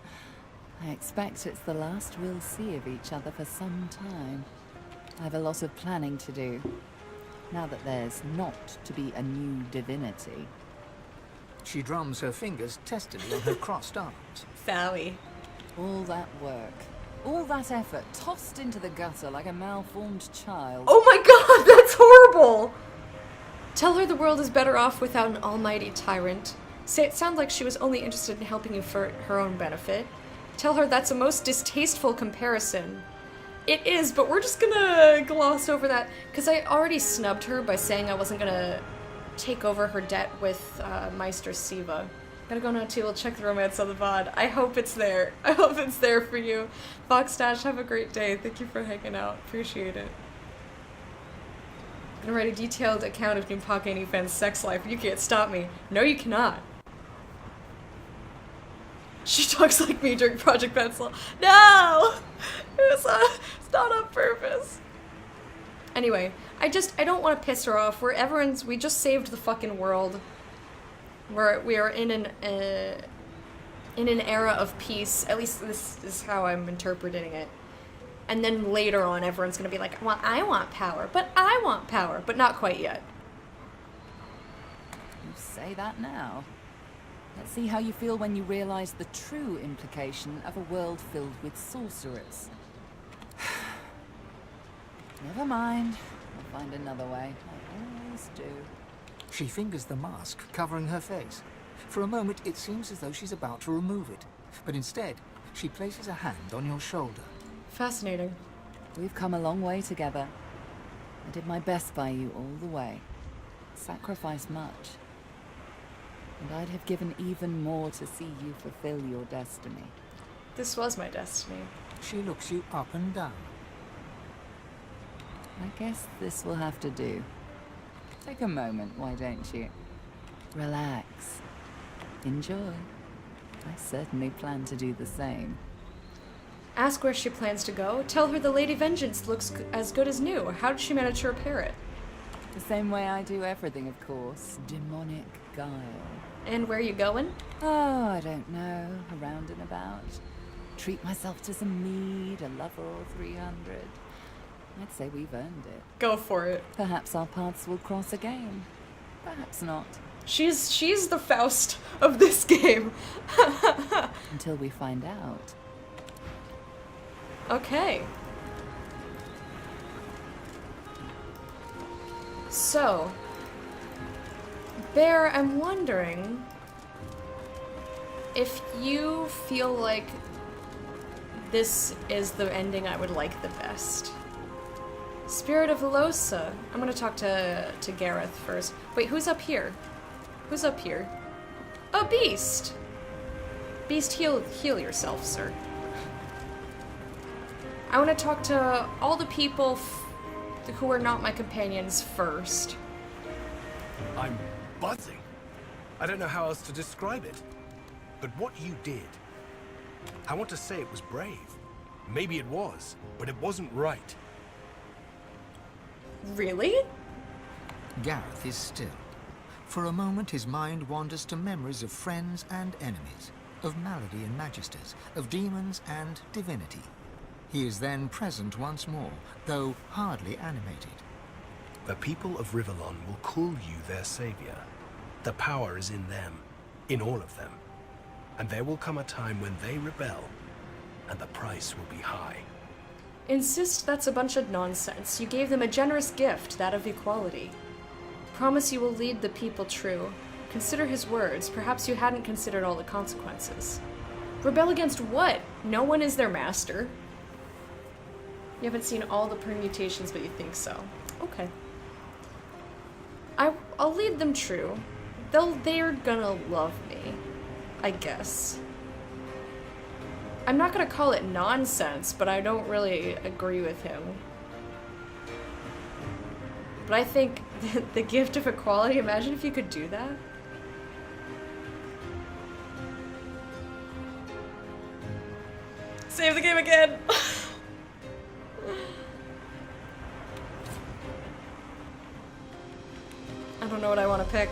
I expect it's the last we'll see of each other for some time. I have a lot of planning to do, now that there's not to be a new divinity. She drums her fingers testily on her crossed arms. Sally. All that work, all that effort, tossed into the gutter like a malformed child. Oh my god, that's horrible! Tell her the world is better off without an almighty tyrant. Say it sounded like she was only interested in helping you for her own benefit. Tell her that's a most distasteful comparison. It is, but we're just gonna gloss over that, because I already snubbed her by saying I wasn't gonna take over her debt with Meister Siva. Gotta go now too, we'll check the romance on the VOD. I hope it's there. I hope it's there for you. Foxdash, have a great day. Thank you for hanging out. Appreciate it. I'm gonna write a detailed account of Numpake and Ifan's sex life. You can't stop me. No, you cannot. She talks like me during Project Pencil. No! It was It's not on purpose. Anyway, I don't want to piss her off. We just saved the fucking world. We are in an era of peace. At least this is how I'm interpreting it. And then later on, everyone's gonna be like, well, I want power, but I want power, but not quite yet. You say that now. Let's see how you feel when you realize the true implication of a world filled with sorcerers. Never mind. I'll find another way. I always do. She fingers the mask covering her face. For a moment, it seems as though she's about to remove it. But instead, she places a hand on your shoulder. Fascinating. We've come a long way together. I did my best by you all the way. Sacrificed much. And I'd have given even more to see you fulfill your destiny. This was my destiny. She looks you up and down. I guess this will have to do. Take a moment, why don't you? Relax. Enjoy. I certainly plan to do the same. Ask where she plans to go. Tell her the Lady Vengeance looks as good as new. How did she manage to repair it? The same way I do everything, of course. Demonic guile. And where are you going? Oh, I don't know. Around and about. Treat myself to some mead, a lover or 300. I'd say we've earned it. Go for it. Perhaps our paths will cross again. Perhaps not. She's the Faust of this game. Until we find out. Okay. So, Bear, I'm wondering if you feel like this is the ending I would like the best. Spirit of Velosa. I'm gonna talk to Gareth first. Wait, who's up here? Who's up here? Oh, Beast! Beast, heal yourself, sir. I want to talk to all the people who are not my companions first. I'm buzzing. I don't know how else to describe it. But what you did, I want to say it was brave. Maybe it was, but it wasn't right. Really? Gareth is still. For a moment, his mind wanders to memories of friends and enemies, of Malady and Magisters, of demons and divinity. He is then present once more, though hardly animated. The people of Rivellon will call you their savior. The power is in them, in all of them. And there will come a time when they rebel, and the price will be high. Insist that's a bunch of nonsense. You gave them a generous gift, that of equality. Promise you will lead the people true. Consider his words. Perhaps you hadn't considered all the consequences. Rebel against what? No one is their master. You haven't seen all the permutations, but you think so. Okay. I'll lead them true. They're gonna love me, I guess. I'm not gonna call it nonsense, but I don't really agree with him. But I think the gift of equality, imagine if you could do that. Save the game again! I don't know what I want to pick.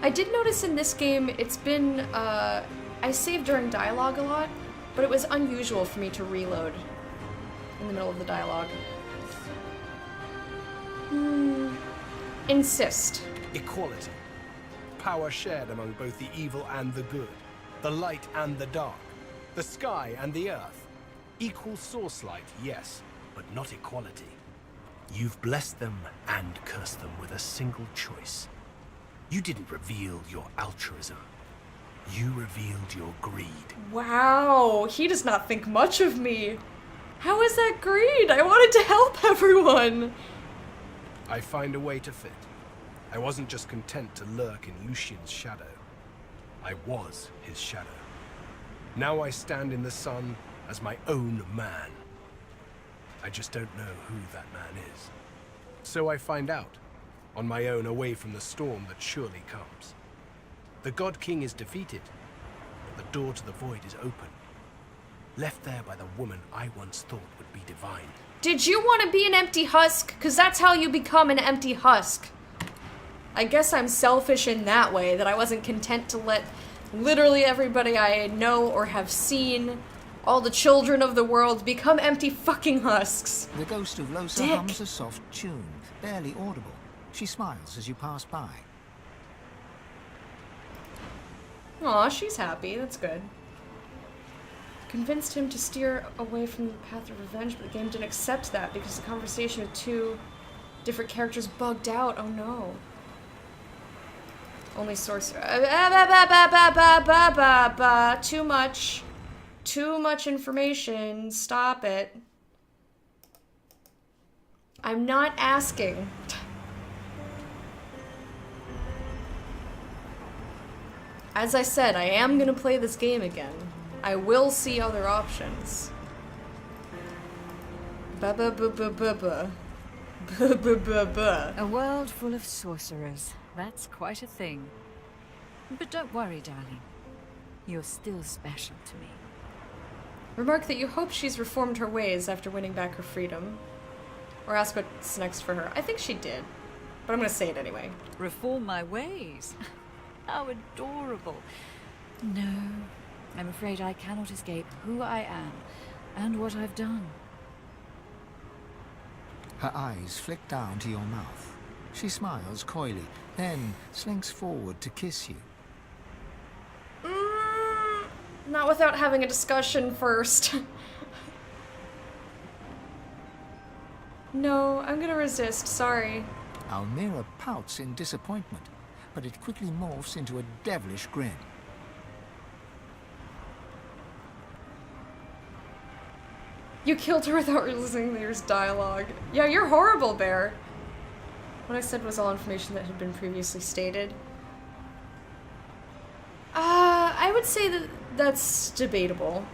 I did notice in this game, it's been, I saved during dialogue a lot, but it was unusual for me to reload in the middle of the dialogue. Insist. Equality. Power shared among both the evil and the good. The light and the dark. The sky and the earth. Equal source light, yes, but not equality. You've blessed them and cursed them with a single choice. You didn't reveal your altruism. You revealed your greed. Wow, he does not think much of me. How is that greed? I wanted to help everyone. I find a way to fit. I wasn't just content to lurk in Lucian's shadow. I was his shadow. Now I stand in the sun as my own man. I just don't know who that man is. So I find out, on my own, away from the storm that surely comes. The God King is defeated, but the door to the void is open. Left there by the woman I once thought would be divine. Did you want to be an empty husk? Because that's how you become an empty husk. I guess I'm selfish in that way, that I wasn't content to let literally everybody I know or have seen, all the children of the world, become empty fucking husks. The ghost of Losa hums a soft tune, barely audible. She smiles as you pass by. Aw, she's happy. That's good. Convinced him to steer away from the path of revenge, but the game didn't accept that because the conversation with two different characters bugged out. Oh no. Only sorcerer. Too much. Too much information. Stop it. I'm not asking. As I said, I am gonna play this game again. I will see other options. A world full of sorcerers. That's quite a thing. But don't worry, darling. You're still special to me. Remark that you hope she's reformed her ways after winning back her freedom. Or ask what's next for her. I think she did. But I'm gonna say it anyway. Reform my ways? How adorable. No, I'm afraid I cannot escape who I am and what I've done. Her eyes flick down to your mouth. She smiles coyly, then slinks forward to kiss you. Not without having a discussion first. No, I'm gonna resist, sorry. Almira pouts in disappointment, but it quickly morphs into a devilish grin. You killed her without realizing there's dialogue. Yeah, you're horrible, Bear. What I said was all information that had been previously stated. I would say that that's debatable.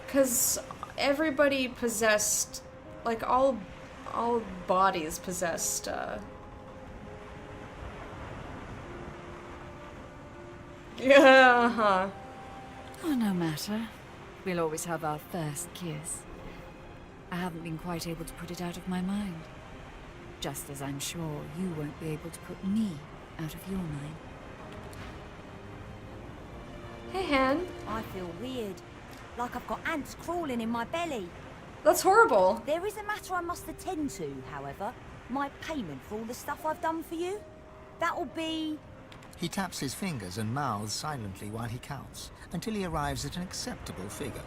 Because everybody possessed, like all bodies possessed, yeah, huh. Oh, no matter. We'll always have our first kiss. I haven't been quite able to put it out of my mind. Just as I'm sure you won't be able to put me out of your mind. Hey, Han. I feel weird. Like I've got ants crawling in my belly. That's horrible. There is a matter I must attend to, however. My payment for all the stuff I've done for you. That'll be... He taps his fingers and mouths silently while he counts, until he arrives at an acceptable figure.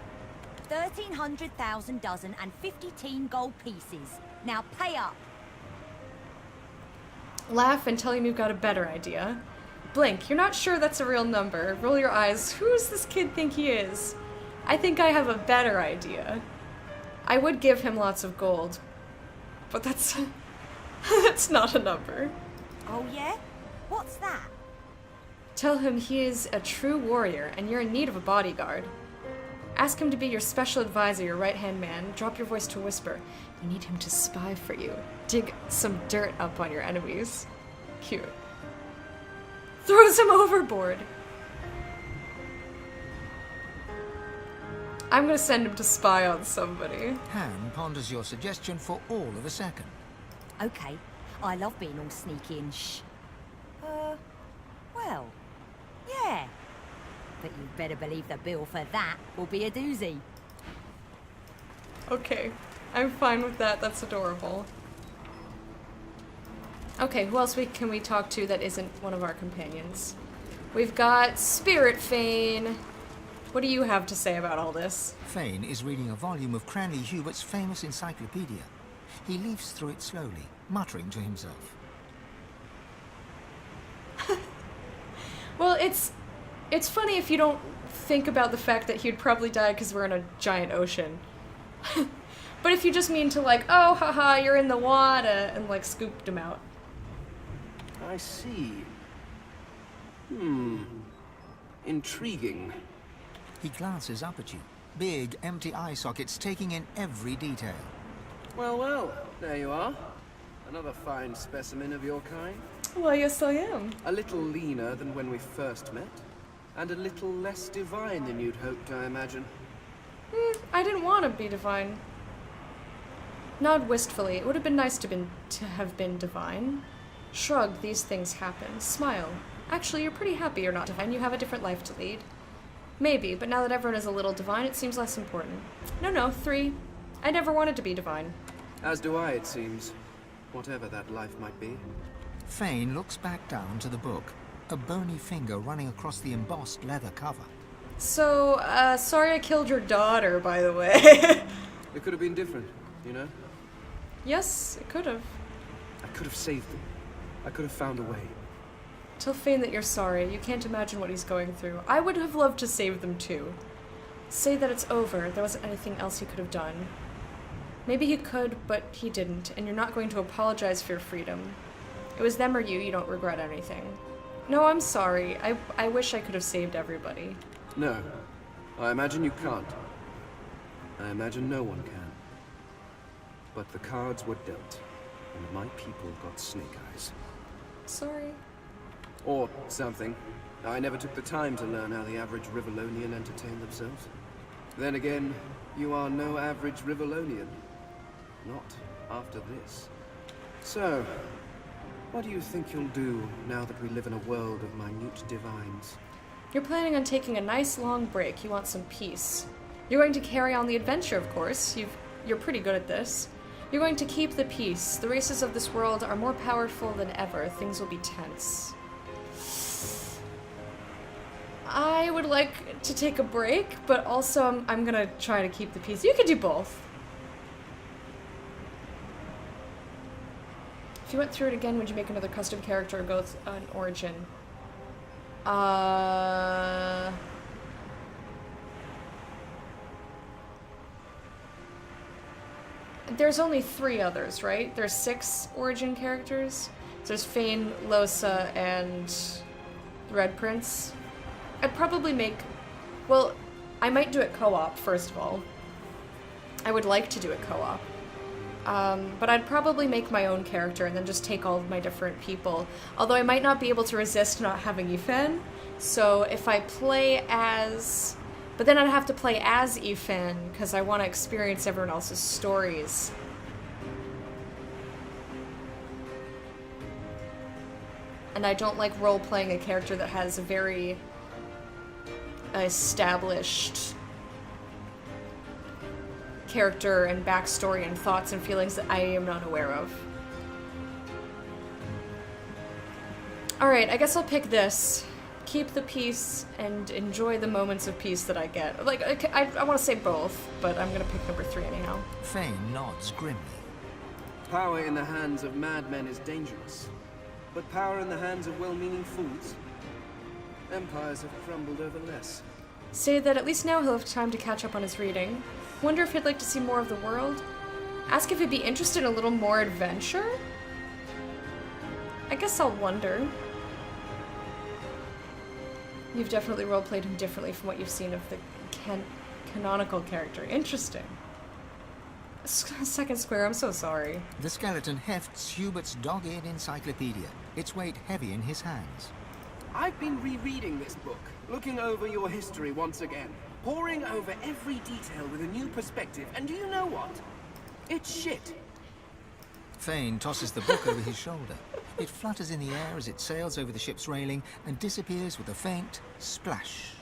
1,300,000 dozen and 50 gold pieces. Now pay up. Laugh and tell him you've got a better idea. Blink, you're not sure that's a real number. Roll your eyes. Who does this kid think he is? I think I have a better idea. I would give him lots of gold. But that's... that's not a number. Oh yeah? What's that? Tell him he is a true warrior and you're in need of a bodyguard. Ask him to be your special advisor, your right-hand man. Drop your voice to a whisper. You need him to spy for you. Dig some dirt up on your enemies. Cute. Throws him overboard. I'm gonna send him to spy on somebody. Han ponders your suggestion for all of a second. Okay, I love being all sneaky and shh. Well, yeah. But you better believe the bill for that will be a doozy. Okay, I'm fine with that. That's adorable. Okay, who else can we talk to that isn't one of our companions? We've got Spirit Fane. What do you have to say about all this? Fane is reading a volume of Cranley Hubert's famous encyclopedia. He leafs through it slowly, muttering to himself. Well, it's funny if you don't think about the fact that he'd probably die because we're in a giant ocean. But if you just mean to like, oh, haha, you're in the water, and like scooped him out. I see. Intriguing. He glances up at you, big, empty eye sockets taking in every detail. Well, well, there you are. Another fine specimen of your kind. Why, yes I am. A little leaner than when we first met, and a little less divine than you'd hoped, I imagine. I didn't want to be divine. Nod wistfully. It would have been nice to have been divine. Shrug, these things happen. Smile. Actually, you're pretty happy you're not divine. You have a different life to lead. Maybe, but now that everyone is a little divine, it seems less important. No, 3. I never wanted to be divine. As do I, it seems. Whatever that life might be. Fane looks back down to the book, a bony finger running across the embossed leather cover. So, sorry I killed your daughter, by the way. It could have been different, you know? Yes, it could have. I could have saved them. I could have found a way. Tell Fane that you're sorry. You can't imagine what he's going through. I would have loved to save them too. Say that it's over. There wasn't anything else he could have done. Maybe he could, but he didn't, and you're not going to apologize for your freedom. It was them or you don't regret anything. No, I'm sorry. I wish I could have saved everybody. No. I imagine you can't. I imagine no one can. But the cards were dealt, and my people got snake eyes. Sorry. Or something. I never took the time to learn how the average Rivellonian entertained themselves. Then again, you are no average Rivellonian. Not after this. So, what do you think you'll do now that we live in a world of minute divines? You're planning on taking a nice long break. You want some peace. You're going to carry on the adventure, of course. You're pretty good at this. You're going to keep the peace. The races of this world are more powerful than ever. Things will be tense. I would like to take a break, but also I'm gonna try to keep the peace. You could do both. If you went through it again, would you make another custom character or go with an origin? There's only 3 others, right? There's 6 origin characters. There's Fane, Losa, and Red Prince. I'd probably make... Well, I might do it co-op, first of all. I would like to do it co-op. But I'd probably make my own character and then just take all of my different people. Although I might not be able to resist not having Yifan. So if I play as... But then I'd have to play as Yifan, because I want to experience everyone else's stories. And I don't like role-playing a character that has a very established character and backstory and thoughts and feelings that I am not aware of. Alright, I guess I'll pick this. Keep the peace and enjoy the moments of peace that I get. Like, I want to say both, but I'm gonna pick number 3 anyhow. Fane nods grimly. Power in the hands of madmen is dangerous. But power in the hands of well-meaning fools? Empires have crumbled over less. Say that at least now he'll have time to catch up on his reading. Wonder if he'd like to see more of the world? Ask if he'd be interested in a little more adventure? I guess I'll wonder. You've definitely roleplayed him differently from what you've seen of the canonical character. Interesting. Second square, I'm so sorry. The skeleton hefts Hubert's dog-eared encyclopedia, its weight heavy in his hands. I've been rereading this book, looking over your history once again, poring over every detail with a new perspective, and do you know what? It's shit. Fane tosses the book over his shoulder. It flutters in the air as it sails over the ship's railing and disappears with a faint splash.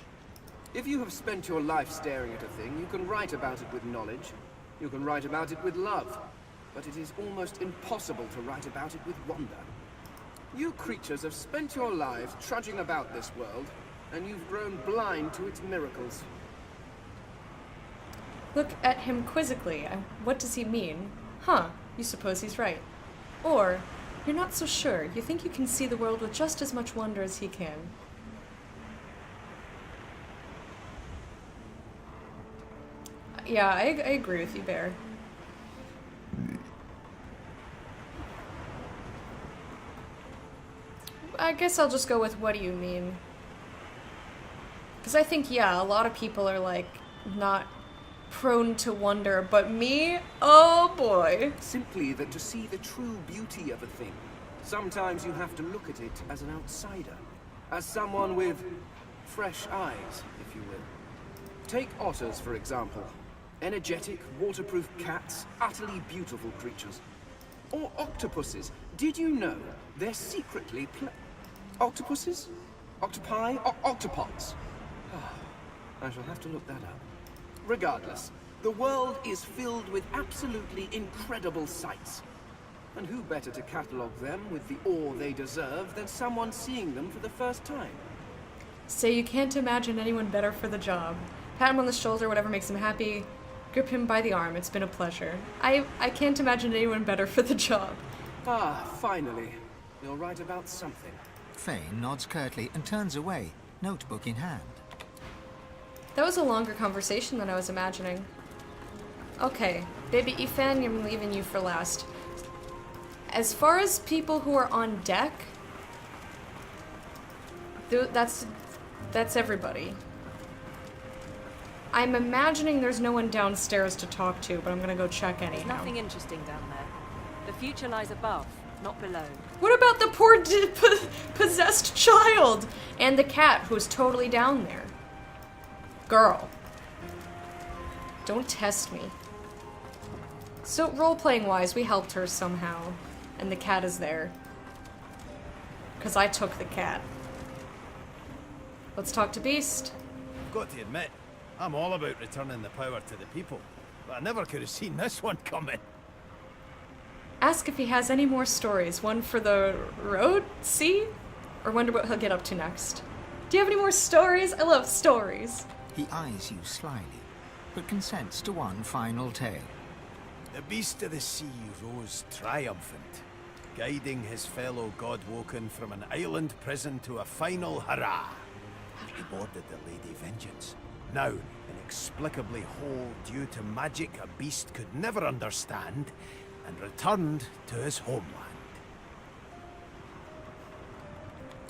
If you have spent your life staring at a thing, you can write about it with knowledge. You can write about it with love. But it is almost impossible to write about it with wonder. You creatures have spent your lives trudging about this world, and you've grown blind to its miracles. Look at him quizzically. What does he mean? Huh, you suppose he's right. Or, you're not so sure. You think you can see the world with just as much wonder as he can. Yeah, I agree with you, Bear. I guess I'll just go with what do you mean? Because I think, yeah, a lot of people are, like, not prone to wonder, but me? Oh boy. Simply that to see the true beauty of a thing, Sometimes you have to look at it as an outsider, as someone with fresh eyes, if you will. Take otters, for example. Energetic, waterproof cats, utterly beautiful creatures. Or octopuses. Did you know they're secretly octopuses? Octopi? Octopods. I shall have to look that up. Regardless, the world is filled with absolutely incredible sights. And who better to catalogue them with the awe they deserve than someone seeing them for the first time? Say you can't imagine anyone better for the job. Pat him on the shoulder, whatever makes him happy. Grip him by the arm. It's been a pleasure. I can't imagine anyone better for the job. Ah, finally. You'll write about something. Fane nods curtly and turns away, notebook in hand. That was a longer conversation than I was imagining. Okay, baby Ifan, I'm leaving you for last. As far as people who are on deck, that's everybody. I'm imagining there's no one downstairs to talk to, but I'm gonna go check anyhow. There's nothing interesting down there. The future lies above, not below. What about the poor possessed child? And the cat who's totally down there? Girl. Don't test me. So, role-playing wise, we helped her somehow. And the cat is there. Because I took the cat. Let's talk to Beast. Got to admit, I'm all about returning the power to the people. But I never could have seen this one coming. Ask if he has any more stories. One for the road? See? Or wonder what he'll get up to next. Do you have any more stories? I love stories. He eyes you slyly, but consents to one final tale. The beast of the sea rose triumphant, guiding his fellow Godwoken from an island prison to a final hurrah. He boarded the Lady Vengeance, now inexplicably whole due to magic a beast could never understand, and returned to his homeland.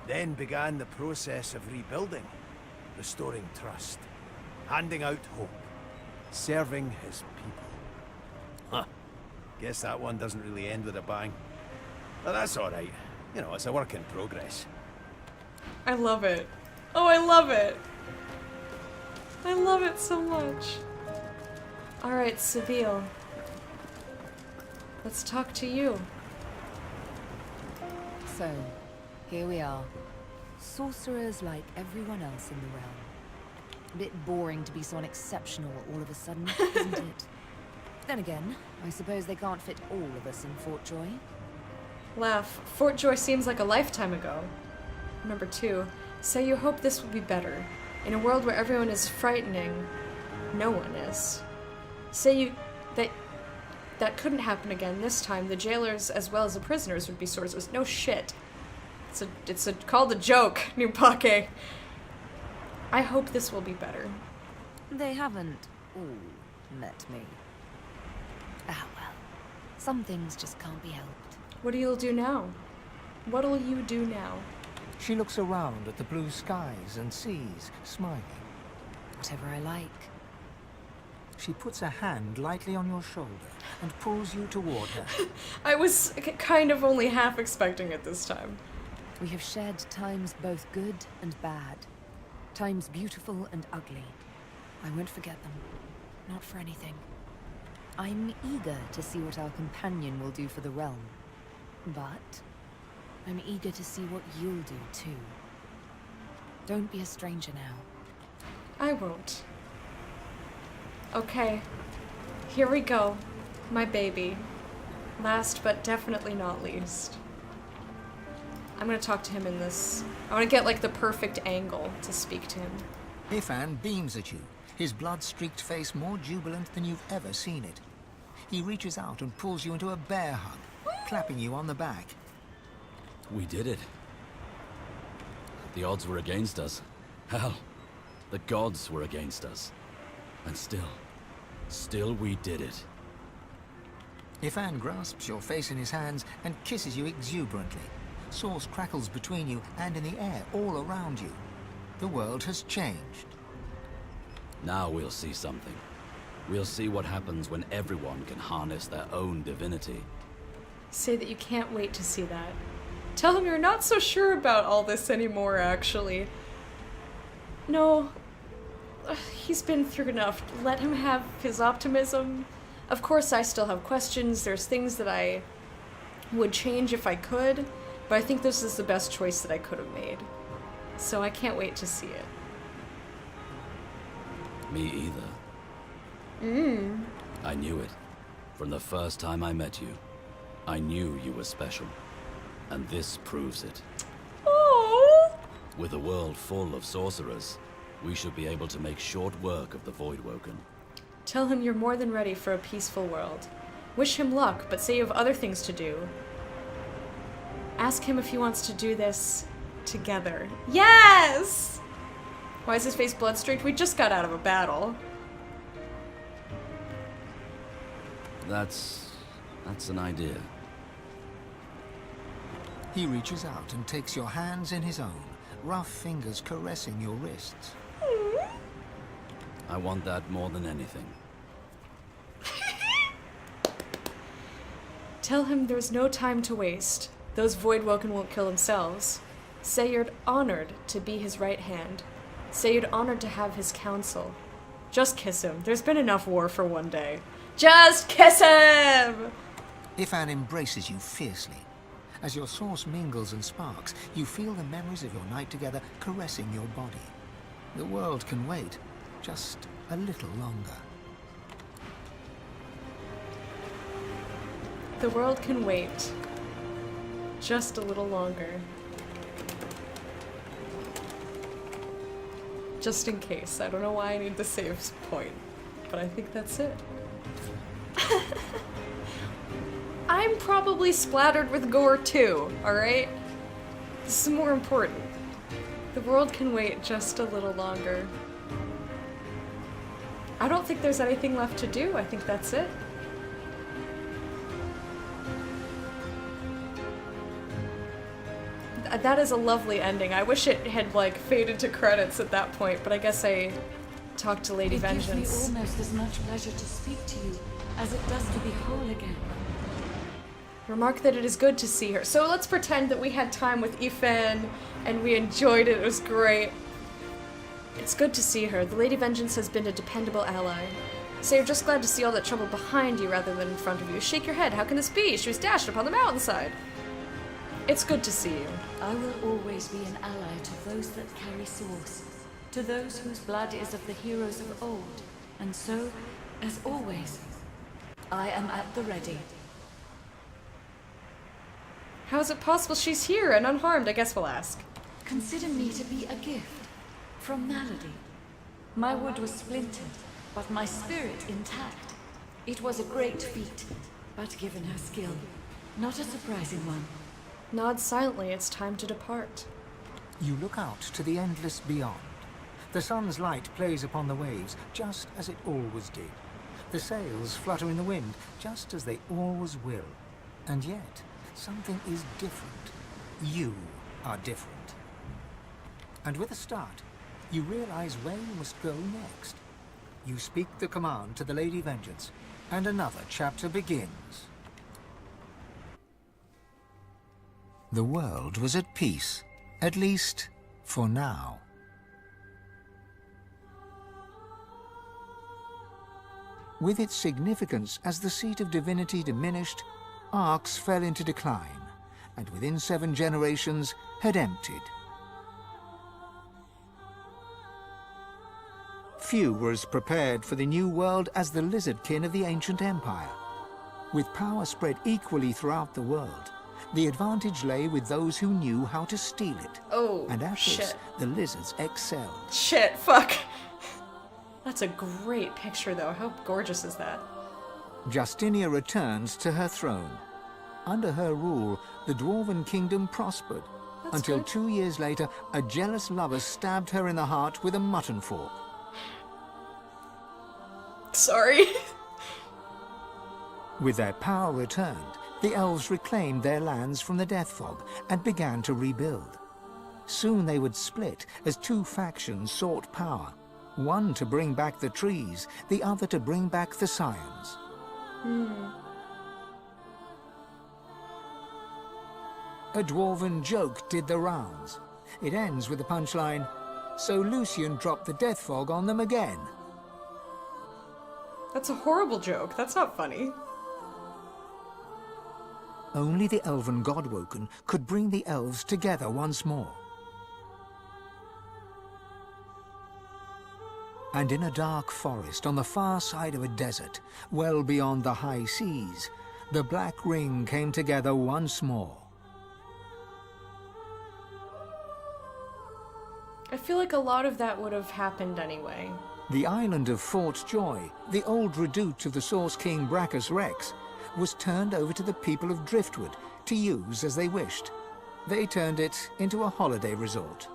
Then began the process of rebuilding, restoring trust, handing out hope, serving his people. Huh. Guess that one doesn't really end with a bang. But that's alright. You know, it's a work in progress. I love it. Oh, I love it. I love it so much. Alright, Seville. Let's talk to you. So, here we are. Sorcerers like everyone else in the realm. A bit boring to be so unexceptional all of a sudden, isn't it? Then again, I suppose they can't fit all of us in Fort Joy. Laugh. Fort Joy seems like a lifetime ago. Number 2. Say you hope this will be better. In a world where everyone is frightening, no one is. Say you... That couldn't happen again. This time, the jailers as well as the prisoners would be sorcerers. No shit. It's called a joke, New Pake. I hope this will be better. They haven't all met me. Ah well. Some things just can't be helped. What will you do now? What'll you do now? She looks around at the blue skies and seas, smiling. Whatever I like. She puts a hand lightly on your shoulder and pulls you toward her. I was kind of only half expecting it this time. We have shared times both good and bad. Times beautiful and ugly. I won't forget them. Not for anything. I'm eager to see what our companion will do for the realm. But I'm eager to see what you'll do too. Don't be a stranger now. I won't. Okay. Here we go. My baby. Last but definitely not least. I'm gonna talk to him in this... I wanna get like the perfect angle to speak to him. Ifan beams at you, his blood-streaked face more jubilant than you've ever seen it. He reaches out and pulls you into a bear hug, clapping you on the back. We did it. The odds were against us. Hell, the gods were against us. And still we did it. Ifan grasps your face in his hands and kisses you exuberantly. Sauce crackles between you and in the air all around you. The world has changed. Now we'll see something. We'll see what happens when everyone can harness their own divinity. Say that you can't wait to see that. Tell him you're not so sure about all this anymore, actually. No. He's been through enough. Let him have his optimism. Of course, I still have questions. There's things that I would change if I could, but I think this is the best choice that I could have made. So I can't wait to see it. Me either. I knew it. From the first time I met you, I knew you were special. And this proves it. Oh! With a world full of sorcerers, we should be able to make short work of the Voidwoken. Tell him you're more than ready for a peaceful world. Wish him luck, but say you have other things to do. Ask him if he wants to do this together. Yes! Why is his face blood-streaked? We just got out of a battle. That's an idea. He reaches out and takes your hands in his own, rough fingers caressing your wrists. I want that more than anything. Tell him there's no time to waste. Those Voidwoken won't kill themselves. Say you're honored to be his right hand. Say you're honored to have his counsel. Just kiss him. There's been enough war for one day. Just kiss him! Ifan embraces you fiercely. As your source mingles and sparks, you feel the memories of your night together caressing your body. The world can wait just a little longer. The world can wait just a little longer. Just in case. I don't know why I need the save point, but I think that's it. I'm probably splattered with gore too, alright? This is more important. The world can wait just a little longer. I don't think there's anything left to do. I think that's it. That is a lovely ending. I wish it had, like, faded to credits at that point, but I guess I talked to Lady Vengeance. It gives me almost as much pleasure to speak to you as it does to be whole again. Remark that it is good to see her. So let's pretend that we had time with Ifan and we enjoyed it. It was great. It's good to see her. The Lady Vengeance has been a dependable ally. Say you're just glad to see all that trouble behind you rather than in front of you. Shake your head. How can this be? She was dashed upon the mountainside. It's good to see you. I will always be an ally to those that carry swords, to those whose blood is of the heroes of old. And so, as always, I am at the ready. How is it possible she's here and unharmed? I guess we'll ask. Consider me to be a gift from Malady. My wood was splintered, but my spirit intact. It was a great feat, but given her skill, not a surprising one. Nod silently. It's time to depart. You look out to the endless beyond. The sun's light plays upon the waves, just as it always did. The sails flutter in the wind, just as they always will. And yet, something is different. You are different. And with a start, you realize where you must go next. You speak the command to the Lady Vengeance, and another chapter begins. The world was at peace, at least for now. With its significance as the seat of divinity diminished, Arx fell into decline, and within 7 generations had emptied. Few were as prepared for the new world as the lizardkin of the ancient empire. With power spread equally throughout the world, the advantage lay with those who knew how to steal it. Oh, and at shit. this, the lizards excelled. Shit, fuck. That's a great picture, though. How gorgeous is that? Justinia returns to her throne. Under her rule, the Dwarven kingdom prospered, That's until good. 2 years later, a jealous lover stabbed her in the heart with a mutton fork. Sorry. With their power returned, the elves reclaimed their lands from the Death Fog and began to rebuild. Soon they would split as 2 factions sought power, one to bring back the trees, the other to bring back the Scions. A dwarven joke did the rounds. It ends with the punchline, "So Lucian dropped the death fog on them again." That's a horrible joke. That's not funny. Only the elven Godwoken could bring the elves together once more. And in a dark forest on the far side of a desert, well beyond the high seas, the Black Ring came together once more. I feel like a lot of that would have happened anyway. The island of Fort Joy, the old redoute of the Source King Brachus Rex, was turned over to the people of Driftwood to use as they wished. They turned it into a holiday resort.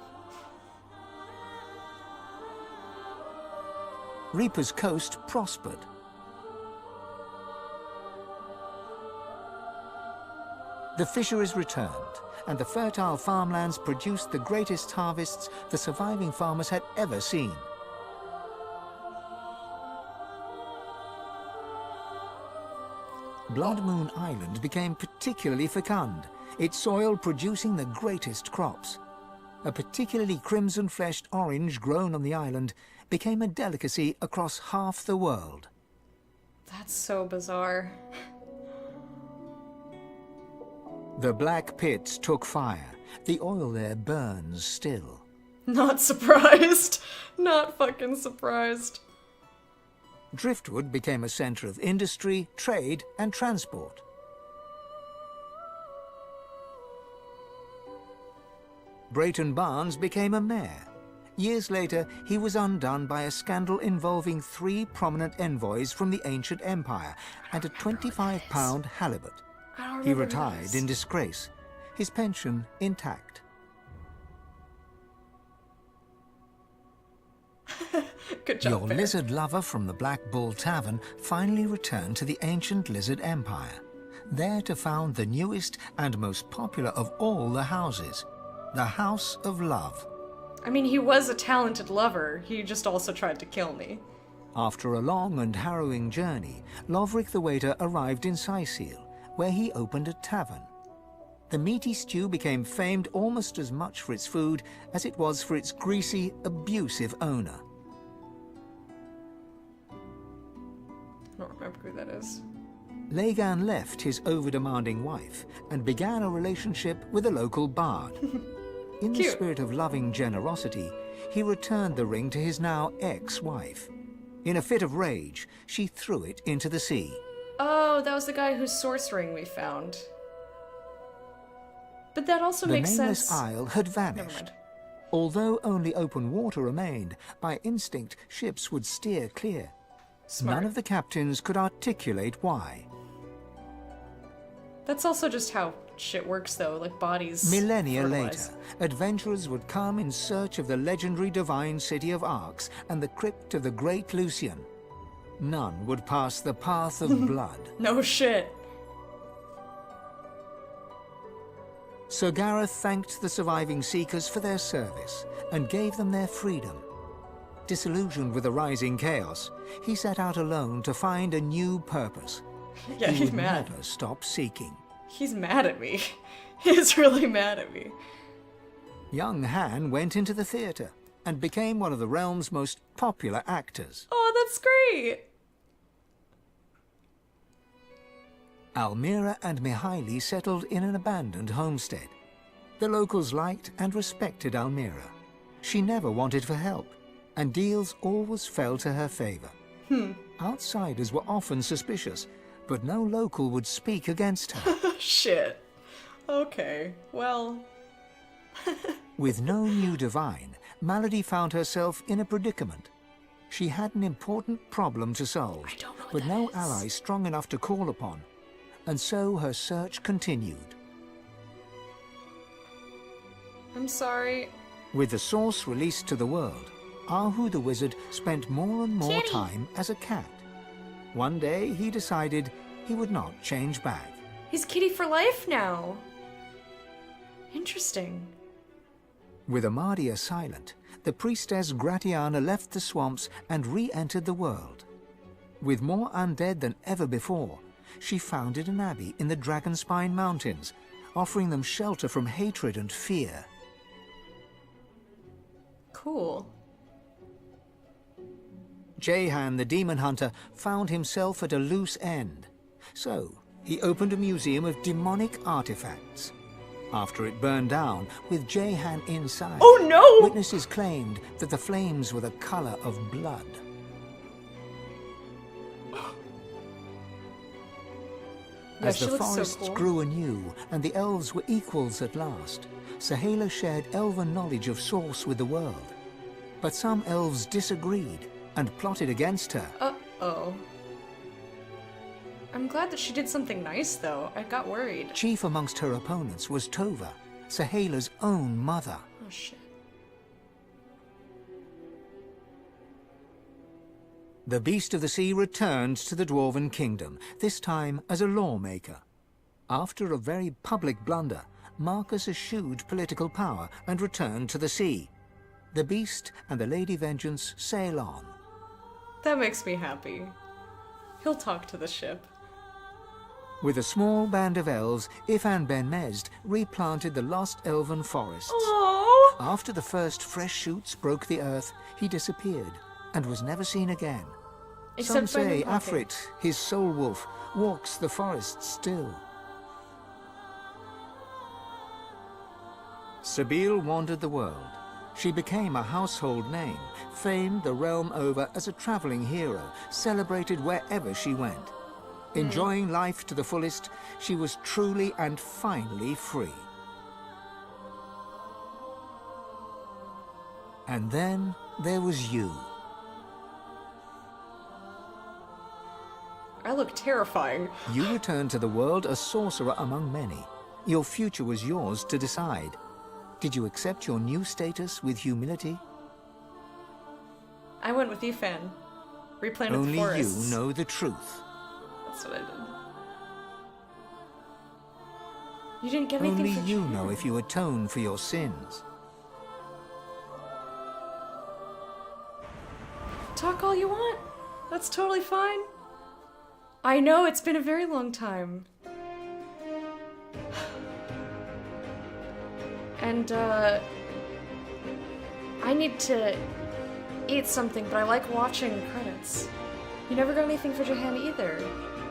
Reaper's Coast prospered. The fisheries returned, and the fertile farmlands produced the greatest harvests the surviving farmers had ever seen. Blood Moon Island became particularly fecund, its soil producing the greatest crops. A particularly crimson-fleshed orange grown on the island became a delicacy across half the world. That's so bizarre. The Black Pit took fire. The oil there burns still. Not surprised. Not fucking surprised. Driftwood became a centre of industry, trade, and transport. Brayton Barnes became a mayor. Years later, he was undone by a scandal involving 3 prominent envoys from the ancient empire and a £25 halibut. He retired in disgrace, his pension intact. Good job, Your Bear. lizard lover from the Black Bull Tavern finally returned to the ancient lizard empire, there to found the newest and most popular of all the houses, the House of Love. I mean, he was a talented lover. He just also tried to kill me. After a long and harrowing journey, Loverick the waiter arrived in Sicile, where he opened a tavern. The meaty stew became famed almost as much for its food as it was for its greasy, abusive owner. I don't remember who that is. Lagan left his over-demanding wife and began a relationship with a local bard. In the spirit of loving generosity, he returned the ring to his now ex-wife. In a fit of rage, she threw it into the sea. Oh, that was the guy whose source ring we found. But that also makes The nameless sense. isle had vanished. Although only open water remained, by instinct ships would steer clear. Smart. None of the captains could articulate why. That's also just how shit works, though. Like, bodies Millennia fertilize. later, adventurers would come in search of the legendary divine city of Arx and the crypt of the great Lucian. None would pass the path of blood. No shit. Sir Gareth thanked the surviving Seekers for their service and gave them their freedom. Disillusioned with the rising chaos, he set out alone to find a new purpose. Yeah, he he's would mad. never stop seeking. He's mad at me. He's really mad at me. Young Han went into the theatre and became one of the realm's most popular actors. Oh, that's great. Almira and Mihaili settled in an abandoned homestead. The locals liked and respected Almira. She never wanted for help, and deals always fell to her favor. Outsiders were often suspicious, but no local would speak against her. Shit. Okay, well... With no new divine, Malady found herself in a predicament. She had an important problem to solve, but no ally strong enough to call upon, and so her search continued. I'm sorry. With the source released to the world, Ahu the wizard spent more and more time as a cat. One day he decided he would not change back. He's kitty for life now. Interesting. With Amadia silent, the priestess Gratiana left the swamps and re-entered the world. With more undead than ever before, she founded an abbey in the Dragonspine Mountains, offering them shelter from hatred and fear. Cool. Jehan, the demon hunter, found himself at a loose end. So, he opened a museum of demonic artifacts. After it burned down, with Jehan inside, oh no! Witnesses claimed that the flames were the color of blood. As the forests grew anew, and the elves were equals at last, Sahala shared elven knowledge of source with the world. But some elves disagreed and plotted against her. Uh-oh. I'm glad that she did something nice, though. I got worried. Chief amongst her opponents was Tova, Sahala's own mother. Oh, shit. The Beast of the Sea returned to the Dwarven Kingdom, this time as a lawmaker. After a very public blunder, Marcus eschewed political power and returned to the sea. The Beast and the Lady Vengeance sail on. That makes me happy. He'll talk to the ship. With a small band of elves, Ifan Ben Mezd replanted the lost elven forests. Aww. After the first fresh shoots broke the earth, he disappeared and was never seen again. Some say Afrit, his soul wolf, walks the forests still. Sabine wandered the world. She became a household name, famed the realm over as a traveling hero, celebrated wherever she went. Enjoying life to the fullest, she was truly and finally free. And then there was you. I look terrifying. You returned to the world a sorcerer among many. Your future was yours to decide. Did you accept your new status with humility? I went with Ifan. Replanted Only the forests. you know the truth. That's what I did. You didn't get anything Only for you know if you atone for your sins. Talk all you want. That's totally fine. I know, it's been a very long time. And, I need to eat something, but I like watching credits. You never got anything for Jahan either.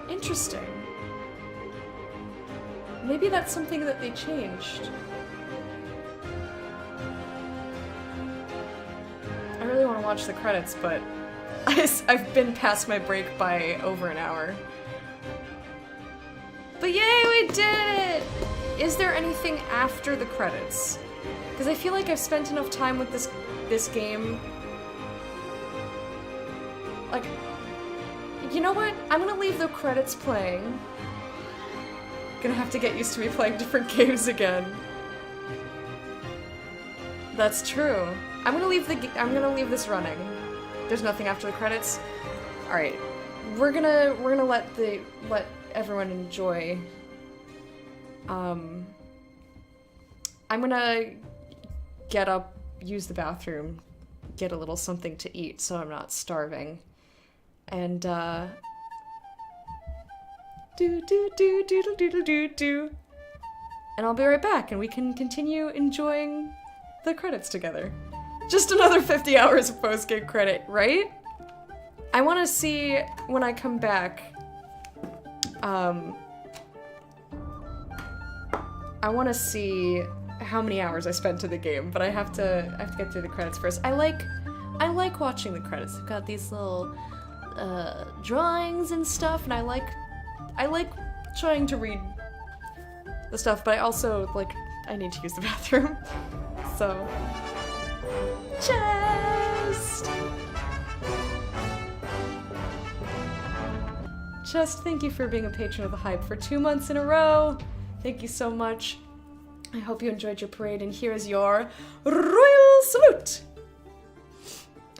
Interesting. Maybe that's something that they changed. I really want to watch the credits, but I've been past my break by over an hour. But yay, we did it! Is there anything after the credits? Because I feel like I've spent enough time with this game. Like, you know what? I'm gonna leave the credits playing. Gonna have to get used to me playing different games again. That's true. I'm gonna leave this running. There's nothing after the credits. All right, we're gonna let everyone enjoy. I'm gonna get up, use the bathroom, get a little something to eat so I'm not starving, and and I'll be right back, and we can continue enjoying the credits together. Just another 50 hours of post-game credit, right? I want to see, when I come back, I want to see how many hours I spent in the game, but I have to get through the credits first. I like watching the credits. They've got these little drawings and stuff, and I like trying to read the stuff, but I also I need to use the bathroom. So Just thank you for being a patron of the hype for 2 months in a row. Thank you so much. I hope you enjoyed your parade, and here is your royal salute.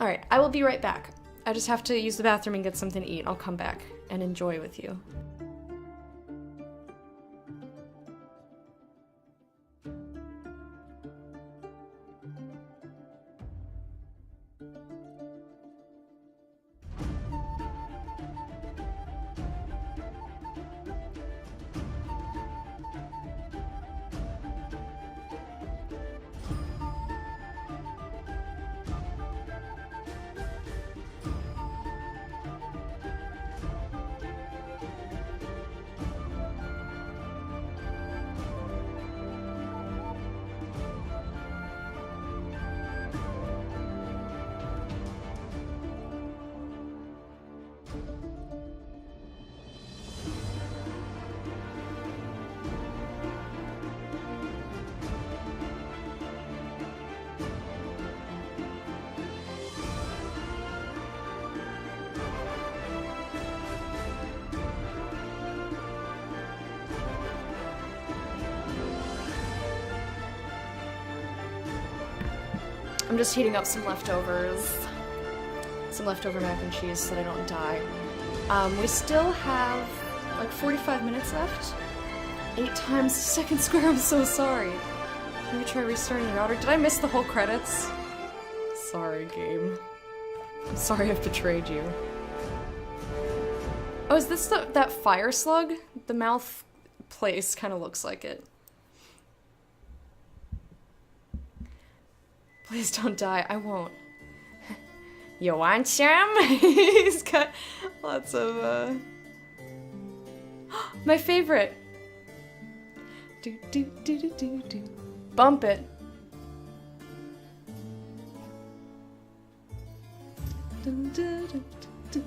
All right, I will be right back. I just have to use the bathroom and get something to eat. I'll come back and enjoy with you. I'm just heating up some leftovers. Some leftover mac and cheese so that I don't die. We still have like 45 minutes left. 8 times the second square, I'm so sorry. Maybe try restarting the router. Did I miss the whole credits? Sorry, game. I'm sorry I've betrayed you. Oh, is this that fire slug? The mouth place kind of looks like it. Please don't die. I won't. You want some? He's got lots of, my favorite. Do do do do do do. Bump it. Dun, dun, dun, dun,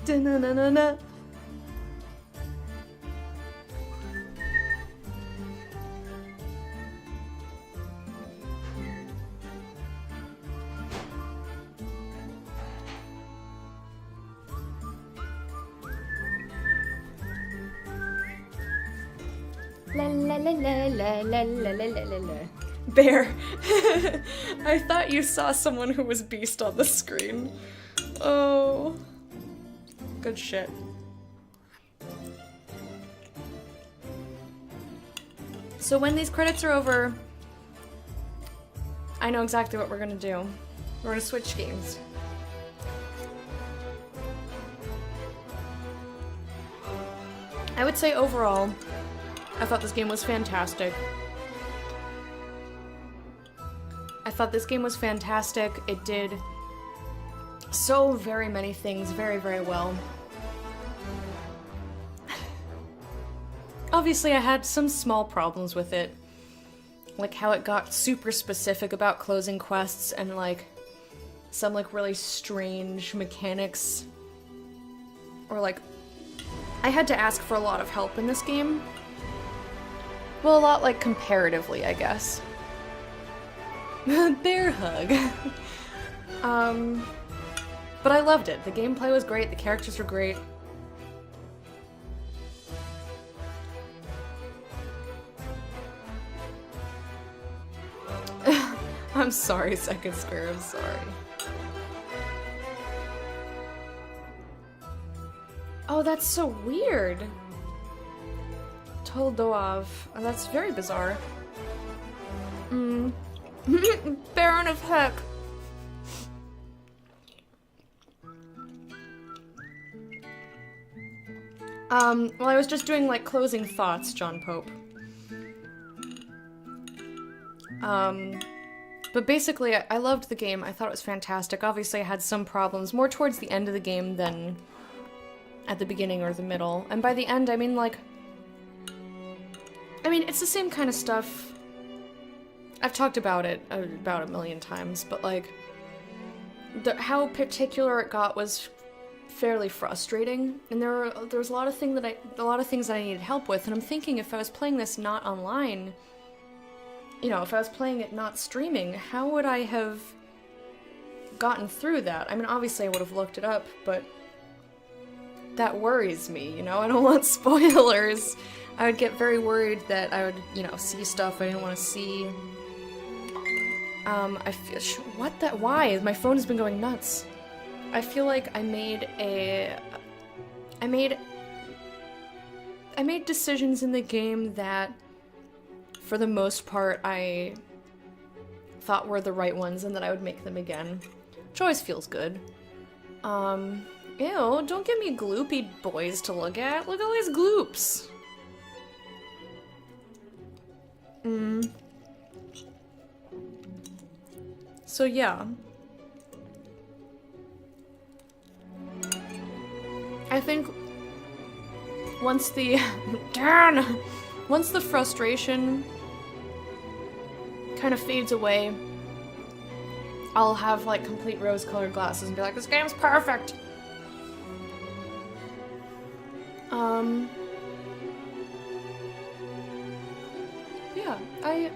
dun, dun, dun, dun, dun. La la la la la la la la la la. Bear. I thought you saw someone who was beast on the screen. Oh. Good shit. So when these credits are over, I know exactly what we're gonna do. We're gonna switch games. I would say overall, I thought this game was fantastic. I thought this game was fantastic. It did so very many things very, very well. Obviously, I had some small problems with it. Like how it got super specific about closing quests and like some like really strange mechanics. Or like, I had to ask for a lot of help in this game. Well, a lot like comparatively, I guess. Bear hug. But I loved it. The gameplay was great, the characters were great. I'm sorry, Second Square, I'm sorry. Oh, that's so weird. Toldoav. Oh, that's very bizarre. Baron of Heck. Well, I was just doing, like, closing thoughts, John Pope. But basically, I loved the game. I thought it was fantastic. Obviously, I had some problems, more towards the end of the game than at the beginning or the middle. And by the end, I mean, like... I mean, it's the same kind of stuff. I've talked about it about a million times, but, like... how particular it got was fairly frustrating, and there was a lot of things that I needed help with, and I'm thinking if I was playing this not online, you know, if I was playing it not streaming, how would I have gotten through that? I mean, obviously I would have looked it up, but that worries me, you know? I don't want spoilers. I would get very worried that I would, you know, see stuff I didn't want to see. I feel, why? My phone has been going nuts. I feel like I made decisions in the game that, for the most part, I thought were the right ones and that I would make them again. Which always feels good. Ew, don't give me gloopy boys to look at. Look at all these gloops. So yeah. I think once the once the frustration kind of fades away, I'll have like complete rose-colored glasses and be like, this game's perfect. Yeah, I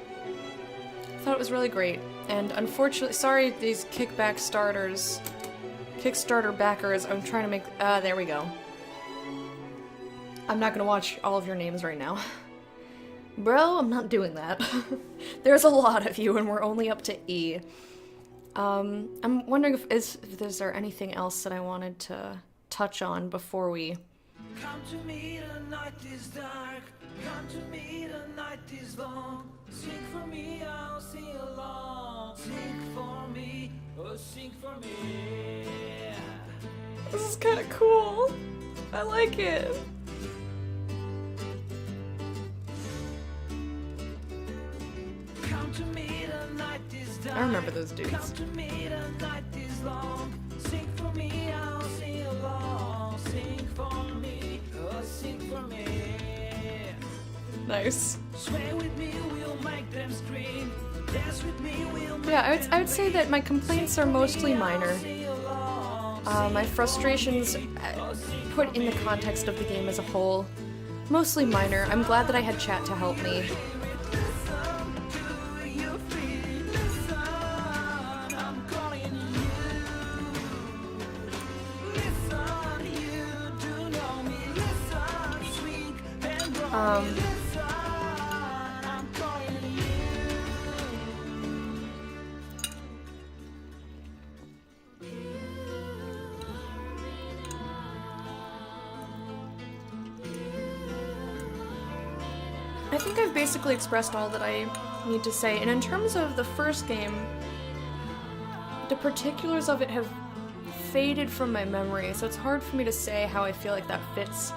thought it was really great, and unfortunately, sorry these Kickstarter backers, I'm trying to make, there we go. I'm not gonna watch all of your names right now. Bro, I'm not doing that. There's a lot of you and we're only up to E. I'm wondering if is there anything else that I wanted to touch on before we... Come to me, the night is dark. Come to me, the night is long. Sing for me, I'll sing along. Sing for me, oh sing for me. This is kind of cool. I like it. Come to me, the night is dark. I remember those dudes. Come to me, the night is long. Sing for me, I'll sing along. Sing for me, oh sing for me. Nice. Sway with me, we'll make them scream. Dance with me, we'll make Yeah, I would say that my complaints are mostly minor. My frustrations, put in the context of the game as a whole, mostly minor. I'm glad that I had chat to help me. I think I've basically expressed all that I need to say, and in terms of the first game, the particulars of it have faded from my memory, so it's hard for me to say how I feel like that fits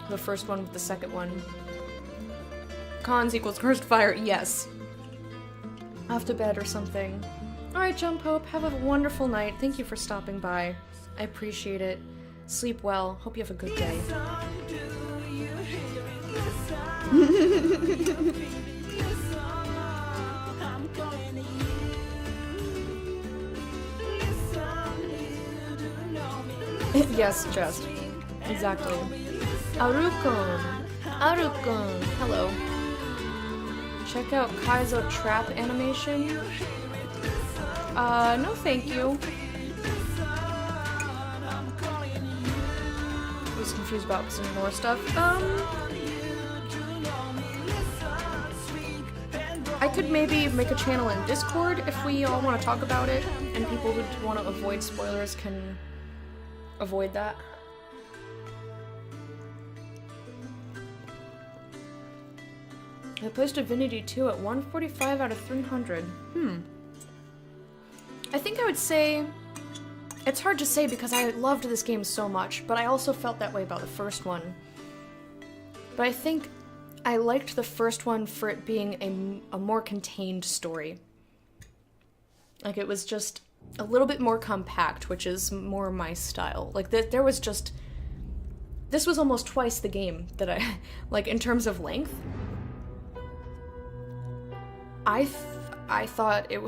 the first one with the second one. Cons equals cursed fire, yes. Off to bed or something. Alright, Jump Hope, have a wonderful night. Thank you for stopping by. I appreciate it. Sleep well. Hope you have a good day. Yes, just. Exactly. Arukon. Arukon. Hello. Check out Kaizo trap animation. No thank you. I was confused about some more stuff. I could maybe make a channel in Discord if we all want to talk about it, and people who want to avoid spoilers can avoid that. I placed Divinity 2 at 145 out of 300. I think I would say... It's hard to say because I loved this game so much, but I also felt that way about the first one. But I think I liked the first one for it being a more contained story. Like, it was just a little bit more compact, which is more my style. Like, there was just... This was almost twice the game that I... Like, in terms of length. I thought it...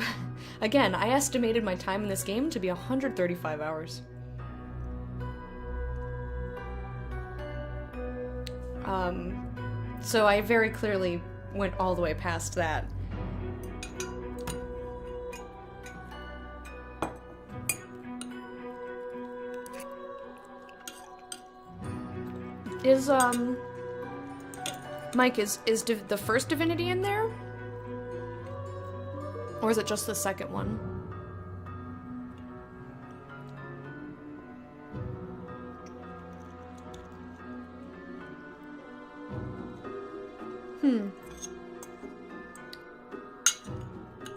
Again, I estimated my time in this game to be 135 hours. So I very clearly went all the way past that. Is, Mike, is the first Divinity in there? Or is it just the second one?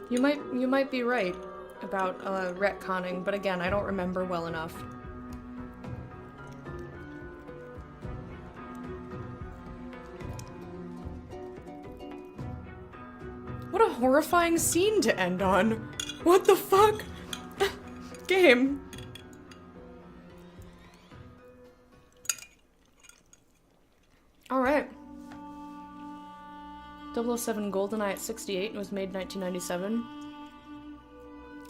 You might be right about retconning, but again, I don't remember well enough. What a horrifying scene to end on. What the fuck? Game. Alright. 007 GoldenEye at 68 was made in 1997.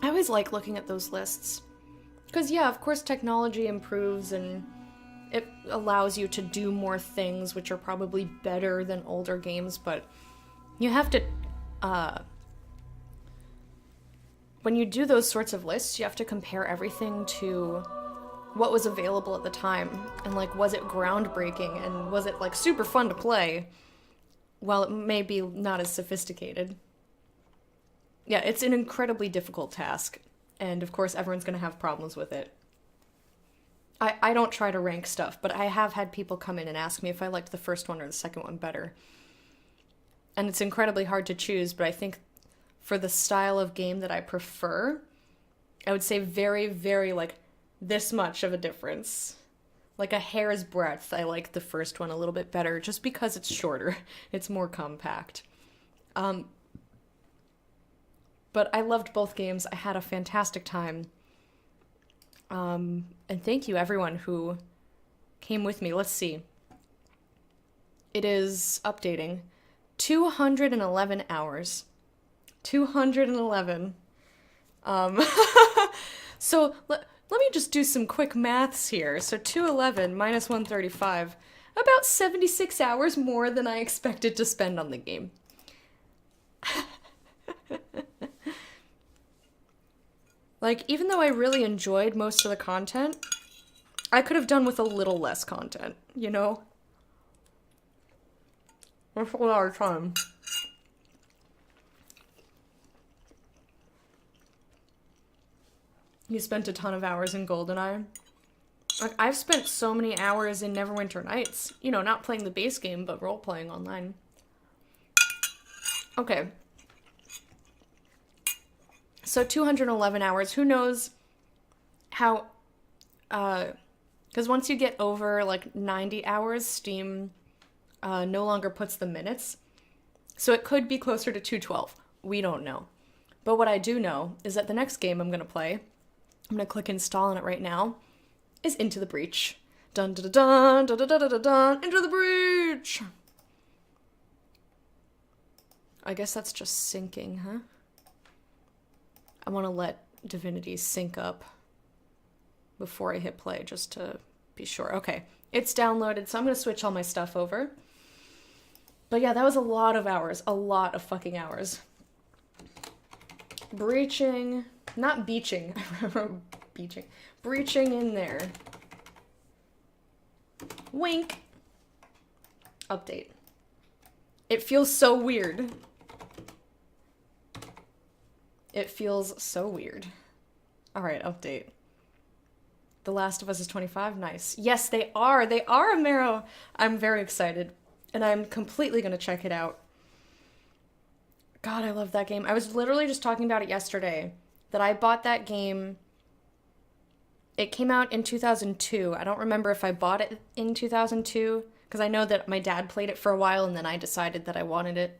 I always like looking at those lists. Because, yeah, of course technology improves and it allows you to do more things, which are probably better than older games, but you have to... when you do those sorts of lists, you have to compare everything to what was available at the time, and like, was it groundbreaking, and was it like super fun to play? while it may be not as sophisticated, yeah, it's an incredibly difficult task. And of course, everyone's going to have problems with it. I don't try to rank stuff, but I have had people come in and ask me if I liked the first one or the second one better. And it's incredibly hard to choose, but I think for the style of game that I prefer, I would say very, very, like, this much of a difference. Like a hair's breadth, I like the first one a little bit better, just because it's shorter. It's more compact. But I loved both games. I had a fantastic time. And thank you everyone who came with me. Let's see. It is updating. 211 hours. 211. So let me just do some quick maths here. So 211 minus 135. About 76 hours more than I expected to spend on the game. Like, even though I really enjoyed most of the content, I could have done with a little less content, you know? That's a lot of time. You spent a ton of hours in GoldenEye. Like, I've spent so many hours in Neverwinter Nights. You know, not playing the base game, but role-playing online. Okay. So 211 hours, who knows how, because once you get over like 90 hours, Steam no longer puts the minutes. So it could be closer to 212. We don't know. But what I do know is that the next game I'm going to play, I'm going to click install on it right now, is Into the Breach. Dun dun dun dun dun dun dun dun dun, Into the Breach! I guess that's just syncing, huh? I want to let Divinity sync up before I hit play, just to be sure. Okay, it's downloaded, so I'm going to switch all my stuff over. But yeah, that was a lot of hours. A lot of fucking hours. Breaching. Not beaching. I remember beaching. Breaching in there. Wink. Update. It feels so weird. It feels so weird. Alright, update. The Last of Us is 25? Nice. Yes, they are! They are, Amaro! I'm very excited. And I'm completely gonna check it out. God, I love that game. I was literally just talking about it yesterday. That I bought that game... It came out in 2002. I don't remember if I bought it in 2002. Because I know that my dad played it for a while and then I decided that I wanted it.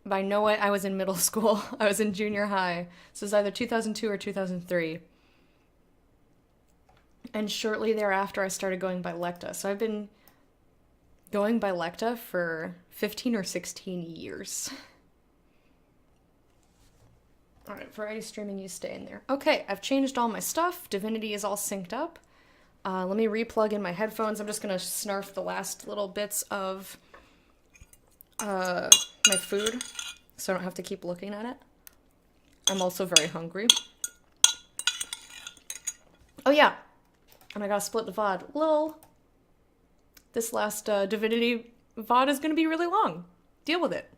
But I know I was in middle school. I was in junior high. So it was either 2002 or 2003. And shortly thereafter, I started going by Lecta. So I've been going by Lecta for 15 or 16 years. Alright, variety streaming, you stay in there. Okay, I've changed all my stuff. Divinity is all synced up. Let me replug in my headphones. I'm just going to snarf the last little bits of my food, so I don't have to keep looking at it. I'm also very hungry. Oh yeah, and I gotta split the VOD. Lol. This last Divinity VOD is gonna be really long. Deal with it.